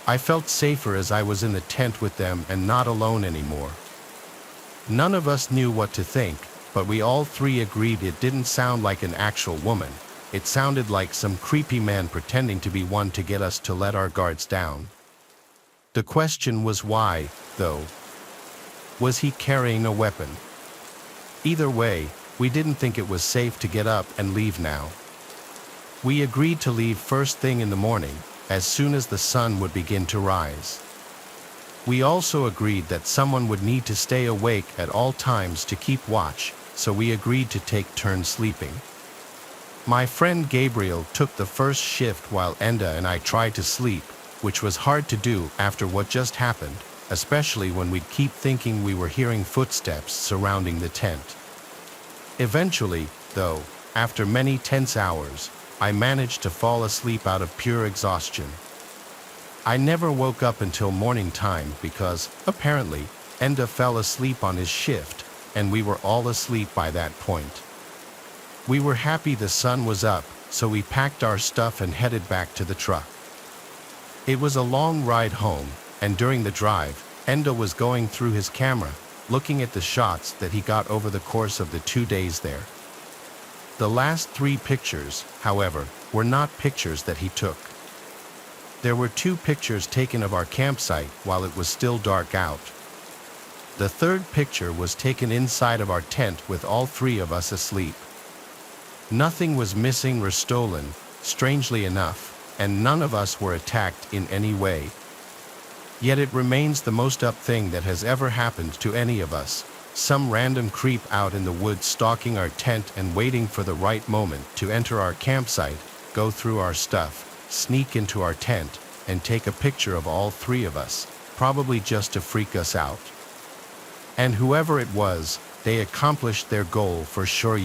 I felt safer as I was in the tent with them and not alone anymore. None of us knew what to think, but we all 3 agreed it didn't sound like an actual woman. It sounded like some creepy man pretending to be one to get us to let our guards down. The question was why, though. Was he carrying a weapon? Either way, we didn't think it was safe to get up and leave now. We agreed to leave first thing in the morning, as soon as the sun would begin to rise. We also agreed that someone would need to stay awake at all times to keep watch, so we agreed to take turns sleeping. My friend Gabriel took the first shift while Enda and I tried to sleep, which was hard to do after what just happened, especially when we'd keep thinking we were hearing footsteps surrounding the tent. Eventually, though, after many tense hours, I managed to fall asleep out of pure exhaustion. I never woke up until morning time because, apparently, Enda fell asleep on his shift, and we were all asleep by that point. We were happy the sun was up, so we packed our stuff and headed back to the truck. It was a long ride home, and during the drive, Enda was going through his camera, looking at the shots that he got over the course of the 2 days there. The last 3 pictures, however, were not pictures that he took. There were 2 pictures taken of our campsite while it was still dark out. The 3rd picture was taken inside of our tent with all 3 of us asleep. Nothing was missing or stolen, strangely enough, and none of us were attacked in any way. Yet it remains the most up thing that has ever happened to any of us, some random creep out in the woods stalking our tent and waiting for the right moment to enter our campsite, go through our stuff, sneak into our tent, and take a picture of all 3 of us, probably just to freak us out. And whoever it was, they accomplished their goal for sure.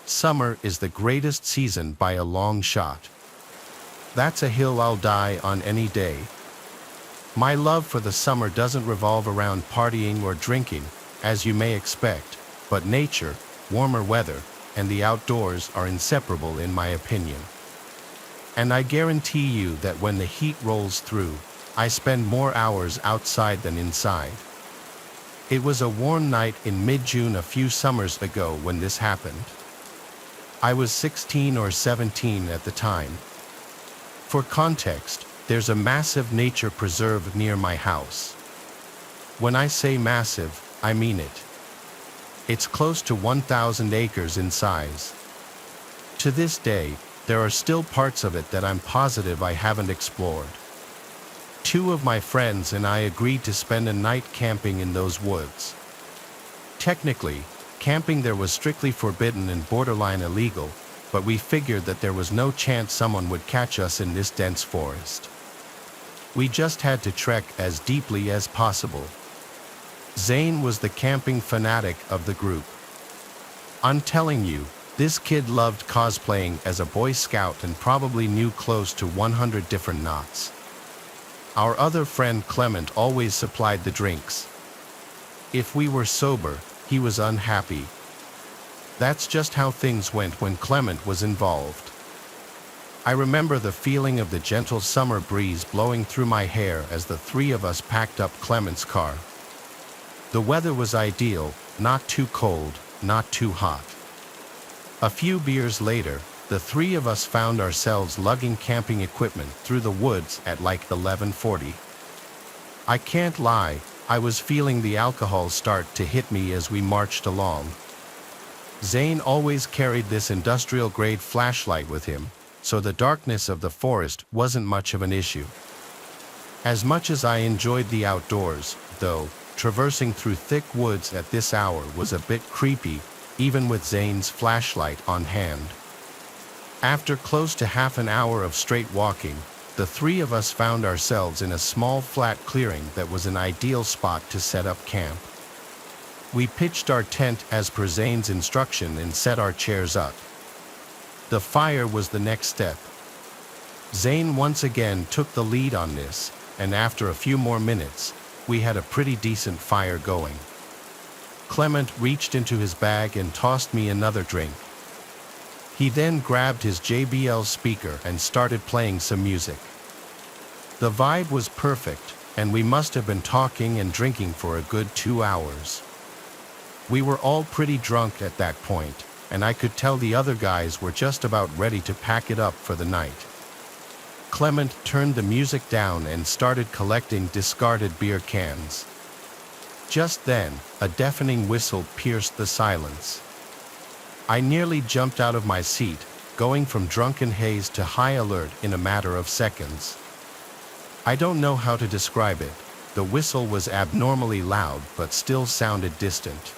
Summer is the greatest season by a long shot. That's a hill I'll die on any day. My love for the summer doesn't revolve around partying or drinking, as you may expect, but nature, warmer weather, and the outdoors are inseparable in my opinion. And I guarantee you that when the heat rolls through, I spend more hours outside than inside. It was a warm night in mid-June a few summers ago when this happened. I was 16 or 17 at the time. For context, there's a massive nature preserve near my house. When I say massive, I mean it. It's close to 1,000 acres in size. To this day, there are still parts of it that I'm positive I haven't explored. 2 of my friends and I agreed to spend a night camping in those woods. Technically, camping there was strictly forbidden and borderline illegal, but we figured that there was no chance someone would catch us in this dense forest. We just had to trek as deeply as possible. Zane was the camping fanatic of the group. I'm telling you, this kid loved cosplaying as a Boy Scout and probably knew close to 100 different knots. Our other friend Clement always supplied the drinks. If we were sober, he was unhappy. That's just how things went when Clement was involved. I remember the feeling of the gentle summer breeze blowing through my hair as the 3 of us packed up Clement's car. The weather was ideal, not too cold, not too hot. A few beers later, the 3 of us found ourselves lugging camping equipment through the woods at like 11:40. I can't lie, I was feeling the alcohol start to hit me as we marched along. Zane always carried this industrial-grade flashlight with him, so the darkness of the forest wasn't much of an issue. As much as I enjoyed the outdoors, though, traversing through thick woods at this hour was a bit creepy, even with Zane's flashlight on hand. After close to half an hour of straight walking, the 3 of us found ourselves in a small flat clearing that was an ideal spot to set up camp. We pitched our tent as per Zane's instruction and set our chairs up. The fire was the next step. Zane once again took the lead on this, and after a few more minutes, we had a pretty decent fire going. Clement reached into his bag and tossed me another drink. He then grabbed his JBL speaker and started playing some music. The vibe was perfect, and we must have been talking and drinking for a good 2 hours. We were all pretty drunk at that point, and I could tell the other guys were just about ready to pack it up for the night. Clement turned the music down and started collecting discarded beer cans. Just then, a deafening whistle pierced the silence. I nearly jumped out of my seat, going from drunken haze to high alert in a matter of seconds. I don't know how to describe it. The whistle was abnormally loud but still sounded distant.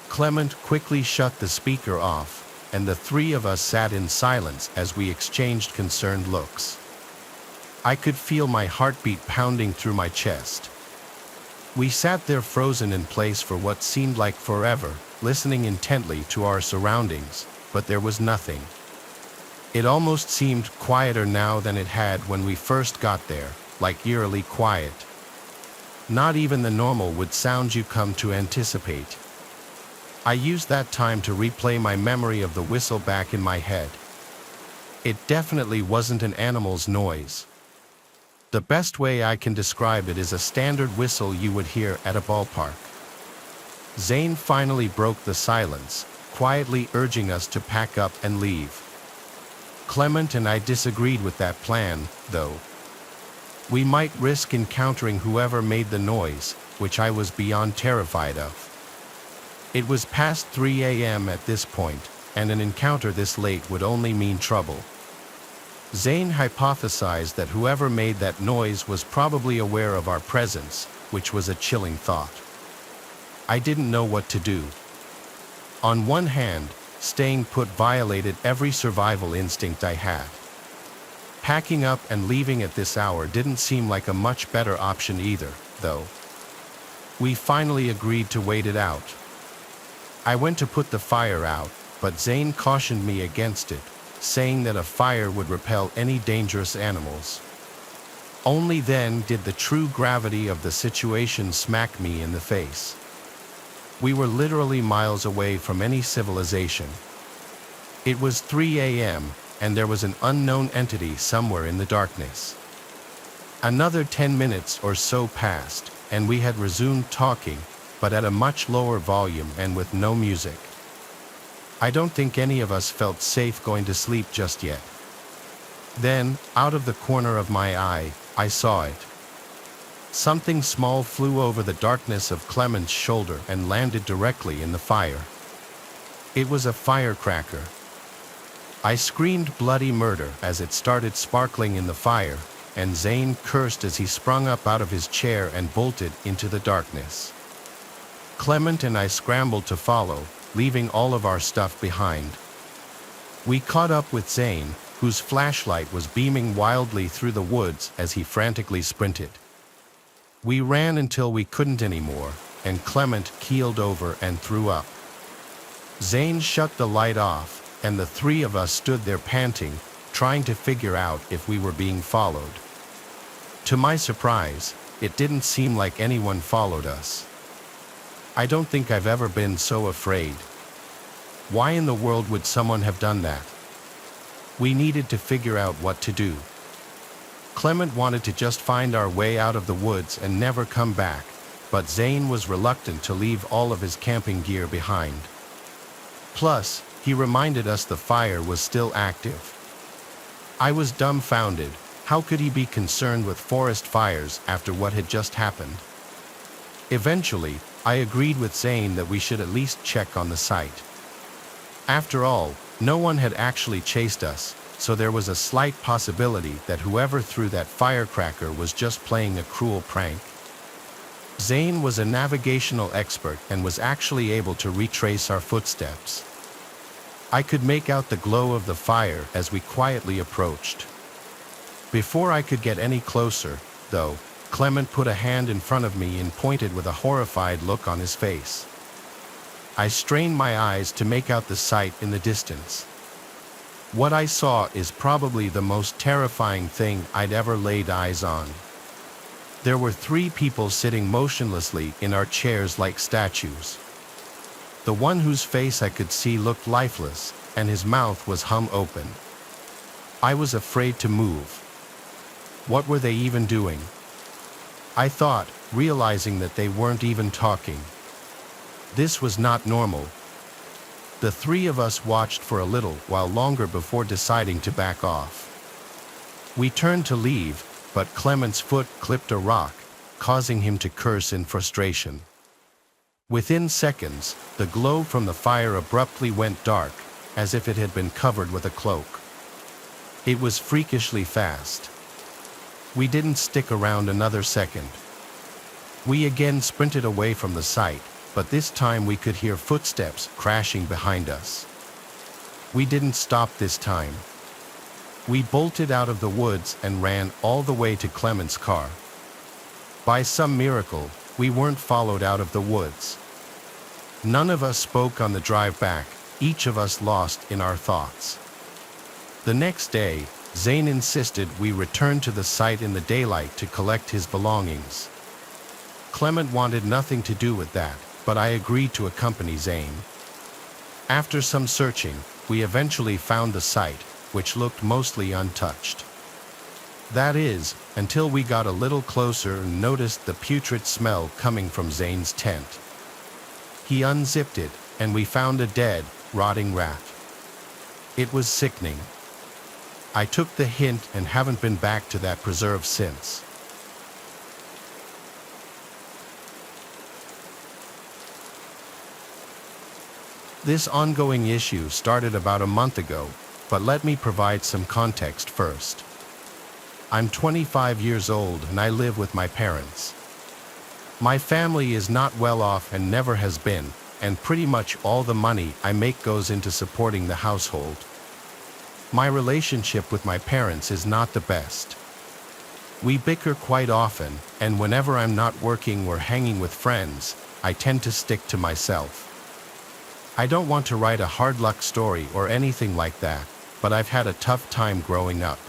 Clement quickly shut the speaker off, and the three of us sat in silence as we exchanged concerned looks. I could feel my heartbeat pounding through my chest. We sat there frozen in place for what seemed like forever, listening intently to our surroundings, but there was nothing. It almost seemed quieter now than it had when we first got there, like eerily quiet. Not even the normal wood sounds you come to anticipate. I used that time to replay my memory of the whistle back in my head. It definitely wasn't an animal's noise. The best way I can describe it is a standard whistle you would hear at a ballpark. Zane finally broke the silence, quietly urging us to pack up and leave. Clement and I disagreed with that plan, though. We might risk encountering whoever made the noise, which I was beyond terrified of. It was past 3 a.m. at this point, and an encounter this late would only mean trouble. Zane hypothesized that whoever made that noise was probably aware of our presence, which was a chilling thought. I didn't know what to do. On one hand, staying put violated every survival instinct I had. Packing up and leaving at this hour didn't seem like a much better option either, though. We finally agreed to wait it out. I went to put the fire out, but Zane cautioned me against it, saying that a fire would repel any dangerous animals. Only then did the true gravity of the situation smack me in the face. We were literally miles away from any civilization. It was 3 a.m., and there was an unknown entity somewhere in the darkness. Another 10 minutes or so passed, and we had resumed talking, but at a much lower volume and with no music. I don't think any of us felt safe going to sleep just yet. Then, out of the corner of my eye, I saw it. Something small flew over the darkness of Clement's shoulder and landed directly in the fire. It was a firecracker. I screamed bloody murder as it started sparkling in the fire, and Zane cursed as he sprung up out of his chair and bolted into the darkness. Clement and I scrambled to follow, leaving all of our stuff behind. We caught up with Zane, whose flashlight was beaming wildly through the woods as he frantically sprinted. We ran until we couldn't anymore, and Clement keeled over and threw up. Zane shut the light off, and the three of us stood there panting, trying to figure out if we were being followed. To my surprise, it didn't seem like anyone followed us. I don't think I've ever been so afraid. Why in the world would someone have done that? We needed to figure out what to do. Clement wanted to just find our way out of the woods and never come back, but Zane was reluctant to leave all of his camping gear behind. Plus, he reminded us the fire was still active. I was dumbfounded. How could he be concerned with forest fires after what had just happened? Eventually, I agreed with Zane that we should at least check on the site. After all, no one had actually chased us, so there was a slight possibility that whoever threw that firecracker was just playing a cruel prank. Zane was a navigational expert and was actually able to retrace our footsteps. I could make out the glow of the fire as we quietly approached. Before I could get any closer, though, Clement put a hand in front of me and pointed with a horrified look on his face. I strained my eyes to make out the sight in the distance. What I saw is probably the most terrifying thing I'd ever laid eyes on. There were 3 people sitting motionlessly in our chairs like statues. The one whose face I could see looked lifeless, and his mouth was hung open. I was afraid to move. What were they even doing? I thought, realizing that they weren't even talking. This was not normal. The 3 of us watched for a little while longer before deciding to back off. We turned to leave, but Clement's foot clipped a rock, causing him to curse in frustration. Within seconds, the glow from the fire abruptly went dark, as if it had been covered with a cloak. It was freakishly fast. We didn't stick around another second. We again sprinted away from the site, but this time we could hear footsteps crashing behind us. We didn't stop this time. We bolted out of the woods and ran all the way to Clement's car. By some miracle, we weren't followed out of the woods. None of us spoke on the drive back, each of us lost in our thoughts. The next day, Zane insisted we return to the site in the daylight to collect his belongings. Clement wanted nothing to do with that, but I agreed to accompany Zane. After some searching, we eventually found the site, which looked mostly untouched. That is, until we got a little closer and noticed the putrid smell coming from Zane's tent. He unzipped it, and we found a dead, rotting rat. It was sickening. I took the hint and haven't been back to that preserve since. This ongoing issue started about a month ago, but let me provide some context first. I'm 25 years old and I live with my parents. My family is not well off and never has been, and pretty much all the money I make goes into supporting the household. My relationship with my parents is not the best. We bicker quite often, and whenever I'm not working or hanging with friends, I tend to stick to myself. I don't want to write a hard luck story or anything like that, but I've had a tough time growing up.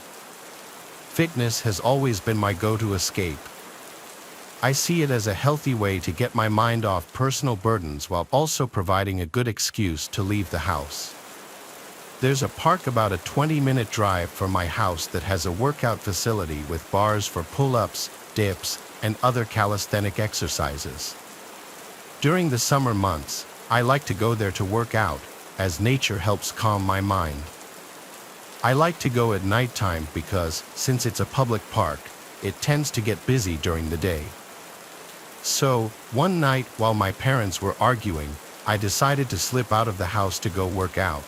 Fitness has always been my go-to escape. I see it as a healthy way to get my mind off personal burdens while also providing a good excuse to leave the house. There's a park about a 20-minute drive from my house that has a workout facility with bars for pull-ups, dips, and other calisthenic exercises. During the summer months, I like to go there to work out, as nature helps calm my mind. I like to go at nighttime because, since it's a public park, it tends to get busy during the day. So, one night while my parents were arguing, I decided to slip out of the house to go work out.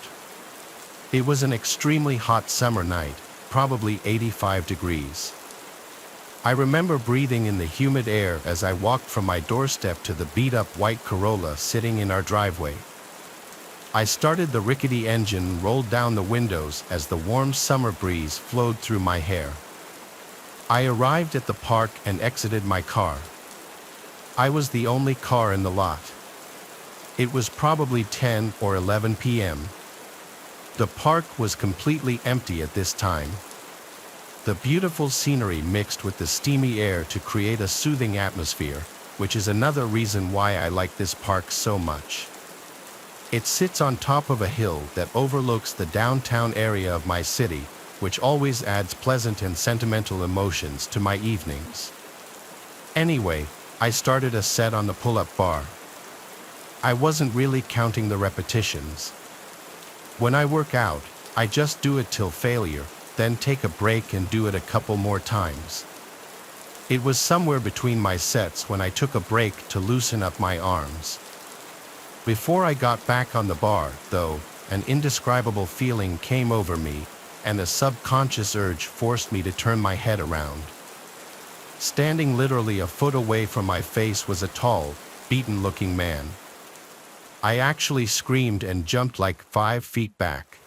It was an extremely hot summer night, probably 85 degrees. I remember breathing in the humid air as I walked from my doorstep to the beat-up white Corolla sitting in our driveway. I started the rickety engine and rolled down the windows as the warm summer breeze flowed through my hair. I arrived at the park and exited my car. I was the only car in the lot. It was probably 10 or 11 p.m. The park was completely empty at this time. The beautiful scenery mixed with the steamy air to create a soothing atmosphere, which is another reason why I like this park so much. It sits on top of a hill that overlooks the downtown area of my city, which always adds pleasant and sentimental emotions to my evenings. Anyway, I started a set on the pull-up bar. I wasn't really counting the repetitions. When I work out, I just do it till failure, then take a break and do it a couple more times. It was somewhere between my sets when I took a break to loosen up my arms. Before I got back on the bar, though, an indescribable feeling came over me, and a subconscious urge forced me to turn my head around. Standing literally a foot away from my face was a tall, beaten-looking man. I actually screamed and jumped like 5 feet back.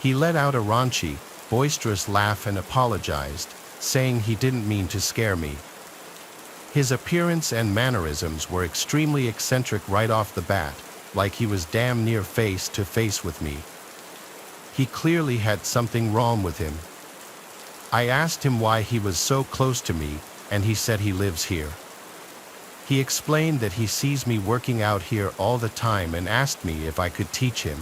He let out a raunchy, boisterous laugh and apologized, saying he didn't mean to scare me. His appearance and mannerisms were extremely eccentric right off the bat, like he was damn near face to face with me. He clearly had something wrong with him. I asked him why he was so close to me, and he said he lives here. He explained that he sees me working out here all the time and asked me if I could teach him.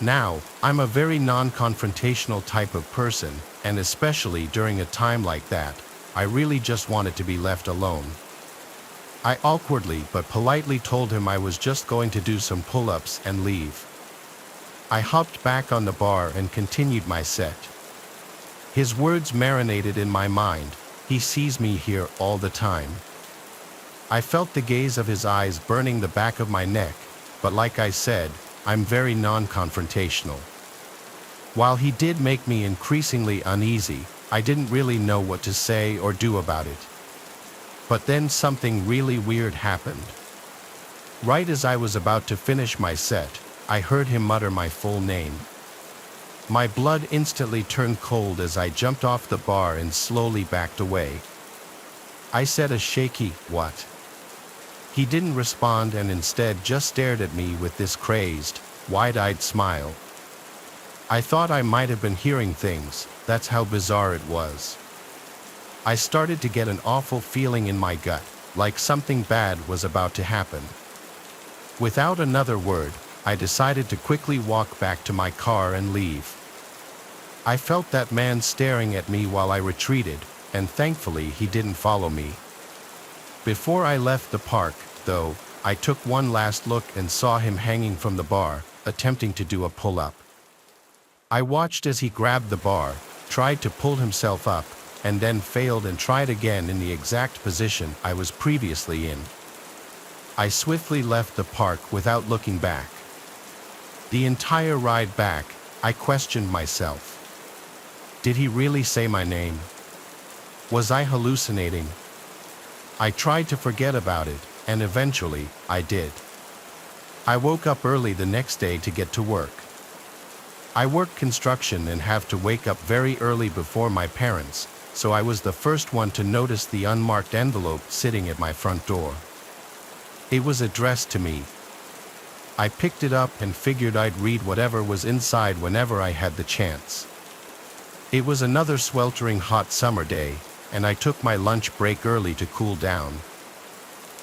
Now, I'm a very non-confrontational type of person, and especially during a time like that, I really just wanted to be left alone. I awkwardly but politely told him I was just going to do some pull-ups and leave. I hopped back on the bar and continued my set. His words marinated in my mind. He sees me here all the time. I felt the gaze of his eyes burning the back of my neck, but like I said, I'm very non-confrontational. While he did make me increasingly uneasy, I didn't really know what to say or do about it. But then something really weird happened. Right as I was about to finish my set, I heard him mutter my full name. My blood instantly turned cold as I jumped off the bar and slowly backed away. I said a shaky, "What?" He didn't respond and instead just stared at me with this crazed, wide-eyed smile. I thought I might have been hearing things, that's how bizarre it was. I started to get an awful feeling in my gut, like something bad was about to happen. Without another word, I decided to quickly walk back to my car and leave. I felt that man staring at me while I retreated, and thankfully he didn't follow me. Before I left the park, though, I took one last look and saw him hanging from the bar, attempting to do a pull-up. I watched as he grabbed the bar, tried to pull himself up, and then failed and tried again in the exact position I was previously in. I swiftly left the park without looking back. The entire ride back, I questioned myself. Did he really say my name? Was I hallucinating? I tried to forget about it, and eventually, I did. I woke up early the next day to get to work. I work construction and have to wake up very early before my parents, so I was the first one to notice the unmarked envelope sitting at my front door. It was addressed to me. I picked it up and figured I'd read whatever was inside whenever I had the chance. It was another sweltering hot summer day, and I took my lunch break early to cool down.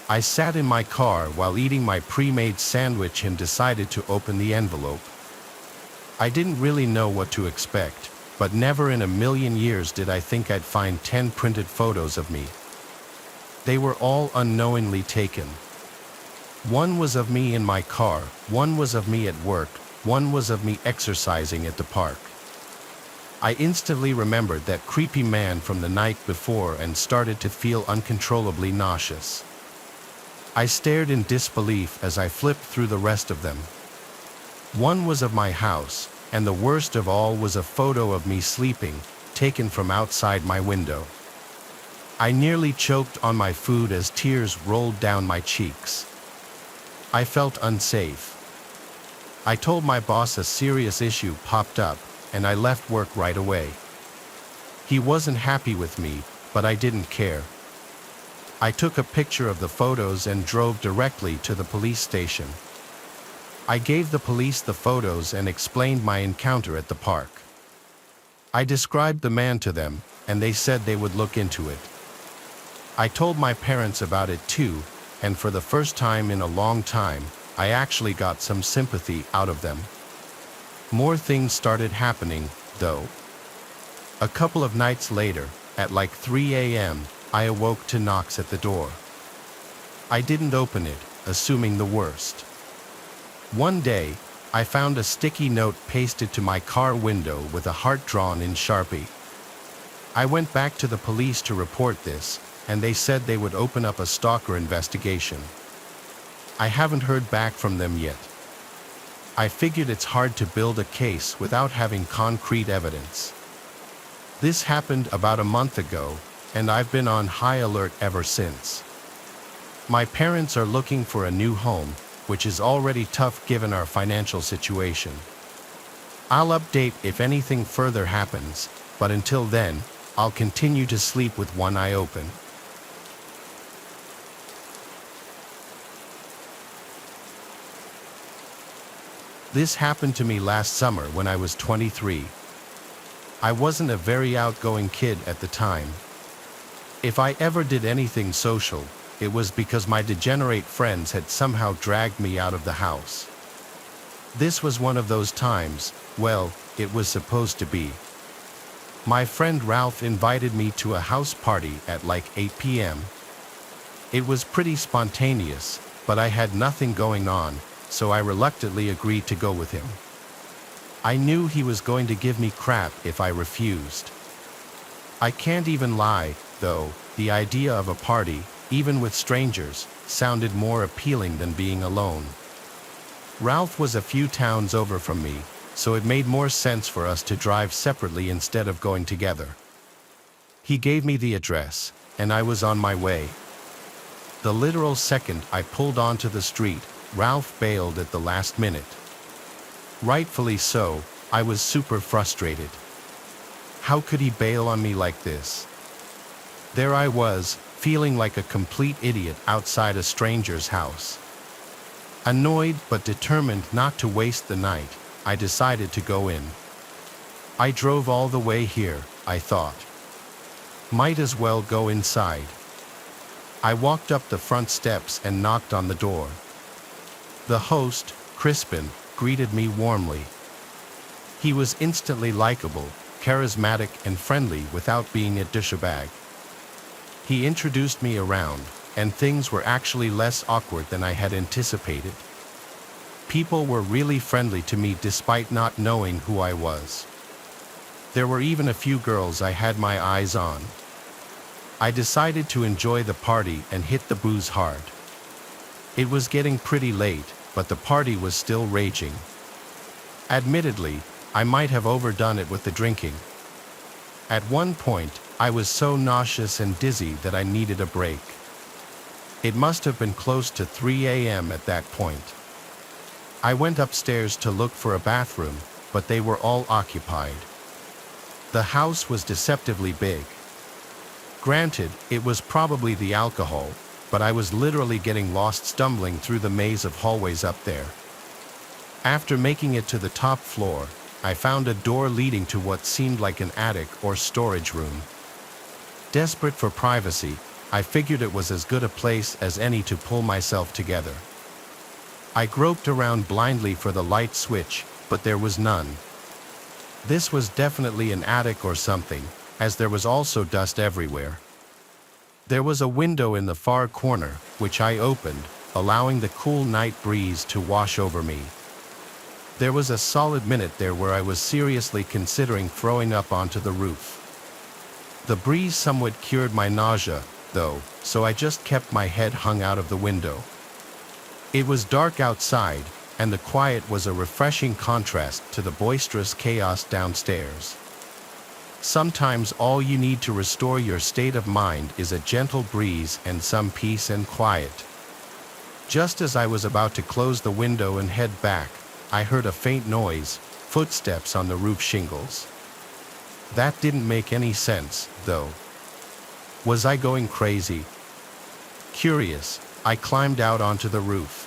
I sat in my car while eating my pre-made sandwich and decided to open the envelope. I didn't really know what to expect, but never in a million years did I think I'd find 10 printed photos of me. They were all unknowingly taken. One was of me in my car, one was of me at work, one was of me exercising at the park. I instantly remembered that creepy man from the night before and started to feel uncontrollably nauseous. I stared in disbelief as I flipped through the rest of them. One was of my house, and the worst of all was a photo of me sleeping, taken from outside my window. I nearly choked on my food as tears rolled down my cheeks. I felt unsafe. I told my boss a serious issue popped up, and I left work right away. He wasn't happy with me, but I didn't care. I took a picture of the photos and drove directly to the police station. I gave the police the photos and explained my encounter at the park. I described the man to them, and they said they would look into it. I told my parents about it too, and for the first time in a long time, I actually got some sympathy out of them. More things started happening, though. A couple of nights later, at like 3 a.m., I awoke to knocks at the door. I didn't open it, assuming the worst. One day, I found a sticky note pasted to my car window with a heart drawn in Sharpie. I went back to the police to report this, and they said they would open up a stalker investigation. I haven't heard back from them yet. I figured it's hard to build a case without having concrete evidence. This happened about a month ago, and I've been on high alert ever since. My parents are looking for a new home, which is already tough given our financial situation. I'll update if anything further happens, but until then, I'll continue to sleep with one eye open. This happened to me last summer when I was 23. I wasn't a very outgoing kid at the time. If I ever did anything social, it was because my degenerate friends had somehow dragged me out of the house. This was one of those times, well, it was supposed to be. My friend Ralph invited me to a house party at like 8 p.m. It was pretty spontaneous, but I had nothing going on, so I reluctantly agreed to go with him. I knew he was going to give me crap if I refused. I can't even lie, though, the idea of a party, even with strangers, sounded more appealing than being alone. Ralph was a few towns over from me, so it made more sense for us to drive separately instead of going together. He gave me the address, and I was on my way. The literal second I pulled onto the street, Ralph bailed at the last minute. Rightfully so, I was super frustrated. How could he bail on me like this? There I was, feeling like a complete idiot outside a stranger's house. Annoyed but determined not to waste the night, I decided to go in. I drove all the way here, I thought. Might as well go inside. I walked up the front steps and knocked on the door. The host, Crispin, greeted me warmly. He was instantly likable, charismatic and friendly without being a douchebag. He introduced me around, and things were actually less awkward than I had anticipated. People were really friendly to me despite not knowing who I was. There were even a few girls I had my eyes on. I decided to enjoy the party and hit the booze hard. It was getting pretty late, but the party was still raging. Admittedly, I might have overdone it with the drinking. At one point, I was so nauseous and dizzy that I needed a break. It must have been close to 3 a.m. at that point. I went upstairs to look for a bathroom, but they were all occupied. The house was deceptively big. Granted, it was probably the alcohol, but I was literally getting lost stumbling through the maze of hallways up there. After making it to the top floor, I found a door leading to what seemed like an attic or storage room. Desperate for privacy, I figured it was as good a place as any to pull myself together. I groped around blindly for the light switch, but there was none. This was definitely an attic or something, as there was also dust everywhere. There was a window in the far corner, which I opened, allowing the cool night breeze to wash over me. There was a solid minute there where I was seriously considering throwing up onto the roof. The breeze somewhat cured my nausea, though, so I just kept my head hung out of the window. It was dark outside, and the quiet was a refreshing contrast to the boisterous chaos downstairs. Sometimes all you need to restore your state of mind is a gentle breeze and some peace and quiet. Just as I was about to close the window and head back, I heard a faint noise, footsteps on the roof shingles. That didn't make any sense, though. Was I going crazy? Curious, I climbed out onto the roof.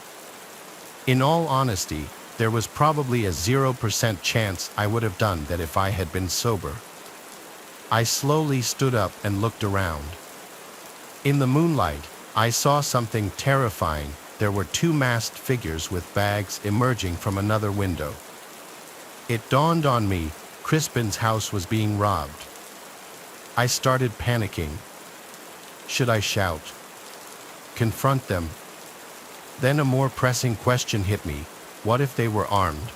In all honesty, there was probably a 0% chance I would have done that if I had been sober. I slowly stood up and looked around. In the moonlight, I saw something terrifying. There were two masked figures with bags emerging from another window. It dawned on me, Crispin's house was being robbed. I started panicking. Should I shout? Confront them? Then a more pressing question hit me. What if they were armed?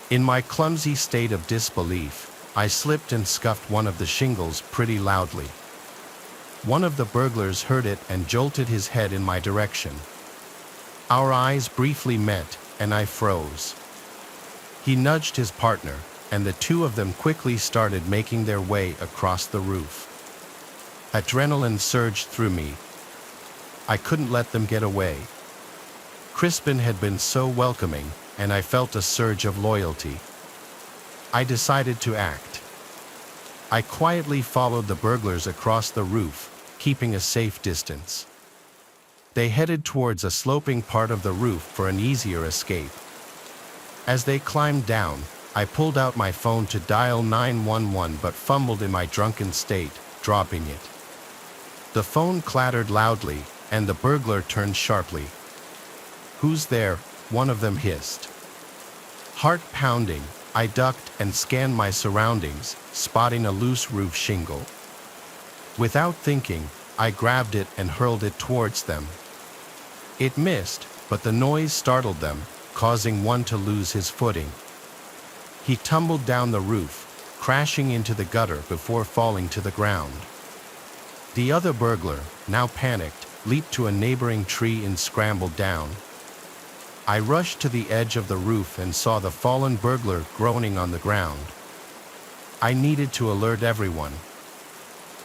In my clumsy state of disbelief, I slipped and scuffed one of the shingles pretty loudly. One of the burglars heard it and jolted his head in my direction. Our eyes briefly met, and I froze. He nudged his partner, and the two of them quickly started making their way across the roof. Adrenaline surged through me. I couldn't let them get away. Crispin had been so welcoming, and I felt a surge of loyalty. I decided to act. I quietly followed the burglars across the roof, keeping a safe distance. They headed towards a sloping part of the roof for an easier escape. As they climbed down, I pulled out my phone to dial 911 but fumbled in my drunken state, dropping it. The phone clattered loudly, and the burglar turned sharply. "Who's there?" one of them hissed. Heart pounding, I ducked and scanned my surroundings, spotting a loose roof shingle. Without thinking, I grabbed it and hurled it towards them. It missed, but the noise startled them, causing one to lose his footing. He tumbled down the roof, crashing into the gutter before falling to the ground. The other burglar, now panicked, leaped to a neighboring tree and scrambled down. I rushed to the edge of the roof and saw the fallen burglar groaning on the ground. I needed to alert everyone.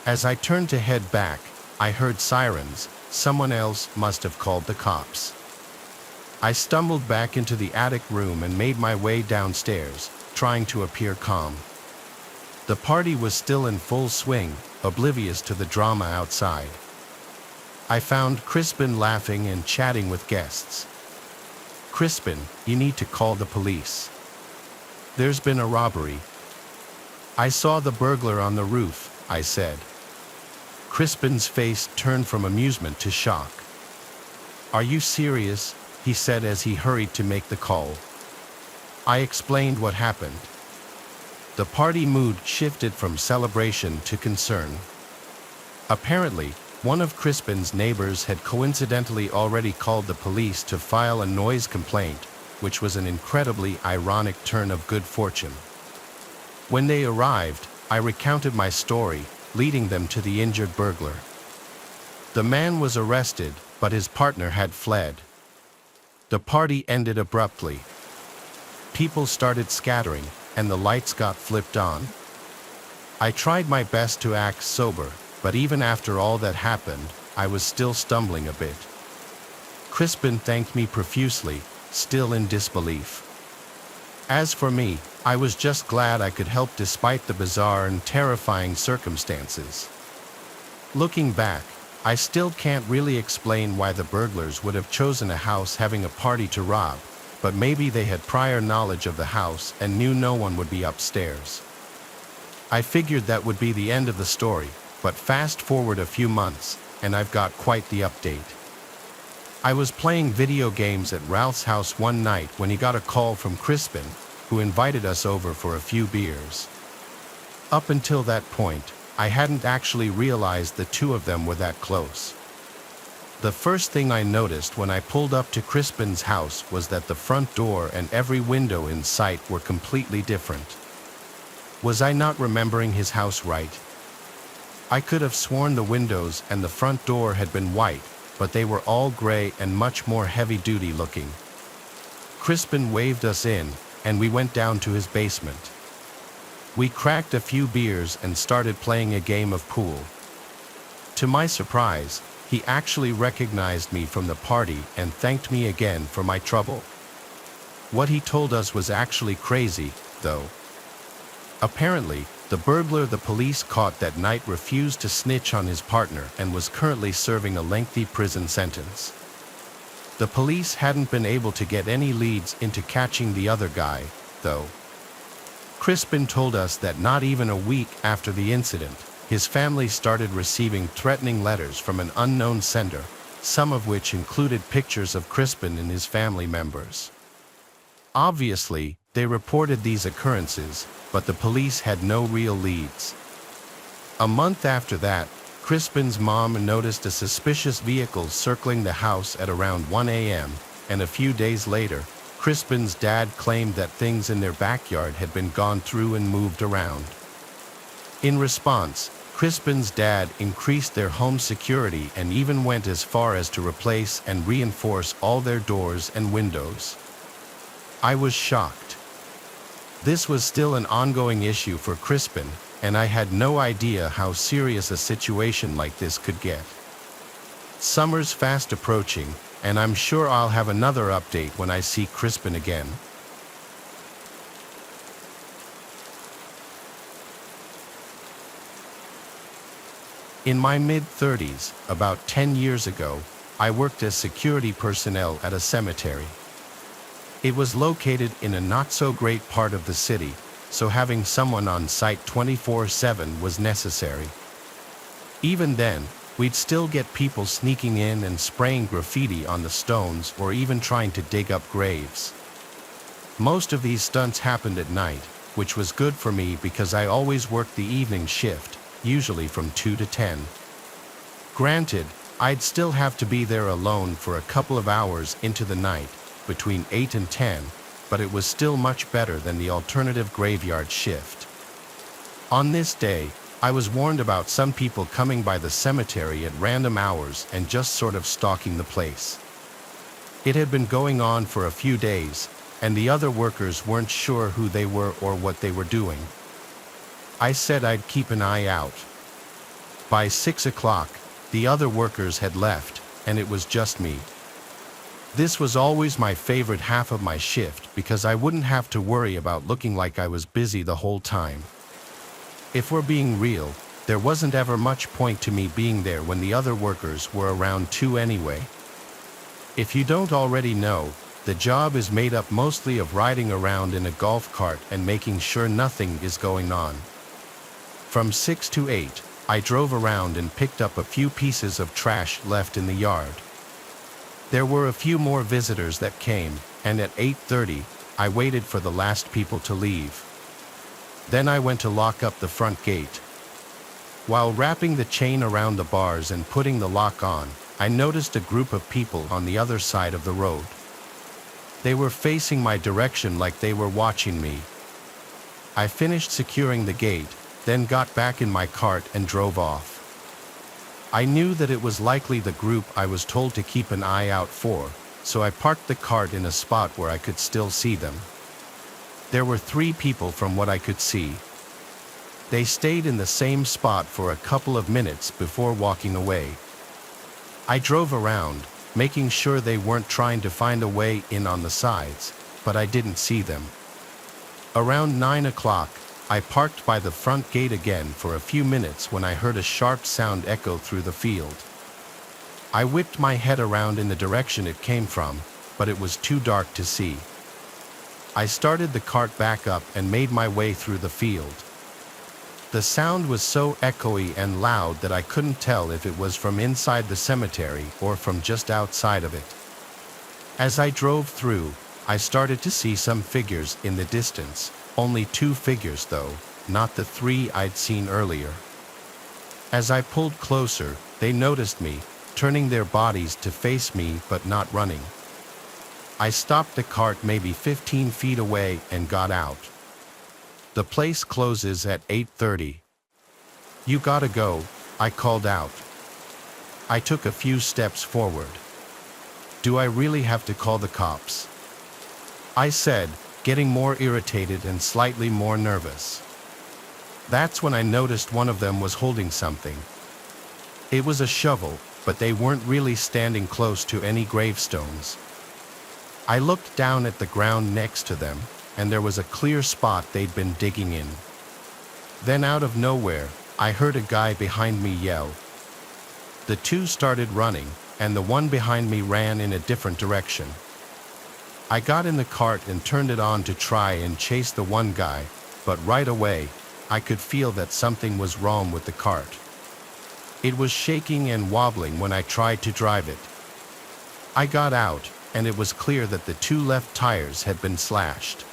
As I turned to head back, I heard sirens. Someone else must have called the cops. I stumbled back into the attic room and made my way downstairs, trying to appear calm. The party was still in full swing, oblivious to the drama outside. I found Crispin laughing and chatting with guests. "Crispin, you need to call the police. There's been a robbery." "I saw the burglar on the roof," I said. Crispin's face turned from amusement to shock. "Are you serious?" he said as he hurried to make the call. I explained what happened. The party mood shifted from celebration to concern. Apparently, one of Crispin's neighbors had coincidentally already called the police to file a noise complaint, which was an incredibly ironic turn of good fortune. When they arrived, I recounted my story, leading them to the injured burglar. The man was arrested, but his partner had fled. The party ended abruptly. People started scattering, and the lights got flipped on. I tried my best to act sober, but even after all that happened, I was still stumbling a bit. Crispin thanked me profusely, still in disbelief. As for me, I was just glad I could help despite the bizarre and terrifying circumstances. Looking back, I still can't really explain why the burglars would have chosen a house having a party to rob, but maybe they had prior knowledge of the house and knew no one would be upstairs. I figured that would be the end of the story, but fast forward a few months, and I've got quite the update. I was playing video games at Ralph's house one night when he got a call from Crispin, who invited us over for a few beers. Up until that point, I hadn't actually realized the two of them were that close. The first thing I noticed when I pulled up to Crispin's house was that the front door and every window in sight were completely different. Was I not remembering his house right? I could have sworn the windows and the front door had been white, but they were all gray and much more heavy-duty looking. Crispin waved us in, and we went down to his basement. We cracked a few beers and started playing a game of pool. To my surprise, he actually recognized me from the party and thanked me again for my trouble. What he told us was actually crazy, though. Apparently, the burglar the police caught that night refused to snitch on his partner and was currently serving a lengthy prison sentence. The police hadn't been able to get any leads into catching the other guy, though. Crispin told us that not even a week after the incident, his family started receiving threatening letters from an unknown sender, some of which included pictures of Crispin and his family members. Obviously, they reported these occurrences, but the police had no real leads. A month after that, Crispin's mom noticed a suspicious vehicle circling the house at around 1 a.m., and a few days later, Crispin's dad claimed that things in their backyard had been gone through and moved around. In response, Crispin's dad increased their home security and even went as far as to replace and reinforce all their doors and windows. I was shocked. This was still an ongoing issue for Crispin, and I had no idea how serious a situation like this could get. Summer's fast approaching, and I'm sure I'll have another update when I see Crispin again. In my mid-30s, about 10 years ago, I worked as security personnel at a cemetery. It was located in a not-so-great part of the city, so having someone on site 24/7 was necessary. Even then, we'd still get people sneaking in and spraying graffiti on the stones or even trying to dig up graves. Most of these stunts happened at night, which was good for me because I always worked the evening shift, usually from 2 to 10. Granted, I'd still have to be there alone for a couple of hours into the night, between 8 and 10, but it was still much better than the alternative graveyard shift. On this day, I was warned about some people coming by the cemetery at random hours and just sort of stalking the place. It had been going on for a few days, and the other workers weren't sure who they were or what they were doing. I said I'd keep an eye out. By 6 o'clock, the other workers had left, and it was just me. This was always my favorite half of my shift because I wouldn't have to worry about looking like I was busy the whole time. If we're being real, there wasn't ever much point to me being there when the other workers were around too anyway. If you don't already know, the job is made up mostly of riding around in a golf cart and making sure nothing is going on. From 6 to 8, I drove around and picked up a few pieces of trash left in the yard. There were a few more visitors that came, and at 8:30, I waited for the last people to leave. Then I went to lock up the front gate. While wrapping the chain around the bars and putting the lock on, I noticed a group of people on the other side of the road. They were facing my direction like they were watching me. I finished securing the gate, then got back in my cart and drove off. I knew that it was likely the group I was told to keep an eye out for, so I parked the cart in a spot where I could still see them. There were 3 people from what I could see. They stayed in the same spot for a couple of minutes before walking away. I drove around, making sure they weren't trying to find a way in on the sides, but I didn't see them. Around 9 o'clock, I parked by the front gate again for a few minutes when I heard a sharp sound echo through the field. I whipped my head around in the direction it came from, but it was too dark to see. I started the cart back up and made my way through the field. The sound was so echoey and loud that I couldn't tell if it was from inside the cemetery or from just outside of it. As I drove through, I started to see some figures in the distance. Only 2 figures though, not the 3 I'd seen earlier. As I pulled closer, they noticed me, turning their bodies to face me but not running. I stopped the cart maybe 15 feet away and got out. The place closes at 8:30. "You gotta go," I called out. I took a few steps forward. "Do I really have to call the cops?" I said, getting more irritated and slightly more nervous. That's when I noticed one of them was holding something. It was a shovel, but they weren't really standing close to any gravestones. I looked down at the ground next to them, and there was a clear spot they'd been digging in. Then out of nowhere, I heard a guy behind me yell. The 2 started running, and the one behind me ran in a different direction. I got in the cart and turned it on to try and chase the one guy, but right away, I could feel that something was wrong with the cart. It was shaking and wobbling when I tried to drive it. I got out, and it was clear that the 2 left tires had been slashed.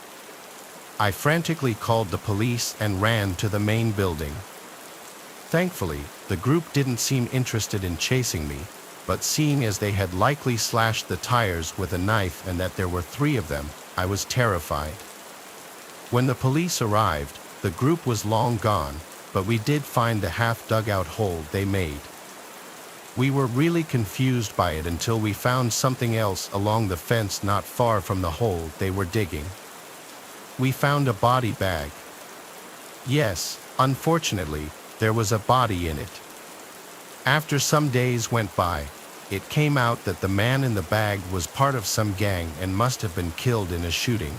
I frantically called the police and ran to the main building. Thankfully, the group didn't seem interested in chasing me, but seeing as they had likely slashed the tires with a knife and that there were 3 of them, I was terrified. When the police arrived, the group was long gone, but we did find the half-dugout hole they made. We were really confused by it until we found something else along the fence not far from the hole they were digging. We found a body bag. Yes, unfortunately, there was a body in it. After some days went by, it came out that the man in the bag was part of some gang and must have been killed in a shooting.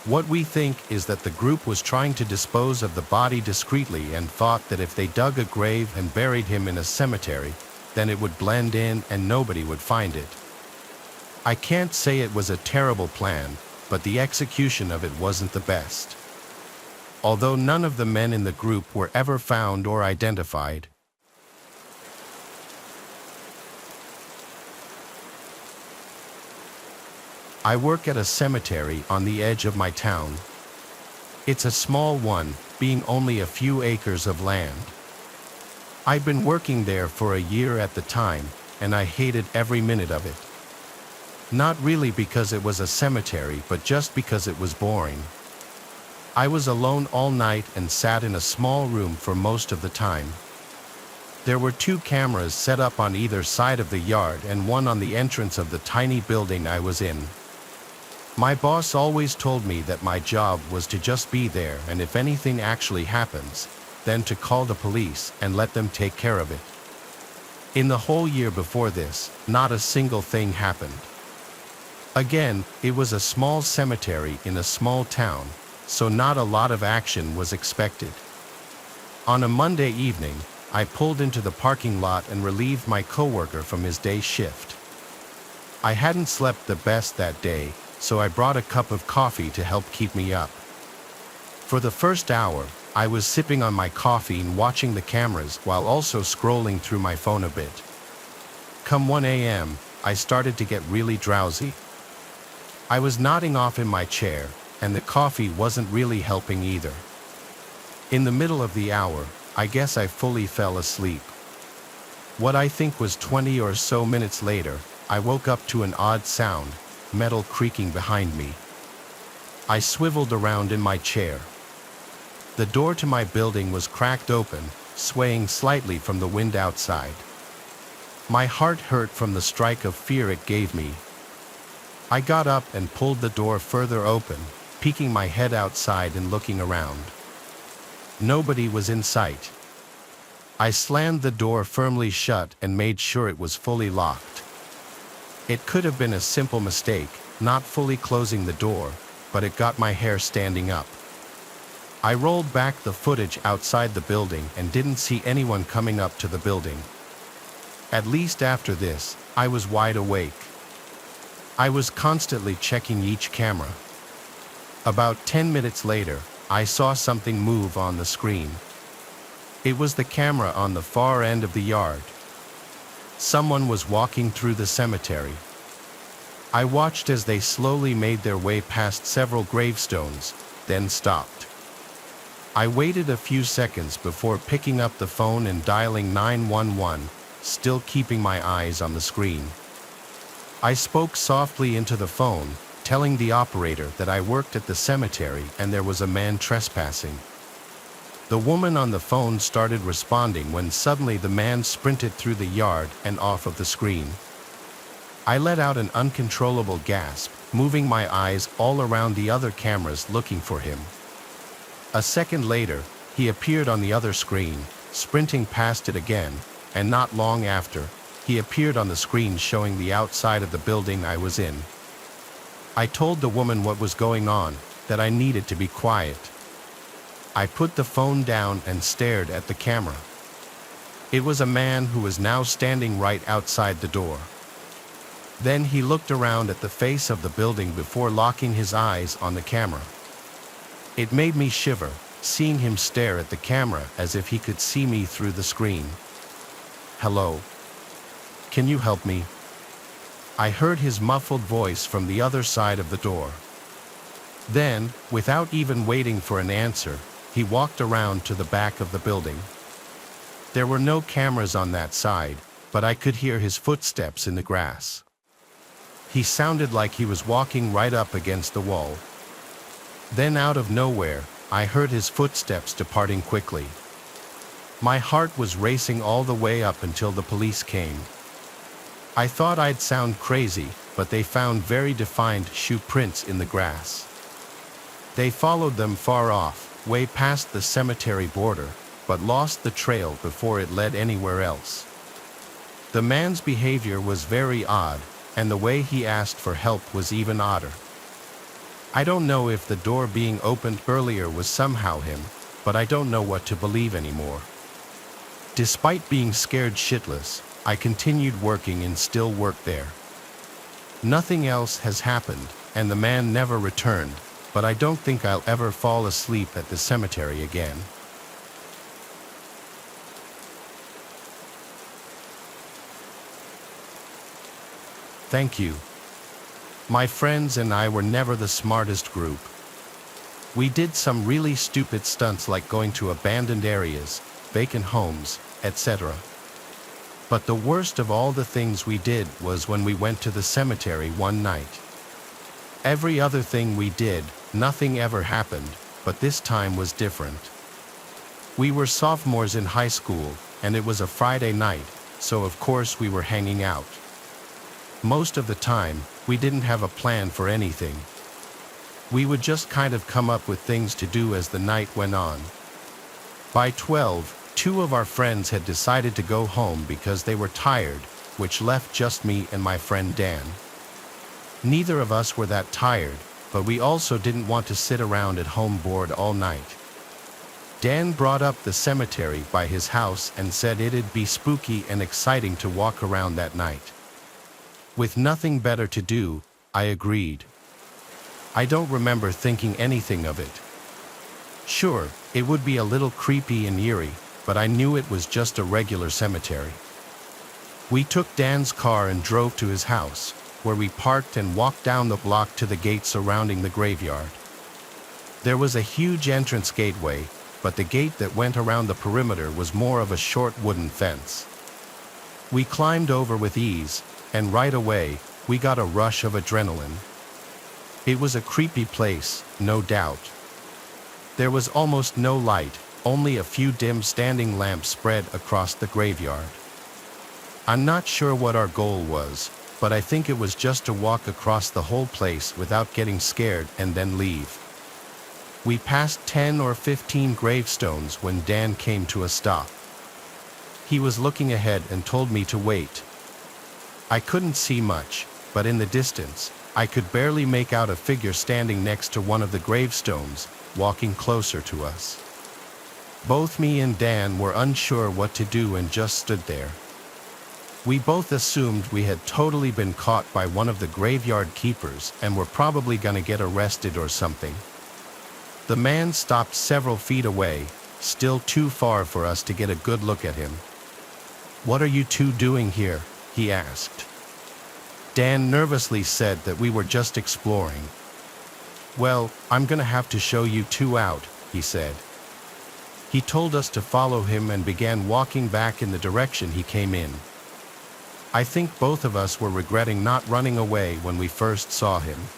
What we think is that the group was trying to dispose of the body discreetly and thought that if they dug a grave and buried him in a cemetery, then it would blend in and nobody would find it. I can't say it was a terrible plan, but the execution of it wasn't the best. Although none of the men in the group were ever found or identified. I work at a cemetery on the edge of my town. It's a small one, being only a few acres of land. I'd been working there for a year at the time, and I hated every minute of it. Not really because it was a cemetery, but just because it was boring. I was alone all night and sat in a small room for most of the time. There were 2 cameras set up on either side of the yard and one on the entrance of the tiny building I was in. My boss always told me that my job was to just be there, and if anything actually happens, then to call the police and let them take care of it. In the whole year before this, not a single thing happened. Again, it was a small cemetery in a small town, so not a lot of action was expected. On a Monday evening, I pulled into the parking lot and relieved my coworker from his day shift. I hadn't slept the best that day, so I brought a cup of coffee to help keep me up. For the first hour, I was sipping on my coffee and watching the cameras while also scrolling through my phone a bit. Come 1 a.m., I started to get really drowsy. I was nodding off in my chair, and the coffee wasn't really helping either. In the middle of the hour, I guess I fully fell asleep. What I think was 20 or so minutes later, I woke up to an odd sound, metal creaking behind me. I swiveled around in my chair. The door to my building was cracked open, swaying slightly from the wind outside. My heart hurt from the strike of fear it gave me. I got up and pulled the door further open, peeking my head outside and looking around. Nobody was in sight. I slammed the door firmly shut and made sure it was fully locked. It could have been a simple mistake, not fully closing the door, but it got my hair standing up. I rolled back the footage outside the building and didn't see anyone coming up to the building. At least after this, I was wide awake. I was constantly checking each camera. About 10 minutes later, I saw something move on the screen. It was the camera on the far end of the yard. Someone was walking through the cemetery. I watched as they slowly made their way past several gravestones, then stopped. I waited a few seconds before picking up the phone and dialing 911, still keeping my eyes on the screen. I spoke softly into the phone, telling the operator that I worked at the cemetery and there was a man trespassing. The woman on the phone started responding when suddenly the man sprinted through the yard and off of the screen. I let out an uncontrollable gasp, moving my eyes all around the other cameras looking for him. A second later, he appeared on the other screen, sprinting past it again, and not long after, he appeared on the screen showing the outside of the building I was in. I told the woman what was going on, that I needed to be quiet. I put the phone down and stared at the camera. It was a man who was now standing right outside the door. Then he looked around at the face of the building before locking his eyes on the camera. It made me shiver, seeing him stare at the camera as if he could see me through the screen. "Hello. Can you help me?" I heard his muffled voice from the other side of the door. Then, without even waiting for an answer, he walked around to the back of the building. There were no cameras on that side, but I could hear his footsteps in the grass. He sounded like he was walking right up against the wall. Then out of nowhere, I heard his footsteps departing quickly. My heart was racing all the way up until the police came. I thought I'd sound crazy, but they found very defined shoe prints in the grass. They followed them far off, way past the cemetery border, but lost the trail before it led anywhere else. The man's behavior was very odd, and the way he asked for help was even odder. I don't know if the door being opened earlier was somehow him, but I don't know what to believe anymore. Despite being scared shitless, I continued working and still work there. Nothing else has happened, and the man never returned, but I don't think I'll ever fall asleep at the cemetery again. Thank you. My friends and I were never the smartest group. We did some really stupid stunts like going to abandoned areas, vacant homes, etc. But the worst of all the things we did was when we went to the cemetery one night. Every other thing we did, nothing ever happened, but this time was different. We were sophomores in high school, and it was a Friday night, so of course we were hanging out. Most of the time, we didn't have a plan for anything. We would just kind of come up with things to do as the night went on. By 12, two of our friends had decided to go home because they were tired, which left just me and my friend Dan. Neither of us were that tired, but we also didn't want to sit around at home bored all night. Dan brought up the cemetery by his house and said it'd be spooky and exciting to walk around that night. With nothing better to do, I agreed. I don't remember thinking anything of it. Sure, it would be a little creepy and eerie, but I knew it was just a regular cemetery. We took Dan's car and drove to his house, where we parked and walked down the block to the gate surrounding the graveyard. There was a huge entrance gateway, but the gate that went around the perimeter was more of a short wooden fence. We climbed over with ease, and right away, we got a rush of adrenaline. It was a creepy place, no doubt. There was almost no light, only a few dim standing lamps spread across the graveyard. I'm not sure what our goal was, but I think it was just to walk across the whole place without getting scared and then leave. We passed 10 or 15 gravestones when Dan came to a stop. He was looking ahead and told me to wait. I couldn't see much, but in the distance, I could barely make out a figure standing next to one of the gravestones, walking closer to us. Both me and Dan were unsure what to do and just stood there. We both assumed we had totally been caught by one of the graveyard keepers and were probably gonna get arrested or something. The man stopped several feet away, still too far for us to get a good look at him. "What are you two doing here?" he asked. Dan nervously said that we were just exploring. "Well, I'm gonna have to show you two out," he said. He told us to follow him and began walking back in the direction he came in. I think both of us were regretting not running away when we first saw him.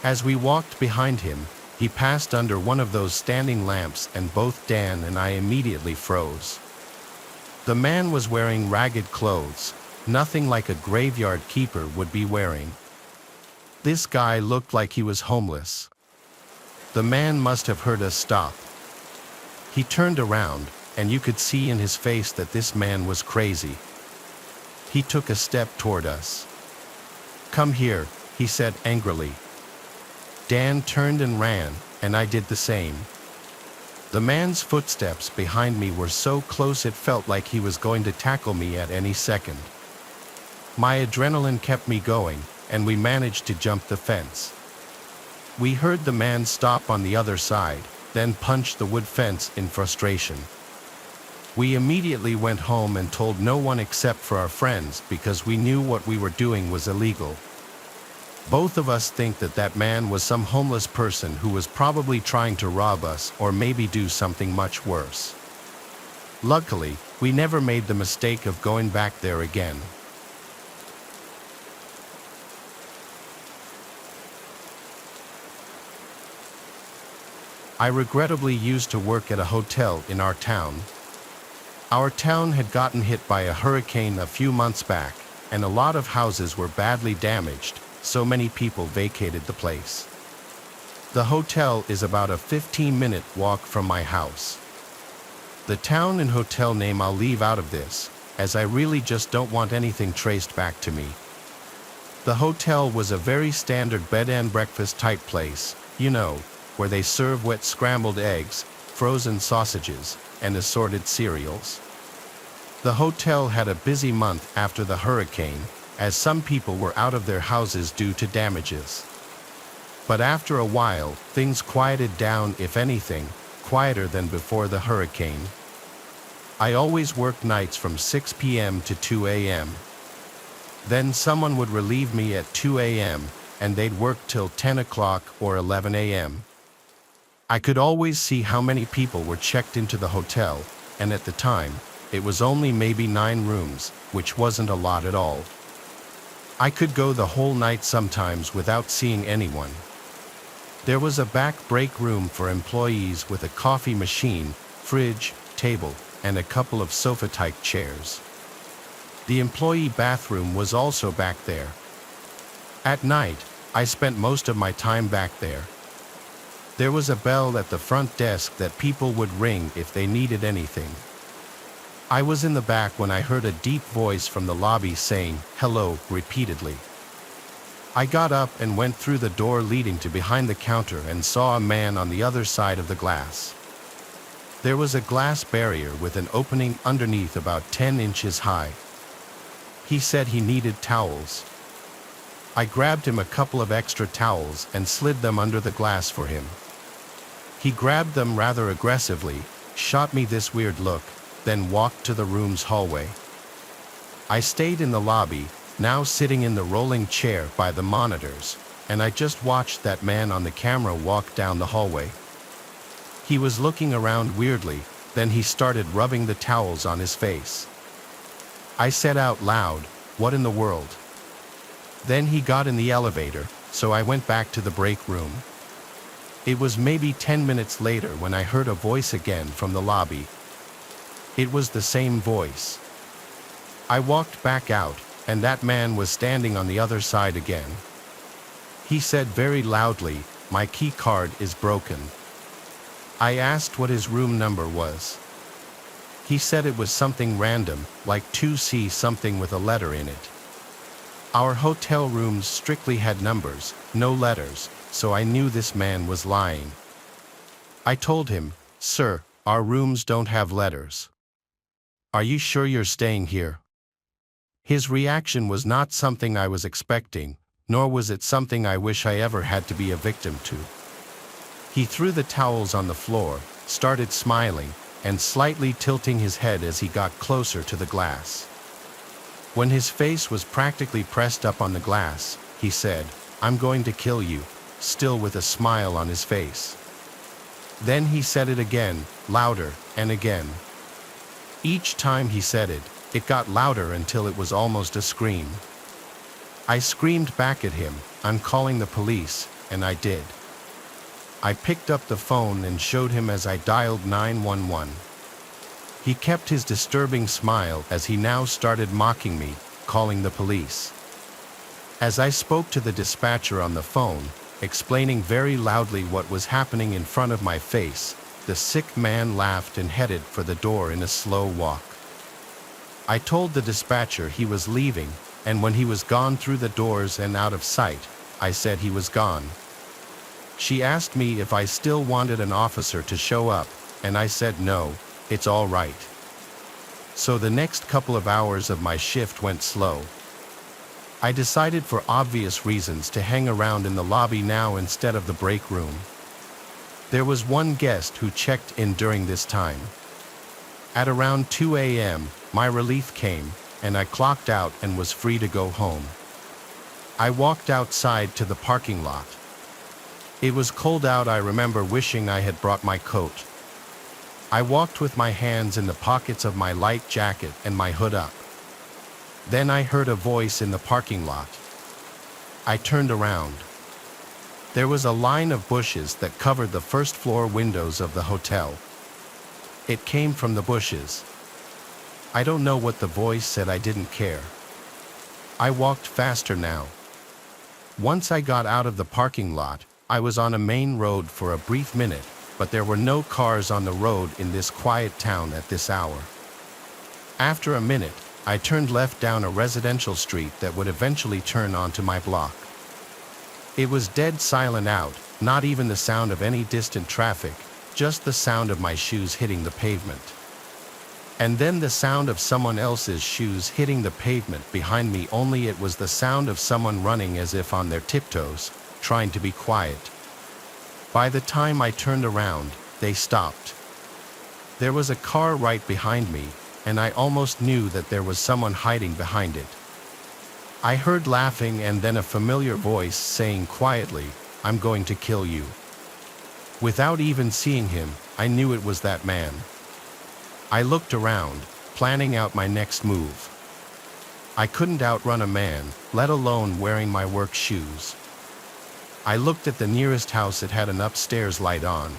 As we walked behind him, he passed under one of those standing lamps and both Dan and I immediately froze. The man was wearing ragged clothes, nothing like a graveyard keeper would be wearing. This guy looked like he was homeless. The man must have heard us stop. He turned around, and you could see in his face that this man was crazy. He took a step toward us. "Come here," he said angrily. Dan turned and ran, and I did the same. The man's footsteps behind me were so close it felt like he was going to tackle me at any second. My adrenaline kept me going, and we managed to jump the fence. We heard the man stop on the other side, then punch the wood fence in frustration. We immediately went home and told no one except for our friends because we knew what we were doing was illegal. Both of us think that that man was some homeless person who was probably trying to rob us or maybe do something much worse. Luckily, we never made the mistake of going back there again. I regrettably used to work at a hotel in our town. Our town had gotten hit by a hurricane a few months back, and a lot of houses were badly damaged, so many people vacated the place. The hotel is about a 15-minute walk from my house. The town and hotel name I'll leave out of this, as I really just don't want anything traced back to me. The hotel was a very standard bed and breakfast type place, you know, where they serve wet scrambled eggs, frozen sausages, and assorted cereals. The hotel had a busy month after the hurricane, as some people were out of their houses due to damages. But after a while, things quieted down, if anything, quieter than before the hurricane. I always worked nights from 6 p.m. to 2 a.m. Then someone would relieve me at 2 a.m., and they'd work till 10 o'clock or 11 a.m. I could always see how many people were checked into the hotel, and at the time, it was only maybe 9 rooms, which wasn't a lot at all. I could go the whole night sometimes without seeing anyone. There was a back break room for employees with a coffee machine, fridge, table, and a couple of sofa-type chairs. The employee bathroom was also back there. At night, I spent most of my time back there. There was a bell at the front desk that people would ring if they needed anything. I was in the back when I heard a deep voice from the lobby saying, "Hello," repeatedly. I got up and went through the door leading to behind the counter and saw a man on the other side of the glass. There was a glass barrier with an opening underneath about 10 inches high. He said he needed towels. I grabbed him a couple of extra towels and slid them under the glass for him. He grabbed them rather aggressively, shot me this weird look, then walked to the room's hallway. I stayed in the lobby, now sitting in the rolling chair by the monitors, and I just watched that man on the camera walk down the hallway. He was looking around weirdly, then he started rubbing the towels on his face. I said out loud, "What in the world?" Then he got in the elevator, so I went back to the break room. It was maybe 10 minutes later when I heard a voice again from the lobby. It was the same voice. I walked back out, and that man was standing on the other side again. He said very loudly, "My key card is broken." I asked what his room number was. He said it was something random, like 2C something with a letter in it. Our hotel rooms strictly had numbers, no letters, so I knew this man was lying. I told him, "Sir, our rooms don't have letters. Are you sure you're staying here?" His reaction was not something I was expecting, nor was it something I wish I ever had to be a victim to. He threw the towels on the floor, started smiling, and slightly tilting his head as he got closer to the glass. When his face was practically pressed up on the glass, he said, "I'm going to kill you," still with a smile on his face. Then he said it again, louder, and again. Each time he said it, it got louder until it was almost a scream. I screamed back at him, "I'm calling the police," and I did. I picked up the phone and showed him as I dialed 911. He kept his disturbing smile as he now started mocking me, calling the police. As I spoke to the dispatcher on the phone, explaining very loudly what was happening in front of my face, the sick man laughed and headed for the door in a slow walk. I told the dispatcher he was leaving, and when he was gone through the doors and out of sight, I said he was gone. She asked me if I still wanted an officer to show up, and I said no, it's all right. So the next couple of hours of my shift went slow. I decided for obvious reasons to hang around in the lobby now instead of the break room. There was one guest who checked in during this time. At around 2 a.m., my relief came, and I clocked out and was free to go home. I walked outside to the parking lot. It was cold out. I remember wishing I had brought my coat. I walked with my hands in the pockets of my light jacket and my hood up. Then I heard a voice in the parking lot. I turned around. There was a line of bushes that covered the first floor windows of the hotel. It came from the bushes. I don't know what the voice said. I didn't care. I walked faster now. Once I got out of the parking lot, I was on a main road for a brief minute, but there were no cars on the road in this quiet town at this hour. After a minute, I turned left down a residential street that would eventually turn onto my block. It was dead silent out, not even the sound of any distant traffic, just the sound of my shoes hitting the pavement. And then the sound of someone else's shoes hitting the pavement behind me, only it was the sound of someone running as if on their tiptoes, trying to be quiet. By the time I turned around, they stopped. There was a car right behind me, and I almost knew that there was someone hiding behind it. I heard laughing and then a familiar voice saying quietly, "I'm going to kill you." Without even seeing him, I knew it was that man. I looked around, planning out my next move. I couldn't outrun a man, let alone wearing my work shoes. I looked at the nearest house. It had an upstairs light on.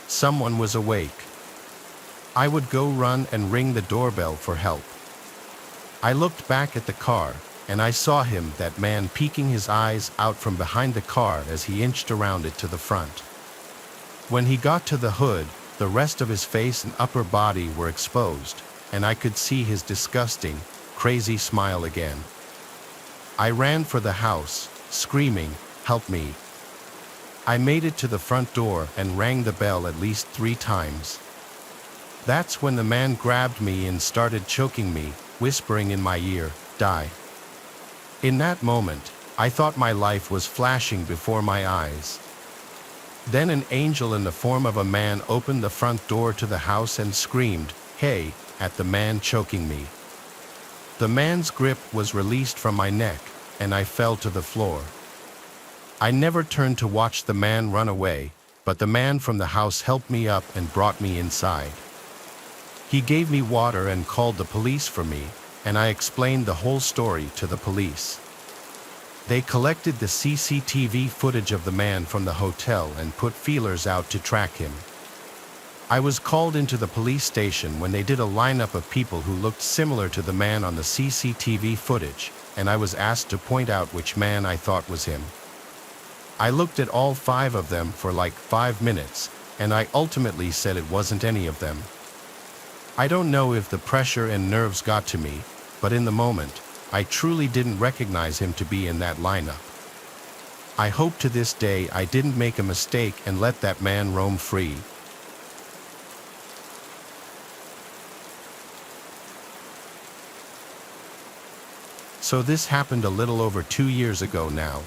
Someone was awake. I would go run and ring the doorbell for help. I looked back at the car, and I saw him, that man, peeking his eyes out from behind the car as he inched around it to the front. When he got to the hood, the rest of his face and upper body were exposed, and I could see his disgusting, crazy smile again. I ran for the house, screaming, "Help me!" I made it to the front door and rang the bell at least 3 times. That's when the man grabbed me and started choking me, whispering in my ear, "Die." In that moment, I thought my life was flashing before my eyes. Then an angel in the form of a man opened the front door to the house and screamed, "Hey," at the man choking me. The man's grip was released from my neck, and I fell to the floor. I never turned to watch the man run away, but the man from the house helped me up and brought me inside. He gave me water and called the police for me, and I explained the whole story to the police. They collected the CCTV footage of the man from the hotel and put feelers out to track him. I was called into the police station when they did a lineup of people who looked similar to the man on the CCTV footage, and I was asked to point out which man I thought was him. I looked at all 5 of them for like 5 minutes, and I ultimately said it wasn't any of them. I don't know if the pressure and nerves got to me, but in the moment, I truly didn't recognize him to be in that lineup. I hope to this day I didn't make a mistake and let that man roam free. So this happened a little over 2 years ago now.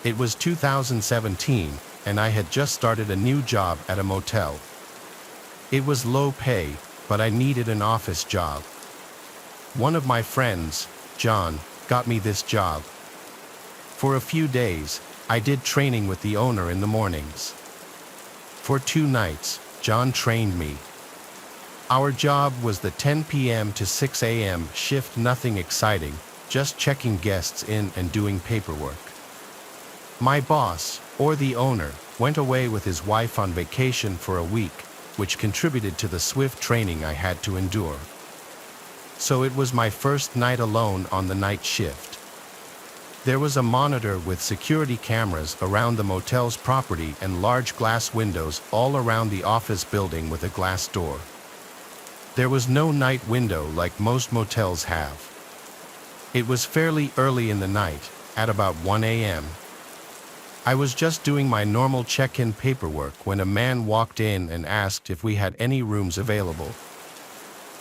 It was 2017, and I had just started a new job at a motel. It was low pay, but I needed an office job. One of my friends, John, got me this job. For a few days, I did training with the owner in the mornings. For 2 nights, John trained me. Our job was the 10 p.m. to 6 a.m. shift, nothing exciting, just checking guests in and doing paperwork. My boss, or the owner, went away with his wife on vacation for a week, which contributed to the swift training I had to endure. So it was my first night alone on the night shift. There was a monitor with security cameras around the motel's property and large glass windows all around the office building with a glass door. There was no night window like most motels have. It was fairly early in the night, at about 1 a.m. I was just doing my normal check-in paperwork when a man walked in and asked if we had any rooms available.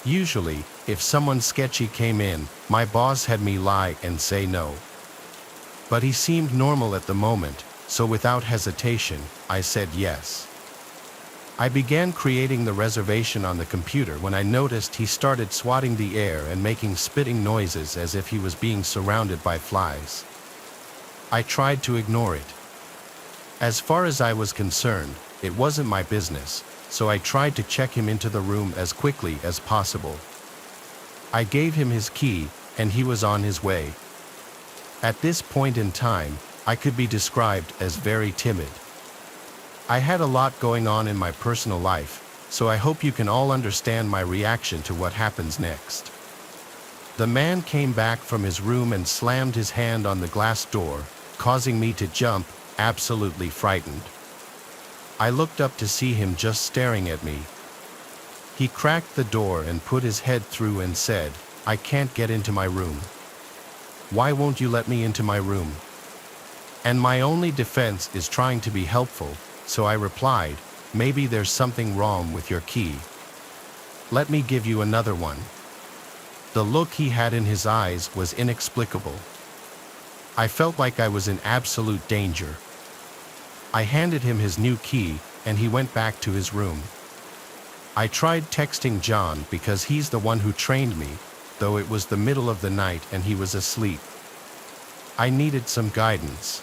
Usually, if someone sketchy came in, my boss had me lie and say no. But he seemed normal at the moment, so without hesitation, I said yes. I began creating the reservation on the computer when I noticed he started swatting the air and making spitting noises as if he was being surrounded by flies. I tried to ignore it. As far as I was concerned, it wasn't my business, so I tried to check him into the room as quickly as possible. I gave him his key, and he was on his way. At this point in time, I could be described as very timid. I had a lot going on in my personal life, so I hope you can all understand my reaction to what happens next. The man came back from his room and slammed his hand on the glass door, causing me to jump, absolutely frightened. I looked up to see him just staring at me. He cracked the door and put his head through and said, "I can't get into my room. Why won't you let me into my room?" And my only defense is trying to be helpful, so I replied, "Maybe there's something wrong with your key. Let me give you another one." The look he had in his eyes was inexplicable. I felt like I was in absolute danger. I handed him his new key, and he went back to his room. I tried texting John because he's the one who trained me, though it was the middle of the night and he was asleep. I needed some guidance.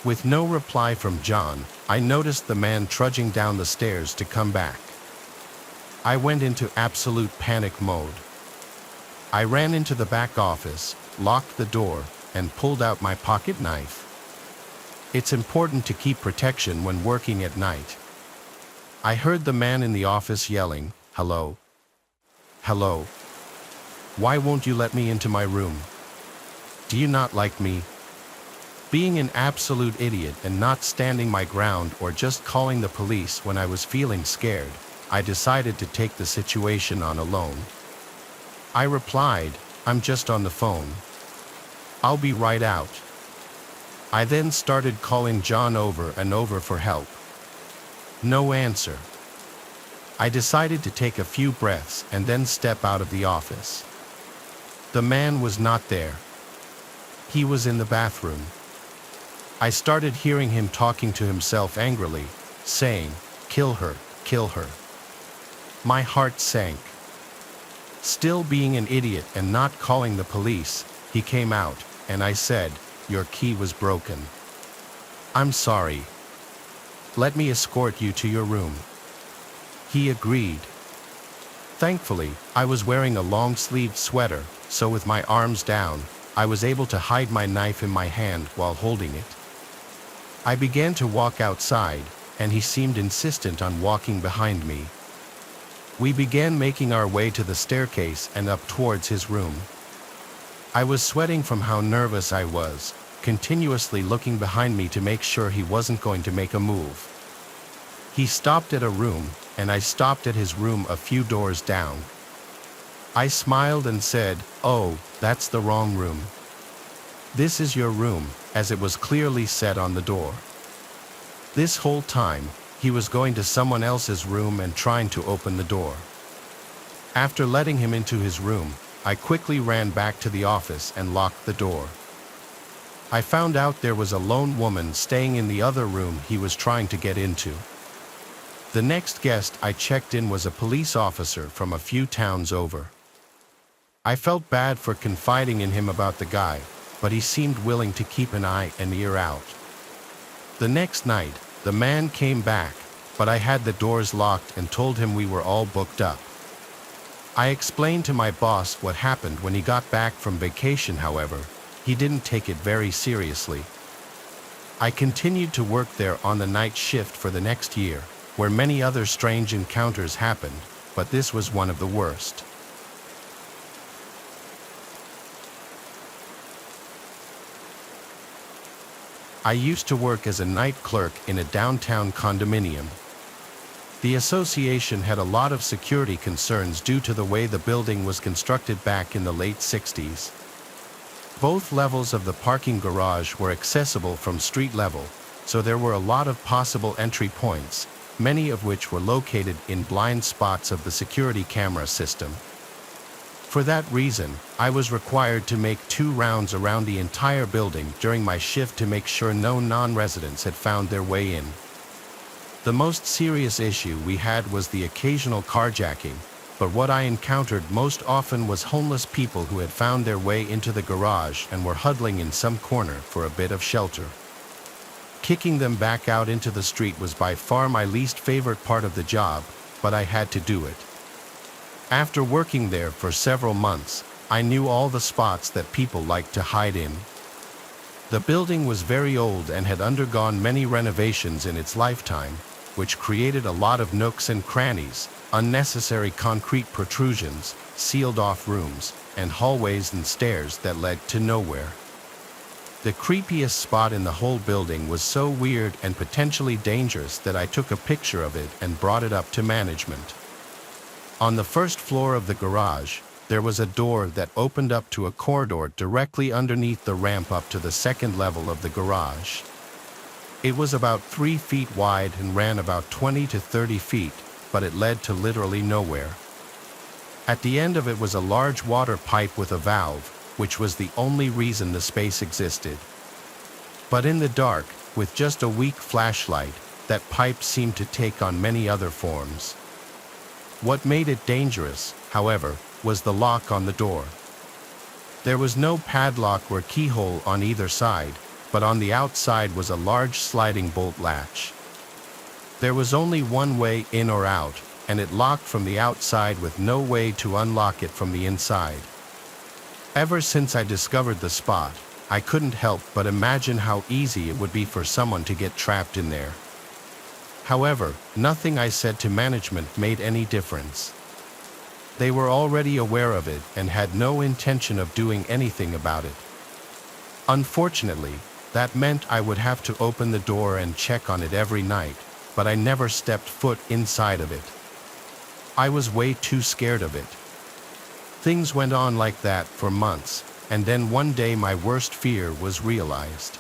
With no reply from John, I noticed the man trudging down the stairs to come back. I went into absolute panic mode. I ran into the back office, locked the door, and pulled out my pocket knife. It's important to keep protection when working at night. I heard the man in the office yelling, "Hello? Hello? Why won't you let me into my room? Do you not like me?" Being an absolute idiot and not standing my ground or just calling the police when I was feeling scared, I decided to take the situation on alone. I replied, "I'm just on the phone. I'll be right out." I then started calling John over and over for help. No answer. I decided to take a few breaths and then step out of the office. The man was not there. He was in the bathroom. I started hearing him talking to himself angrily, saying, "Kill her, kill her." My heart sank. Still being an idiot and not calling the police, he came out, and I said, "Your key was broken. I'm sorry. Let me escort you to your room." He agreed. Thankfully, I was wearing a long-sleeved sweater, so with my arms down, I was able to hide my knife in my hand while holding it. I began to walk outside, and he seemed insistent on walking behind me. We began making our way to the staircase and up towards his room. I was sweating from how nervous I was, continuously looking behind me to make sure he wasn't going to make a move. He stopped at a room, and I stopped at his room a few doors down. I smiled and said, "Oh, that's the wrong room. This is your room," as it was clearly said on the door. This whole time, he was going to someone else's room and trying to open the door. After letting him into his room, I quickly ran back to the office and locked the door. I found out there was a lone woman staying in the other room he was trying to get into. The next guest I checked in was a police officer from a few towns over. I felt bad for confiding in him about the guy, but he seemed willing to keep an eye and ear out. The next night, the man came back, but I had the doors locked and told him we were all booked up. I explained to my boss what happened when he got back from vacation. However, he didn't take it very seriously. I continued to work there on the night shift for the next year, where many other strange encounters happened, but this was one of the worst. I used to work as a night clerk in a downtown condominium. The association had a lot of security concerns due to the way the building was constructed back in the late 60s. Both levels of the parking garage were accessible from street level, so there were a lot of possible entry points, many of which were located in blind spots of the security camera system. For that reason, I was required to make 2 rounds around the entire building during my shift to make sure no non-residents had found their way in. The most serious issue we had was the occasional carjacking, but what I encountered most often was homeless people who had found their way into the garage and were huddling in some corner for a bit of shelter. Kicking them back out into the street was by far my least favorite part of the job, but I had to do it. After working there for several months, I knew all the spots that people liked to hide in. The building was very old and had undergone many renovations in its lifetime, which created a lot of nooks and crannies, unnecessary concrete protrusions, sealed-off rooms, and hallways and stairs that led to nowhere. The creepiest spot in the whole building was so weird and potentially dangerous that I took a picture of it and brought it up to management. On the first floor of the garage, there was a door that opened up to a corridor directly underneath the ramp up to the second level of the garage. It was about 3 feet wide and ran about 20 to 30 feet, but it led to literally nowhere. At the end of it was a large water pipe with a valve, which was the only reason the space existed. But in the dark, with just a weak flashlight, that pipe seemed to take on many other forms. What made it dangerous, however, was the lock on the door. There was no padlock or keyhole on either side, but on the outside was a large sliding bolt latch. There was only one way in or out, and it locked from the outside with no way to unlock it from the inside. Ever since I discovered the spot, I couldn't help but imagine how easy it would be for someone to get trapped in there. However, nothing I said to management made any difference. They were already aware of it and had no intention of doing anything about it. Unfortunately, that meant I would have to open the door and check on it every night, but I never stepped foot inside of it. I was way too scared of it. Things went on like that for months, and then one day my worst fear was realized.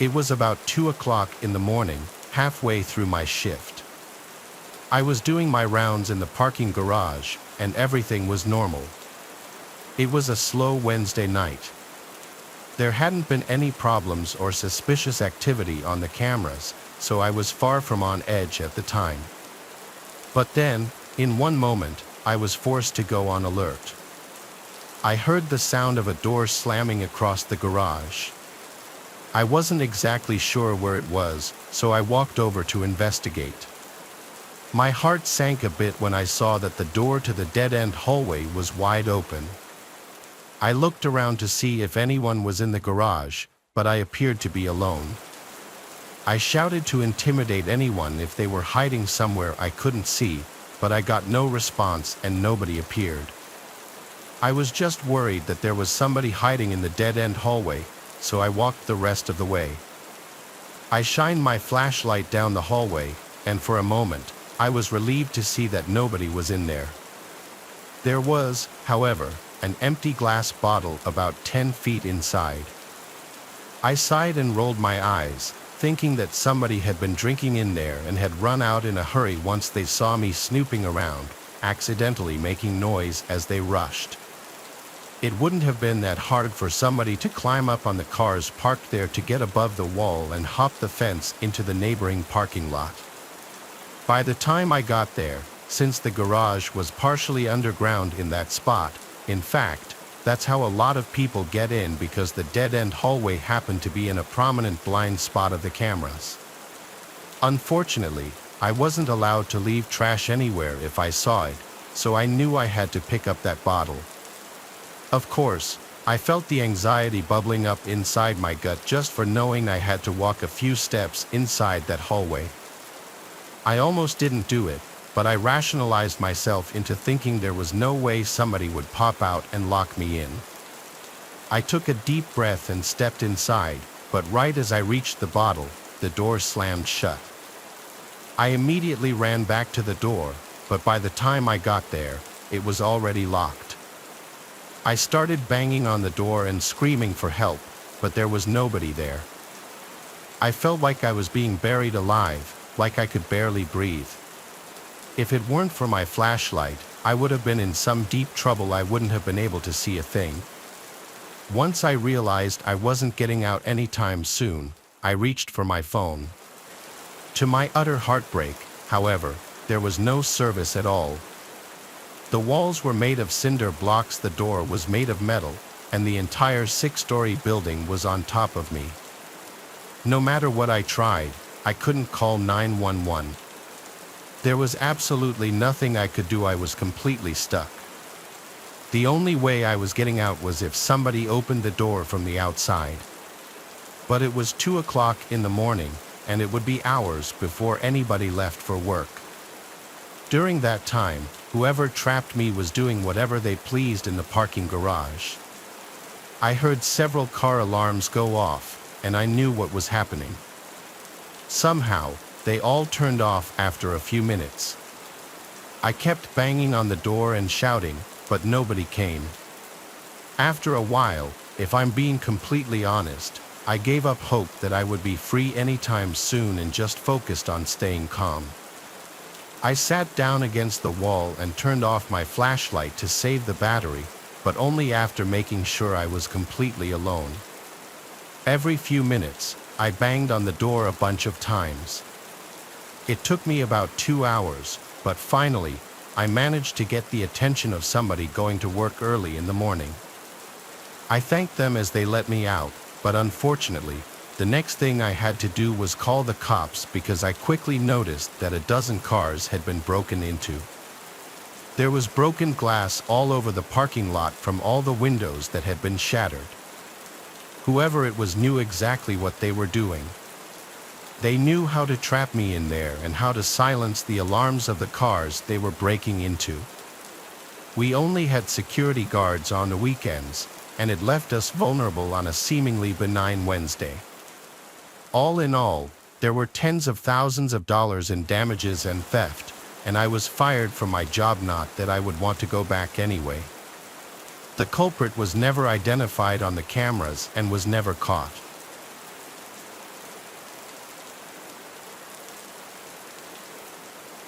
It was about 2 o'clock in the morning, halfway through my shift. I was doing my rounds in the parking garage, and everything was normal. It was a slow Wednesday night. There hadn't been any problems or suspicious activity on the cameras, so I was far from on edge at the time. But then, in one moment, I was forced to go on alert. I heard the sound of a door slamming across the garage. I wasn't exactly sure where it was, so I walked over to investigate. My heart sank a bit when I saw that the door to the dead-end hallway was wide open. I looked around to see if anyone was in the garage, but I appeared to be alone. I shouted to intimidate anyone if they were hiding somewhere I couldn't see, but I got no response and nobody appeared. I was just worried that there was somebody hiding in the dead-end hallway, so I walked the rest of the way. I shined my flashlight down the hallway, and for a moment, I was relieved to see that nobody was in there. There was, however, an empty glass bottle about 10 feet inside. I sighed and rolled my eyes, thinking that somebody had been drinking in there and had run out in a hurry once they saw me snooping around, accidentally making noise as they rushed. It wouldn't have been that hard for somebody to climb up on the cars parked there to get above the wall and hop the fence into the neighboring parking lot. By the time I got there, since the garage was partially underground in that spot, in fact, that's how a lot of people get in because the dead-end hallway happened to be in a prominent blind spot of the cameras. Unfortunately, I wasn't allowed to leave trash anywhere if I saw it, so I knew I had to pick up that bottle. Of course, I felt the anxiety bubbling up inside my gut just for knowing I had to walk a few steps inside that hallway. I almost didn't do it, but I rationalized myself into thinking there was no way somebody would pop out and lock me in. I took a deep breath and stepped inside, but right as I reached the bottle, the door slammed shut. I immediately ran back to the door, but by the time I got there, it was already locked. I started banging on the door and screaming for help, but there was nobody there. I felt like I was being buried alive, like I could barely breathe. If it weren't for my flashlight, I would have been in some deep trouble. I wouldn't have been able to see a thing. Once I realized I wasn't getting out anytime soon, I reached for my phone. To my utter heartbreak, however, there was no service at all. The walls were made of cinder blocks, the door was made of metal, and the entire 6-story building was on top of me. No matter what I tried, I couldn't call 911. There was absolutely nothing I could do. I was completely stuck. The only way I was getting out was if somebody opened the door from the outside. But it was 2 o'clock in the morning, and it would be hours before anybody left for work. During that time, whoever trapped me was doing whatever they pleased in the parking garage. I heard several car alarms go off, and I knew what was happening. Somehow, they all turned off after a few minutes. I kept banging on the door and shouting, but nobody came. After a while, if I'm being completely honest, I gave up hope that I would be free anytime soon and just focused on staying calm. I sat down against the wall and turned off my flashlight to save the battery, but only after making sure I was completely alone. Every few minutes, I banged on the door a bunch of times. It took me about 2 hours, but finally, I managed to get the attention of somebody going to work early in the morning. I thanked them as they let me out, but unfortunately, the next thing I had to do was call the cops because I quickly noticed that a dozen cars had been broken into. There was broken glass all over the parking lot from all the windows that had been shattered. Whoever it was knew exactly what they were doing. They knew how to trap me in there and how to silence the alarms of the cars they were breaking into. We only had security guards on the weekends, and it left us vulnerable on a seemingly benign Wednesday. All in all, there were tens of thousands of dollars in damages and theft, and I was fired from my job. Not that I would want to go back anyway. The culprit was never identified on the cameras and was never caught.